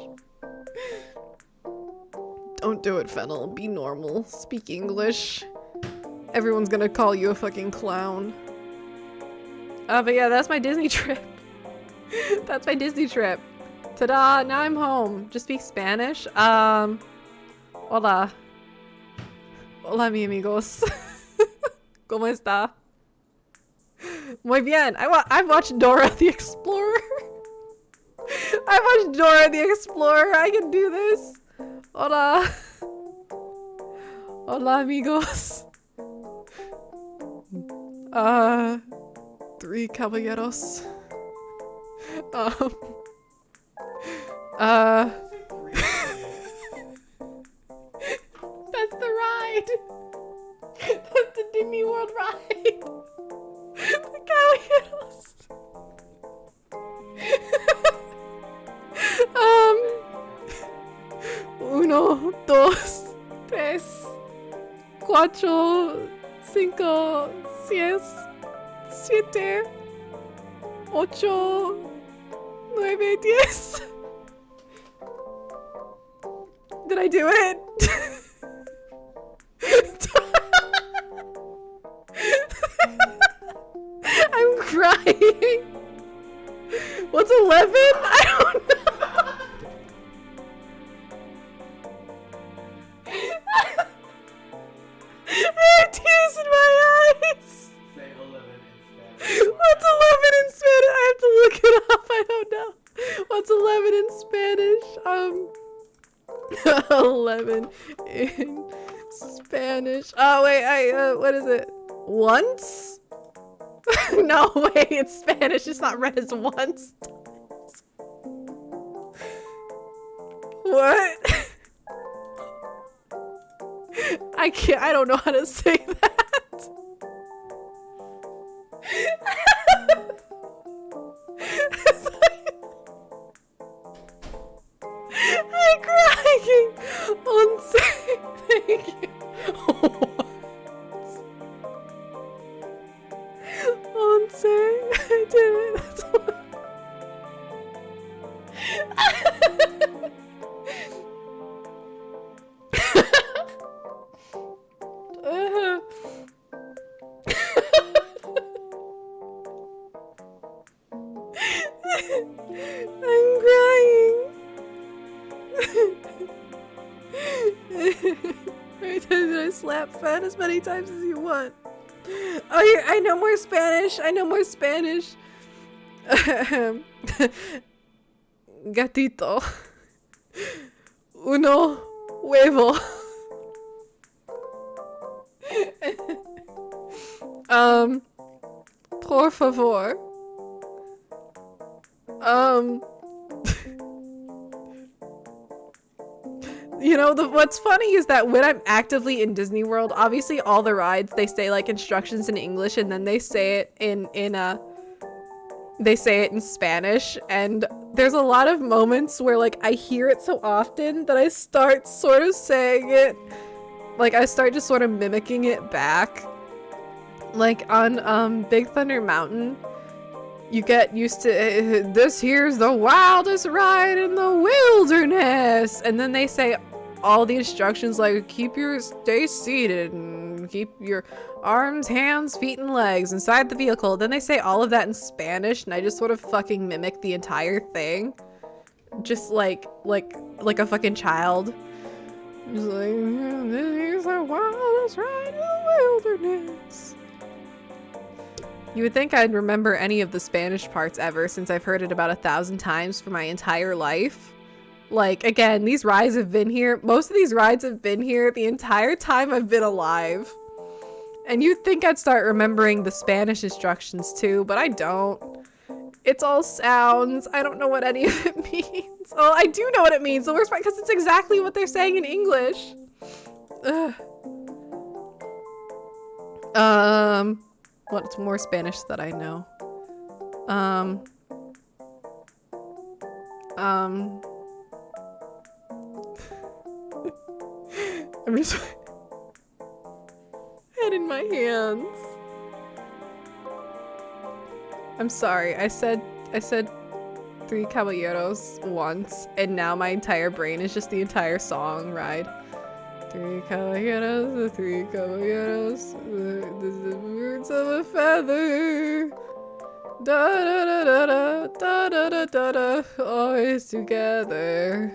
Don't do it, Fennel. Be normal. Speak English. Everyone's gonna call you a fucking clown. But yeah, that's my Disney trip. That's my Disney trip. Ta-da! Now I'm home. Just speak Spanish. Hola. Hola, mi amigos. ¿Cómo está? Muy bien. I've watched Dora the Explorer. I've watched Dora the Explorer. I can do this. Hola. Hola, amigos. Three caballeros. That's the ride. That's the Disney World ride. The caballeros. Uno, dos, tres, cuatro, cinco, seis, siete, ocho, 9:10. Did I do it? I'm crying. What's 11? I don't know. I have tears in my eyes. Say 11 in Spanish. What's 11 in Spanish? I have to look it up. I don't know. What's 11 in Spanish? 11 in Spanish. Oh wait, what is it? Once? No, wait, it's Spanish. It's not read as once. What? I don't know how to say that. I'm crying. Once. Thank you. Once. I did it. That's what. I'm crying. How many times did I slap Fen? As many times as you want. Oh, I know more Spanish. I know more Spanish. Gatito. Uno huevo. Por favor. You know, what's funny is that when I'm actively in Disney World, obviously all the rides, they say like instructions in English and then they say it in Spanish, and there's a lot of moments where like I hear it so often that I start sort of saying it, like I start just sort of mimicking it back. Like on Big Thunder Mountain, you get used to this here's the wildest ride in the wilderness, and then they say all the instructions like stay seated and keep your arms, hands, feet, and legs inside the vehicle. Then they say all of that in Spanish, and I just sort of fucking mimic the entire thing, just like a fucking child. Just like, this here's the wildest ride in the wilderness. You would think I'd remember any of the Spanish parts ever, since I've heard it about 1,000 times for my entire life. Like, again, these rides have been here. Most of these rides have been here the entire time I've been alive. And you'd think I'd start remembering the Spanish instructions too, but I don't. It's all sounds. I don't know what any of it means. Oh, I do know what it means. The worst part, because it's exactly what they're saying in English. Ugh. What's more Spanish that I know? I'm just head in my hands. I'm sorry. I said Three Caballeros once, and now my entire brain is just the entire song ride. Three caballeros, the three caballeros, the birds of a feather. Da da da da da da da da da, always together.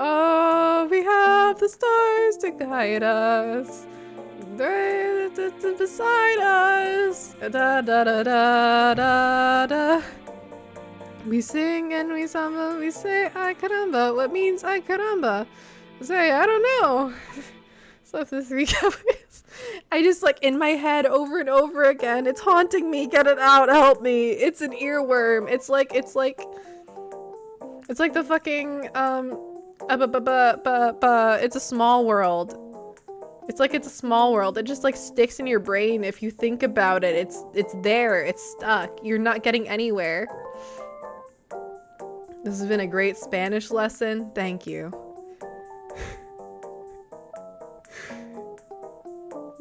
Oh, we have the stars to guide us. They're beside us. Da da da da da da. We sing and we samba, we say ay caramba. What means ay caramba? Say, I don't know. So the three cowboys. I just like in my head over and over again. It's haunting me. Get it out. Help me. It's an earworm. It's like the fucking it's a small world. It's like it's a small world. It just like sticks in your brain if you think about it. It's there. It's stuck. You're not getting anywhere. This has been a great Spanish lesson. Thank you.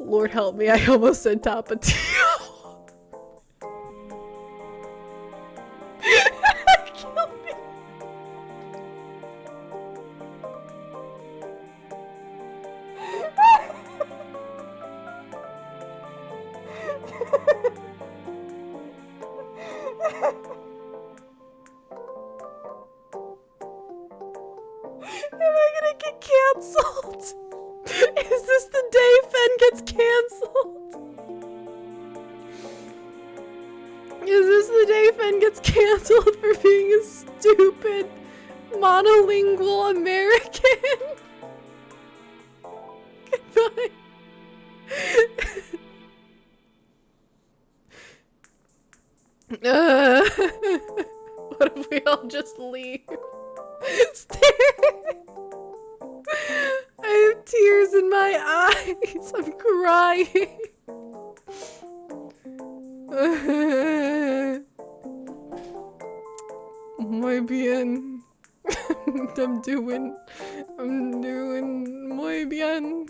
Lord help me, I almost said Tapatio. Kill me. gets canceled. Is this the day Fen gets canceled for being a stupid monolingual American? Goodbye. What if we all just leave? Stare. I have tears in my eyes. I'm crying. Muy bien. I'm doing muy bien.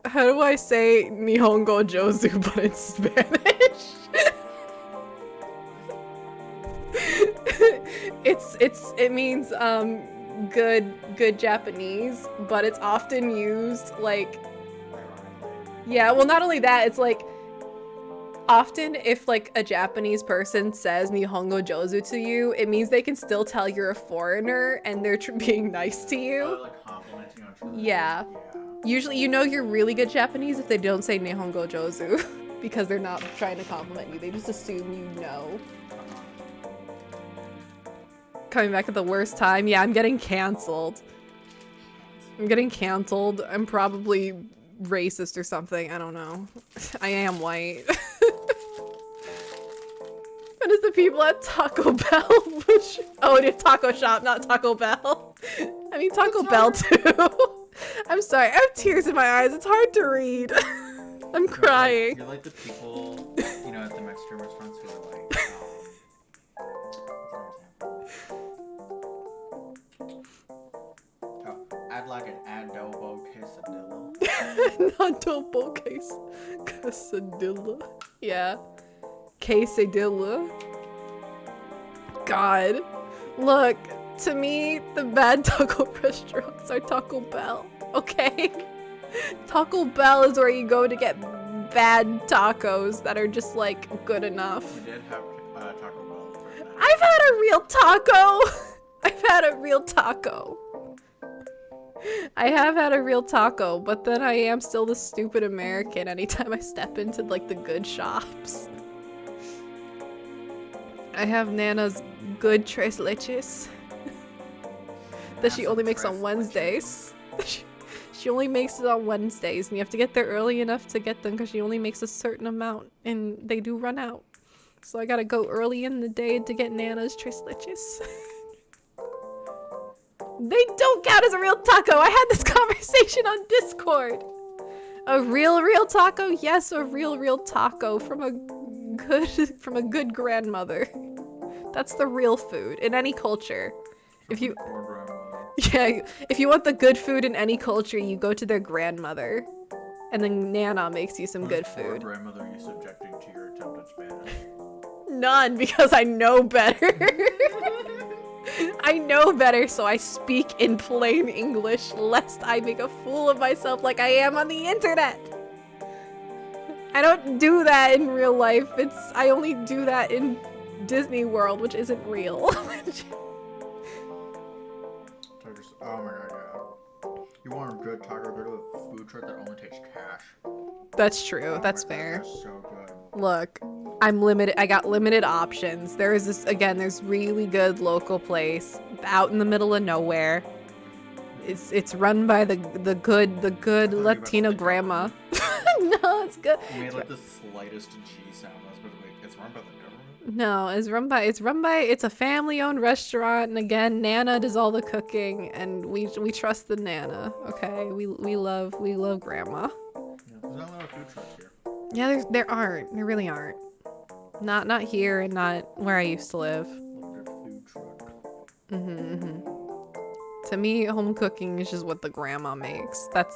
How do I say Nihongo Jozu but in Spanish? It means good Japanese, but it's often used like, yeah, well, not only that, it's like often if like a Japanese person says Nihongo Jozu to you, it means they can still tell you're a foreigner and they're being nice to you. Like complimenting on each other. Yeah. Usually you know you're really good Japanese if they don't say Nihongo Jozu because they're not trying to compliment you. They just assume you know. Coming back at the worst time. Yeah, I'm getting canceled. I'm probably racist or something. I don't know. I am white. What is the people at Taco Bell? Oh, it's Taco Shop, not Taco Bell. I mean Taco Bell too. I'm sorry, I have tears in my eyes. It's hard to read. I'm crying. You're like the people, you know, at the Mexican restaurants who are like, I'd like an adobo quesadilla. Adobo quesadilla. Yeah. Quesadilla. God. Look, to me, the bad taco restaurants are Taco Bell, okay? Taco Bell is where you go to get bad tacos that are just, like, good enough. You did have Taco Bell. I've had a real taco! I've had a real taco. I have had a real taco, but then I am still the stupid American anytime I step into, like, the good shops. I have Nana's good tres leches that she only makes on Wednesdays. She only makes it on Wednesdays, and you have to get there early enough to get them because she only makes a certain amount, and they do run out. So I gotta go early in the day to get Nana's tres leches. They don't count as a real taco. I had this conversation on Discord. A real taco? Yes, a real taco from a good grandmother. That's the real food in any culture. If you want the good food in any culture, you go to their grandmother, and then Nana makes you some good food. Grandmother, are you subjecting to your attempt at Spanish? None, because I know better. I know better, so I speak in plain English, lest I make a fool of myself like I am on the internet. I don't do that in real life. I only do that in Disney World, which isn't real. Oh my god, yeah. You want a good taco, go to a food truck that only takes cash. That's true. That's fair. That's so good. Look, I'm limited. I got limited options. There is this, again, there's really good local place out in the middle of nowhere. It's run by the good Latino grandma. No, it's good. You made like the slightest G sound. It's run by the government? No, it's a family-owned restaurant, and again, Nana does all the cooking, and we trust the Nana. Okay, we love grandma. Yeah, there's not a lot of food trucks here. Yeah, there aren't. There really aren't. Not here, and not where I used to live. Good food truck. To me, home cooking is just what the grandma makes. That's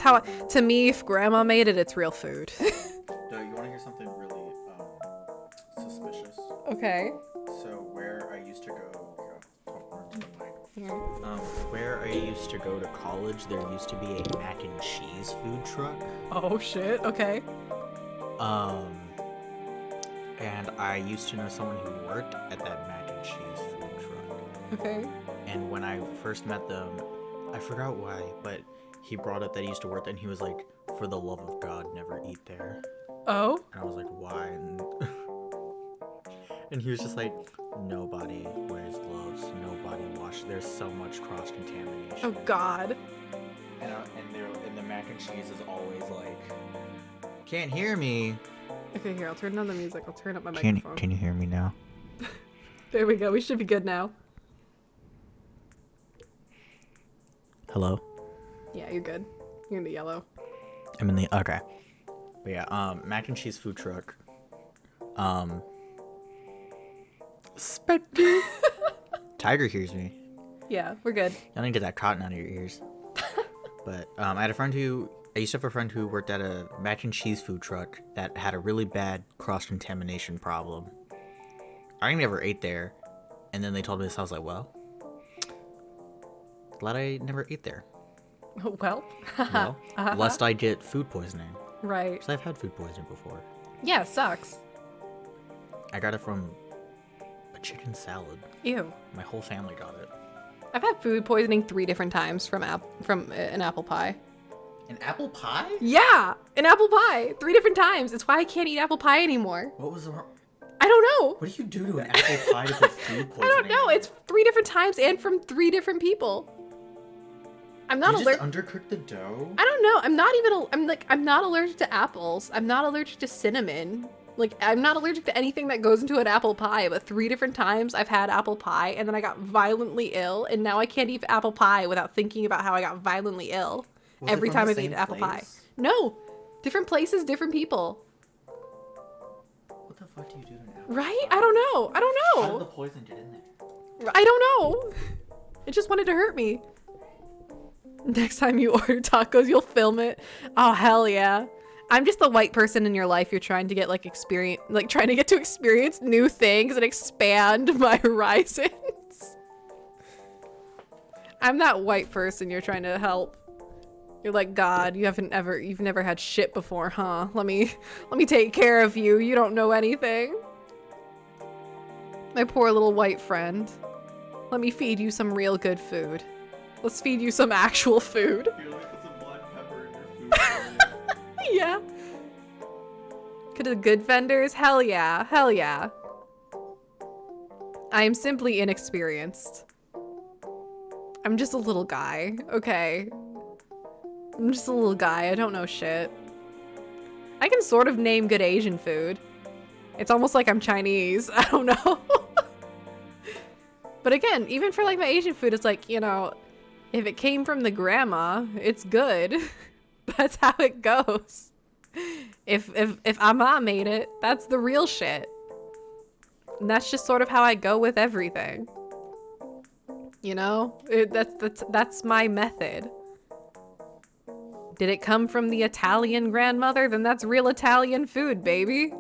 how to me, if grandma made it, it's real food. You want to hear something really suspicious? Okay. So where I used to go where I used to go to college, there used to be a mac and cheese food truck. Oh shit. Okay. And I used to know someone who worked at that mac and cheese food truck. Okay. And when I first met them, I forgot why, but he brought up that he used to work there, and he was like, "For the love of God, never eat there." Oh? And I was like, "Why?" And he was just like, "Nobody wears gloves. Nobody washes. There's so much cross contamination." Oh God. And the mac and cheese is always like, "Can't hear me." Okay, here, I'll turn down the music. I'll turn up my microphone. Can you hear me now? There we go. We should be good now. Hello? Yeah, you're good. You're in the yellow. I'm in the okay. But yeah, mac and cheese food truck. Spectre. Tiger hears me. Yeah, we're good. I didn't get that cotton out of your ears. But I had a friend I used to have a friend who worked at a mac and cheese food truck that had a really bad cross-contamination problem. I never ate there, and then they told me this. I was like, well, glad I never ate there. Well. Well, lest I get food poisoning. Right. Because I've had food poisoning before. Yeah, it sucks. I got it from a chicken salad. Ew. My whole family got it. I've had food poisoning 3 different times from an apple pie. An apple pie? Yeah, an apple pie 3 different times. It's why I can't eat apple pie anymore. What was the... I don't know. What do you do to an apple pie to put food poisoning? I don't know. It's 3 different times and from 3 different people. I'm not allergic. You just undercook the dough? I don't know. I'm not allergic to apples. I'm not allergic to cinnamon. Like, I'm not allergic to anything that goes into an apple pie, but 3 different times I've had apple pie and then I got violently ill, and now I can't eat apple pie without thinking about how I got violently ill every time I've eaten apple pie. No. Different places, different people. What the fuck do you do to an apple Right? pie? I don't know. How did the poison get in there? I don't know. It just wanted to hurt me. Next time you order tacos, you'll film it. Oh, hell yeah. I'm just the white person in your life you're trying to get trying to get to experience new things and expand my horizons. I'm that white person you're trying to help. You're like, God, you've never had shit before, huh? Let me take care of you. You don't know anything. My poor little white friend. Let me feed you some real good food. Let's feed you some actual food. You're like, put some black pepper in your food. Yeah. Could have good vendors? Hell yeah. Hell yeah. I am simply inexperienced. I'm just a little guy, okay? I'm just a little guy. I don't know shit. I can sort of name good Asian food. It's almost like I'm Chinese. I don't know. But again, even for like my Asian food, it's like, you know, if it came from the grandma, it's good. That's how it goes. If Ama made it, that's the real shit. And that's just sort of how I go with everything. You know? That's my method. Did it come from the Italian grandmother? Then that's real Italian food, baby.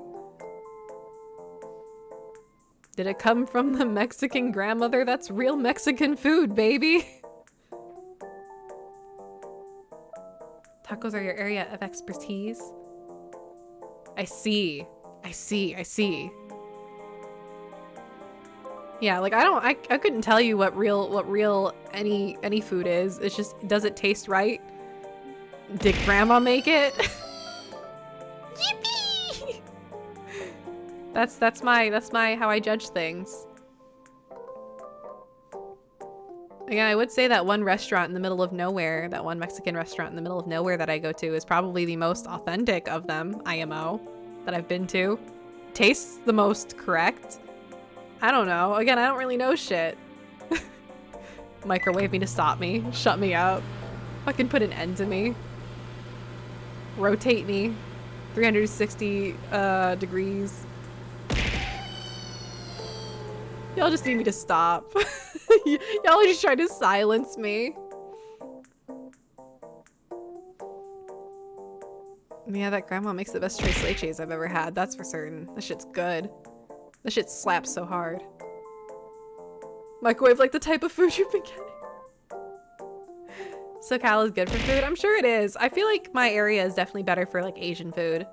Did it come from the Mexican grandmother? That's real Mexican food, baby. Tacos are your area of expertise. I see. Yeah, like I couldn't tell you what real any food is. It's just, does it taste right? Did grandma make it? Yippee! That's my how I judge things. Again, I would say that one restaurant in the middle of nowhere, that one Mexican restaurant in the middle of nowhere that I go to is probably the most authentic of them, IMO, that I've been to. Tastes the most correct. I don't know. Again, I don't really know shit. Microwave me to stop me. Shut me up. Fucking put an end to me. Rotate me. 360 degrees. Y'all just need me to stop. Y'all are just trying to silence me. Yeah, that grandma makes the best tres leches I've ever had. That's for certain. That shit's good. That shit slaps so hard. Microwave like the type of food you've been getting. SoCal is good for food? I'm sure it is. I feel like my area is definitely better for like Asian food.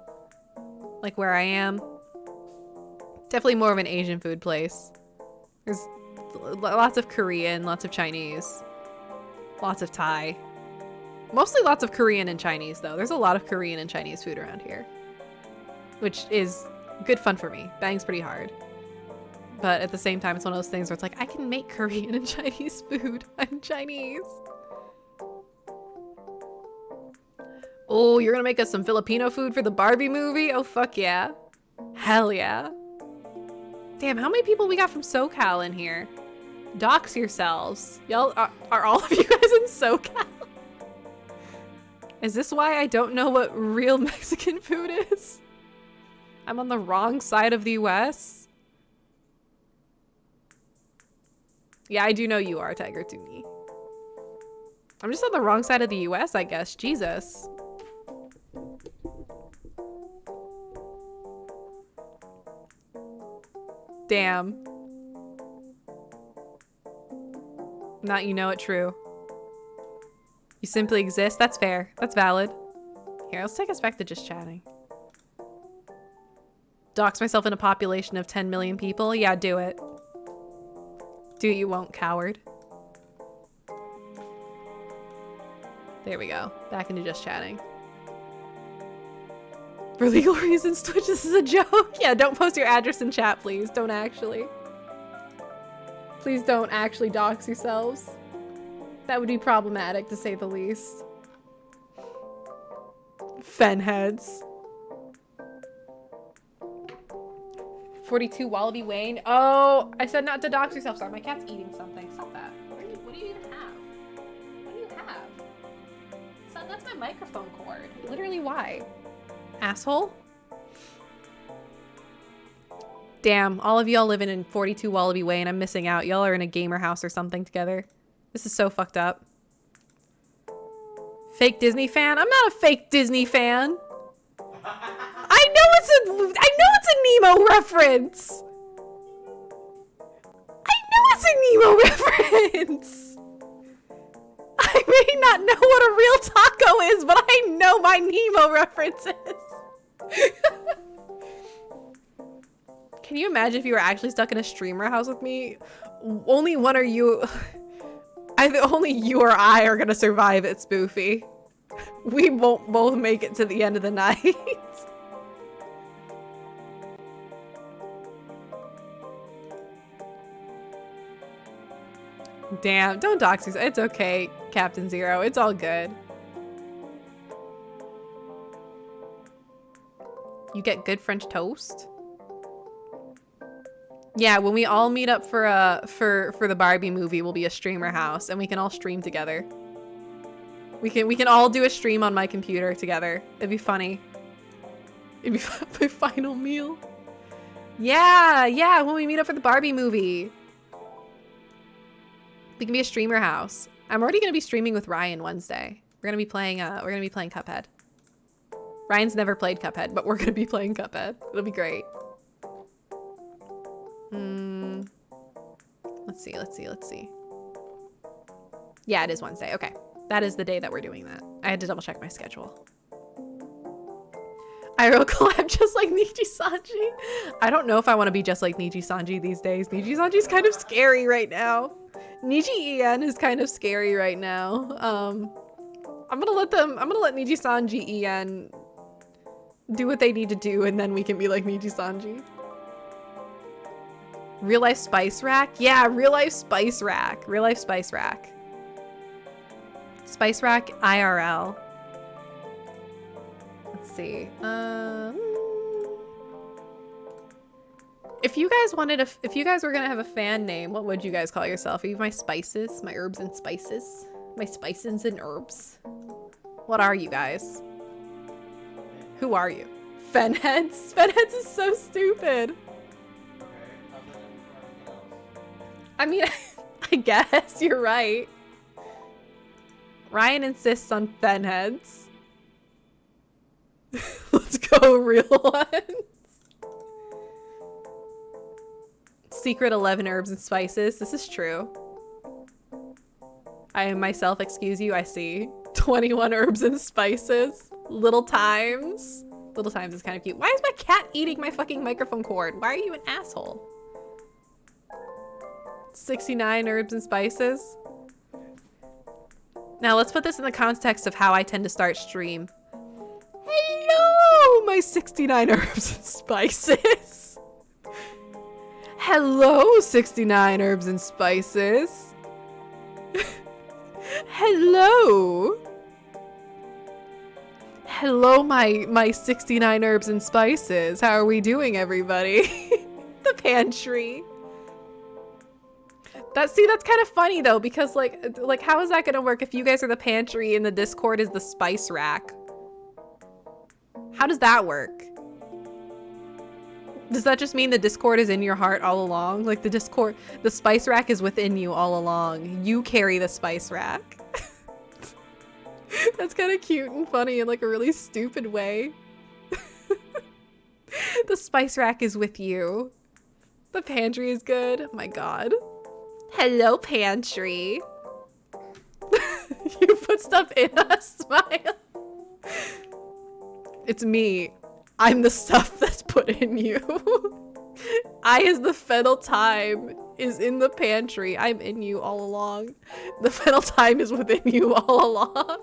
Like where I am. Definitely more of an Asian food place. Lots of Korean, lots of Chinese, lots of Thai. Mostly lots of Korean and Chinese, though. There's a lot of Korean and Chinese food around here, which is good fun for me. Bang's pretty hard. But at the same time, it's one of those things where it's like, I can make Korean and Chinese food. I'm Chinese. Oh, you're gonna make us some Filipino food for the Barbie movie? Oh, fuck yeah. Hell yeah. Damn, how many people we got from SoCal in here? Dox yourselves. Y'all, are all of you guys in SoCal? Is this why I don't know what real Mexican food is? I'm on the wrong side of the US? Yeah, I do know you are, Tiger to me. I'm just on the wrong side of the US, I guess. Jesus. Damn. Not you know it true. You simply exist. That's fair. That's valid. Here, let's take us back to just chatting. Dox myself in a population of 10 million people? Yeah, do it. Do you won't, coward. There we go. Back into just chatting. For legal reasons, Twitch, this is a joke. Yeah, don't post your address in chat, please. Don't actually. Please don't actually dox yourselves. That would be problematic, to say the least. Fen heads. 42 Wallaby Wayne. Oh, I said not to dox yourself. Sorry, my cat's eating something. Stop that. What do you even have? What do you have? Son, that's my microphone cord. Literally, why? Asshole? Damn, all of y'all living in 42 Wallaby Way and I'm missing out. Y'all are in a gamer house or something together. This is so fucked up. Fake Disney fan? I'm not a fake Disney fan. I know it's a Nemo reference. I know it's a Nemo reference. I may not know what a real taco is, but I know my Nemo references. Can you imagine if you were actually stuck in a streamer house with me? Only one or you... only you or I are gonna survive it, Spoofy. We won't both make it to the end of the night. Damn, don't dox yourself. It's okay, Captain Zero. It's all good. You get good French toast? Yeah, when we all meet up for the Barbie movie, we'll be a streamer house and we can all stream together. We can all do a stream on my computer together. It'd be funny. It'd be my final meal. Yeah, when we meet up for the Barbie movie. We can be a streamer house. I'm already gonna be streaming with Ryan Wednesday. We're gonna be playing Cuphead. Ryan's never played Cuphead, but we're gonna be playing Cuphead. It'll be great. Let's see. Yeah, it is Wednesday. Okay. That is the day that we're doing that. I had to double check my schedule. I wrote collab just like Niji Sanji. I don't know if I want to be just like Niji Sanji these days. Niji Sanji's kind of scary right now. Niji En is kind of scary right now. I'm gonna let Niji Sanji En do what they need to do and then we can be like Niji Sanji. Real life spice rack? Yeah, real life spice rack. Real life spice rack. Spice rack IRL. Let's see. If you guys were gonna have a fan name, what would you guys call yourself? Are you my spices? My herbs and spices? My spices and herbs? What are you guys? Who are you? Fenheads? Fenheads is so stupid. I mean, I guess you're right. Ryan insists on Fenheads. Let's go real ones. Secret 11 herbs and spices. This is true. I am myself, excuse you, I see. 21 herbs and spices. Little Times. Little Times is kind of cute. Why is my cat eating my fucking microphone cord? Why are you an asshole? 69 herbs and spices. Now let's put this in the context of how I tend to start stream. Hello, my 69 herbs and spices. Hello, 69 herbs and spices. Hello. Hello, my 69 herbs and spices. How are we doing, everybody? The pantry. That's kind of funny though, because like how is that gonna work if you guys are the pantry and the Discord is the spice rack? How does that work? Does that just mean the Discord is in your heart all along? Like the spice rack is within you all along. You carry the spice rack. That's kind of cute and funny in like a really stupid way. The spice rack is with you. The pantry is good. Oh my god. Hello, pantry. You put stuff in us, smile. It's me. I'm the stuff that's put in you. I, as the Fennel-Thyme, is in the pantry. I'm in you all along. The Fennel-Thyme is within you all along.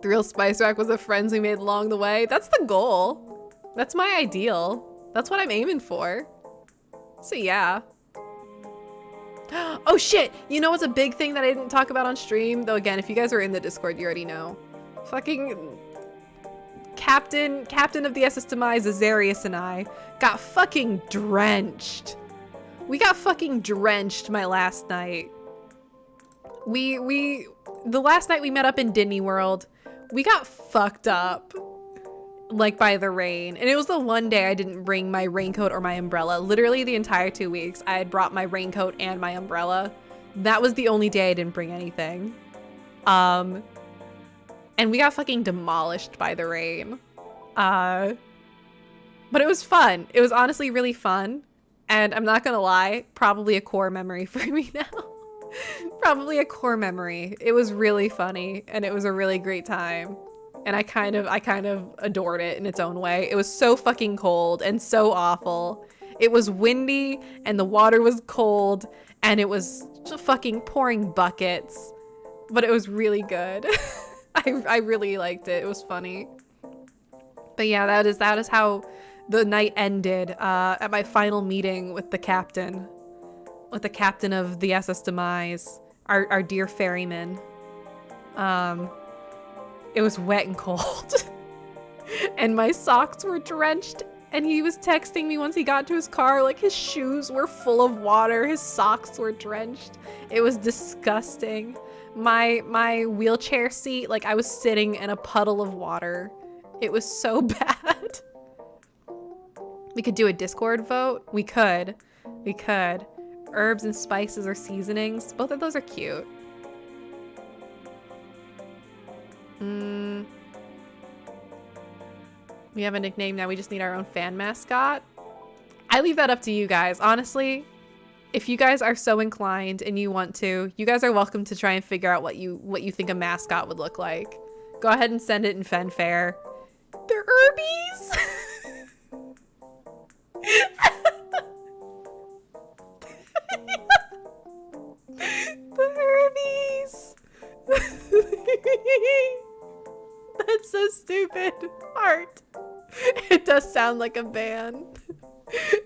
The real spice rack was the friends we made along the way. That's the goal. That's my ideal. That's what I'm aiming for. So yeah. Oh shit! You know what's a big thing that I didn't talk about on stream? Though again, if you guys are in the Discord, you already know. Fucking Captain of the SS Demise, Azarius, and I got fucking drenched. We got fucking drenched my last night. The last night we met up in Disney World, we got fucked up. Like by the rain, and it was the one day I didn't bring my raincoat or my umbrella. Literally the entire 2 weeks I had brought my raincoat and my umbrella. That was the only day I didn't bring anything. And we got fucking demolished by the rain. But it was fun. It was honestly really fun, and I'm not gonna lie, probably a core memory for me now. Probably a core memory. It was really funny and it was a really great time. And I kind of adored it in its own way. It was so fucking cold and so awful. It was windy and the water was cold and it was just fucking pouring buckets. But it was really good. I really liked it. It was funny. But yeah, that is how the night ended at my final meeting with the captain. With the captain of the SS Demise. Our dear ferryman. It was wet and cold. And my socks were drenched. And he was texting me once he got to his car, like his shoes were full of water, his socks were drenched. It was disgusting. My wheelchair seat, like I was sitting in a puddle of water. It was so bad. We could do a Discord vote. We could. Herbs and spices or seasonings. Both of those are cute. We have a nickname now. We just need our own fan mascot. I leave that up to you guys. Honestly, if you guys are so inclined and you want to, you guys are welcome to try and figure out what you think a mascot would look like. Go ahead and send it in fanfare. They're Herbies. The Herbies. That's so stupid. Heart. It does sound like a band.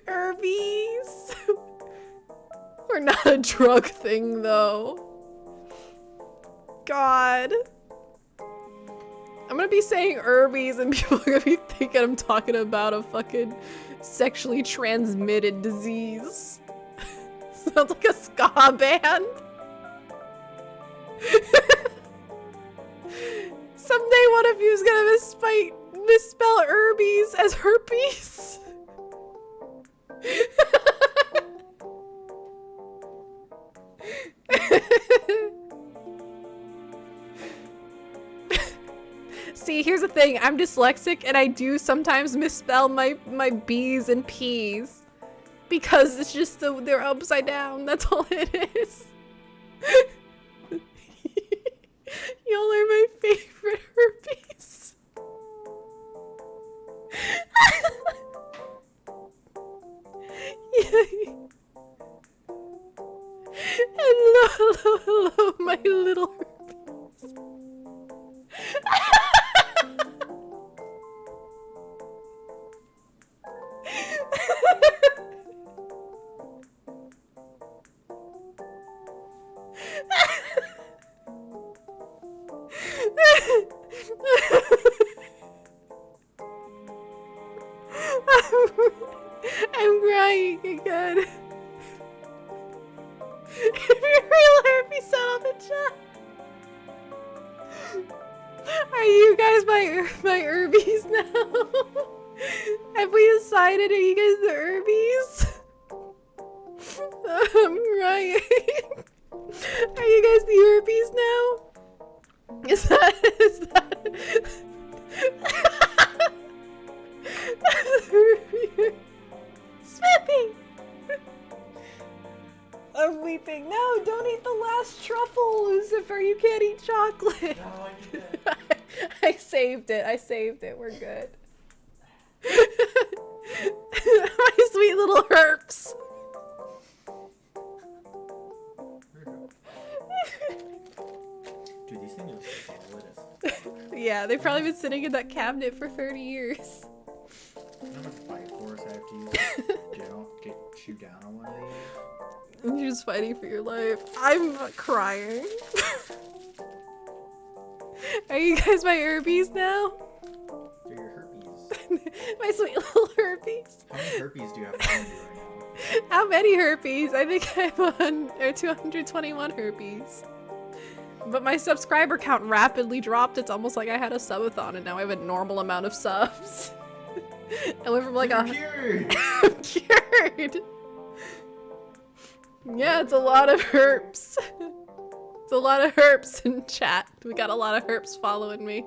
Herbies. We're not a drug thing though. God. I'm gonna be saying Herbies and people are gonna be thinking I'm talking about a fucking sexually transmitted disease. Sounds like a ska band. Someday one of you is gonna misspell Herbies as herpes. See, here's the thing. I'm dyslexic and I do sometimes misspell my B's and P's because it's just they're upside down. That's all it is. Y'all are my favorite herpes. Hello, my little herpes. I'm crying again. If you're real herpes out on the chat. Are you guys my herbies now? Have we decided? Are you guys the herbies? I'm crying. Are you guys the herpes now? Is that Smithy? I'm weeping. No, don't eat the last truffle, Lucifer. You can't eat chocolate. No, I need that. I saved it. I saved it. We're good. My sweet little herps. Dude, these things are solid as Yeah, they've probably been sitting in that cabinet for 30 years. how much bite force I have to use to get you down on one of these. And you're just fighting for your life. I'm crying. Are you guys my herpes now? They're your herpes. My sweet little herpes. How many herpes do you have around you right now? How many herpes? I think I have 221 herpes. But my subscriber count rapidly dropped. It's almost like I had a subathon and now I have a normal amount of subs. I went from like You're a cured. I'm cured. Yeah, it's a lot of herps. It's a lot of herps in chat. We got a lot of herps following me.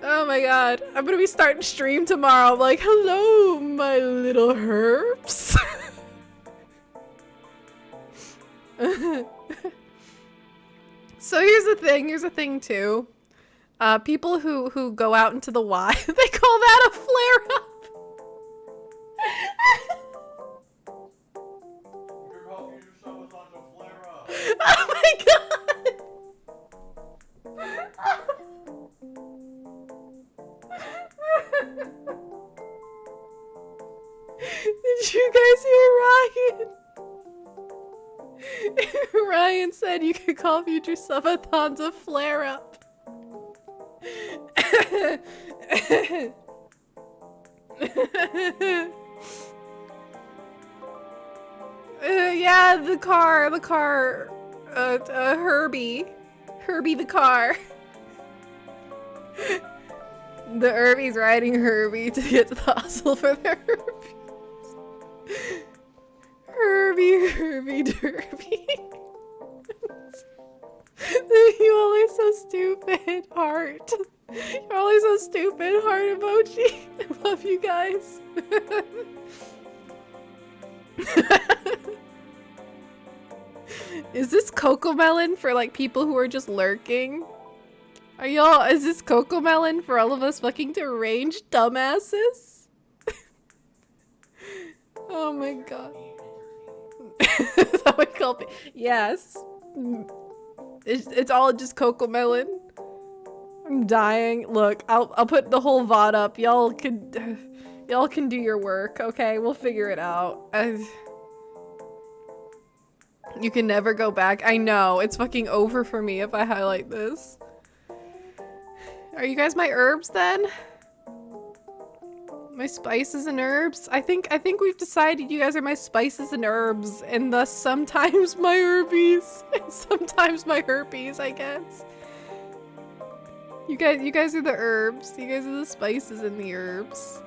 Oh my god. I'm gonna be starting stream tomorrow. I'm like, hello, my little herps. So here's the thing too. People who go out into the wild, they call that a flare up. Oh my god. Did you guys hear Ryan? Ryan said you could call future subathons a flare up. Yeah, the car, Herbie the car. The Herbie's riding Herbie to get to the hospital for their herpes. Herbie Derby. You all are so stupid, heart. You're always so stupid, heart emoji. I love you guys. Is this Cocomelon for like people who are just lurking? Are y'all, is this Cocomelon for all of us fucking deranged dumbasses? Oh my god. That's how we call it. Yes. It's all just Cocomelon. I'm dying. Look, I'll put the whole VOD up. Y'all can do your work, okay? We'll figure it out. You can never go back. I know. It's fucking over for me if I highlight this. Are you guys my herbs then? My spices and herbs? I think we've decided you guys are my spices and herbs, and thus sometimes my herpes, and sometimes my herpes, I guess. You guys are the herbs. You guys are the spices and the herbs.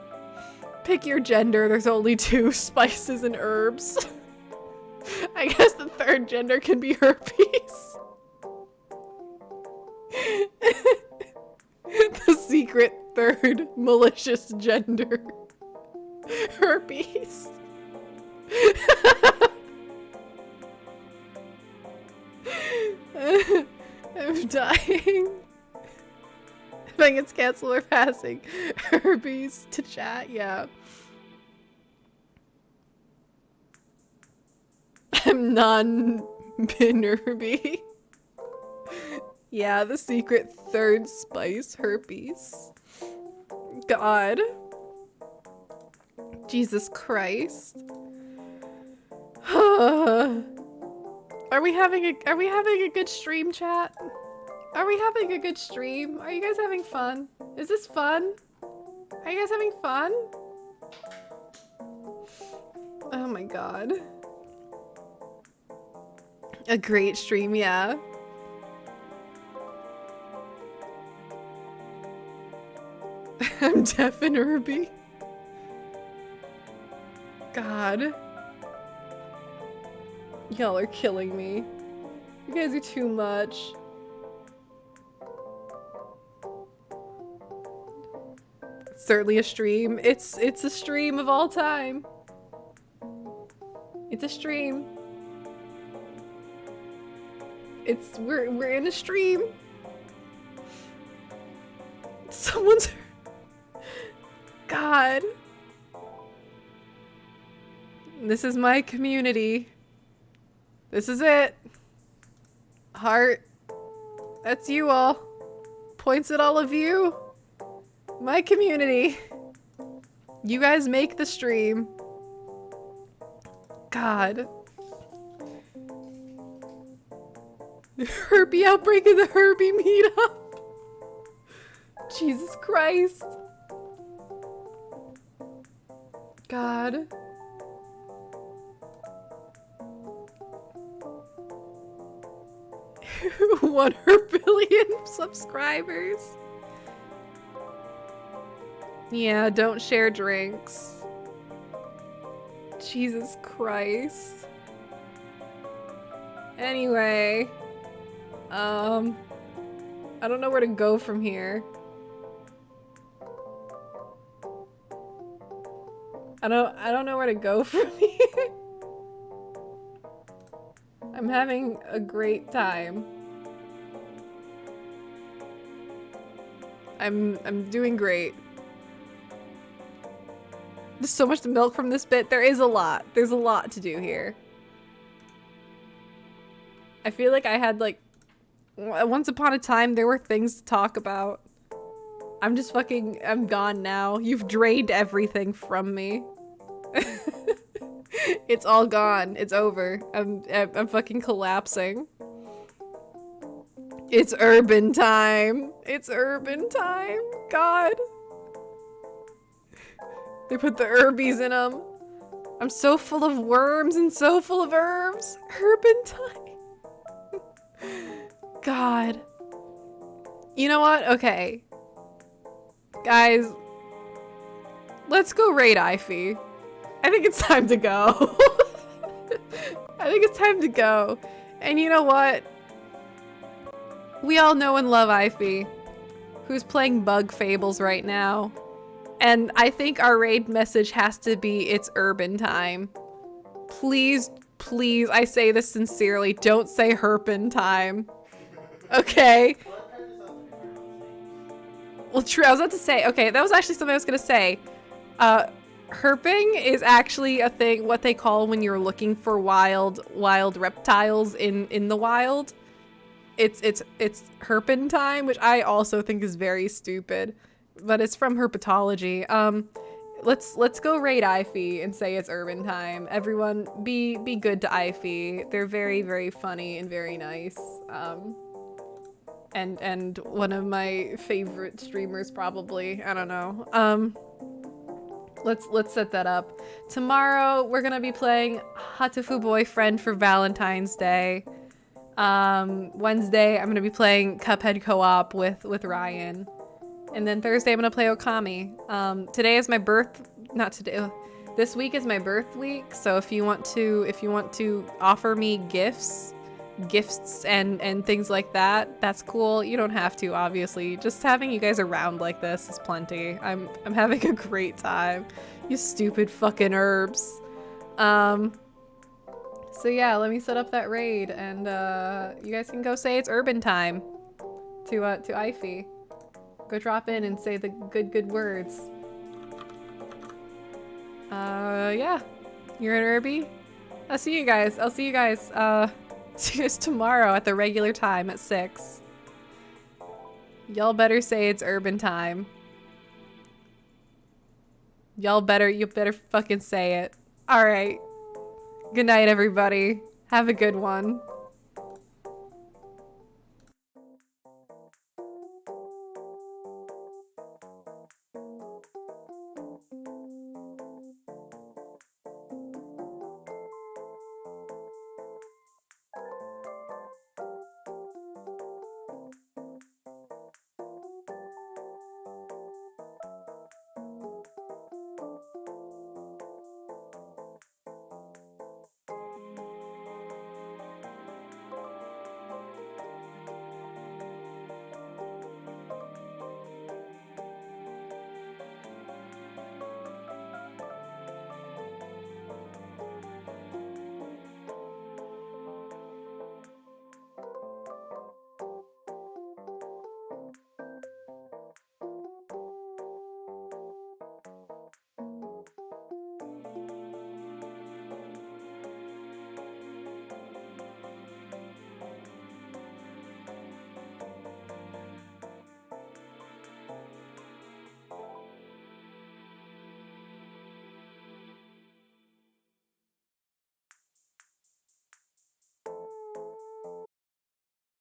Pick your gender. There's only 2 spices and herbs. I guess the third gender can be herpes. The secret third malicious gender. Herpes. I'm dying. If I gets canceled or passing herpes to chat, yeah. I'm non-binary. Yeah, the secret third spice herpes. God. Jesus Christ. Are we having a good stream, chat? Are we having a good stream? Are you guys having fun? Is this fun? Are you guys having fun? Oh my god. A great stream, yeah. I'm deaf and herby. God. Y'all are killing me. You guys are too much. It's certainly a stream. It's a stream of all time. It's a stream. We're in a stream. Someone's God. This is my community. This is it. Heart. That's you all. Points at all of you. My community. You guys make the stream. God. The herpy outbreak of the herpy meetup. Jesus Christ. God. One billion subscribers. Yeah, don't share drinks. Jesus Christ. Anyway. I don't know where to go from here. I don't know where to go from here. I'm having a great time. I'm doing great. There's so much to milk from this bit. There is a lot. There's a lot to do here. I feel like I had like once upon a time there were things to talk about. I'm gone now. You've drained everything from me. It's all gone. It's over. I'm fucking collapsing. It's urban time. It's urban time. God. They put the herbies in them. I'm so full of worms and so full of herbs. Urban time. God. You know what? Okay. Guys. Let's go raid Ify. I think it's time to go. I think it's time to go. And you know what? We all know and love Ify, who's playing Bug Fables right now. And I think our raid message has to be, it's urban time. Please, please, I say this sincerely, don't say herpin time. Okay? Well, true, I was about to say, okay, that was actually something I was gonna say. Herping is actually a thing, what they call when you're looking for wild reptiles in the wild. It's herpin time, which I also think is very stupid, but it's from herpetology. Let's go raid Ify and say it's urban time. Everyone, be good to Ify. They're very, very funny and very nice. And one of my favorite streamers, probably. I don't know. Let's set that up. Tomorrow we're gonna be playing Hatafu Boyfriend for Valentine's Day. Wednesday I'm gonna be playing Cuphead co-op with Ryan. And then Thursday I'm gonna play Okami. Today is my this week is my birth week, so if you want to offer me gifts and things like that, that's cool. You don't have to, obviously. Just having you guys around like this is plenty. I'm having a great time. You stupid fucking herbs. So yeah, let me set up that raid and you guys can go say it's urban time to Ify. Go drop in and say the good words. Yeah. You're an Irby? I'll see you guys. See you guys tomorrow at the regular time at 6. Y'all better say it's urban time. You better fucking say it. All right. Good night, everybody. Have a good one.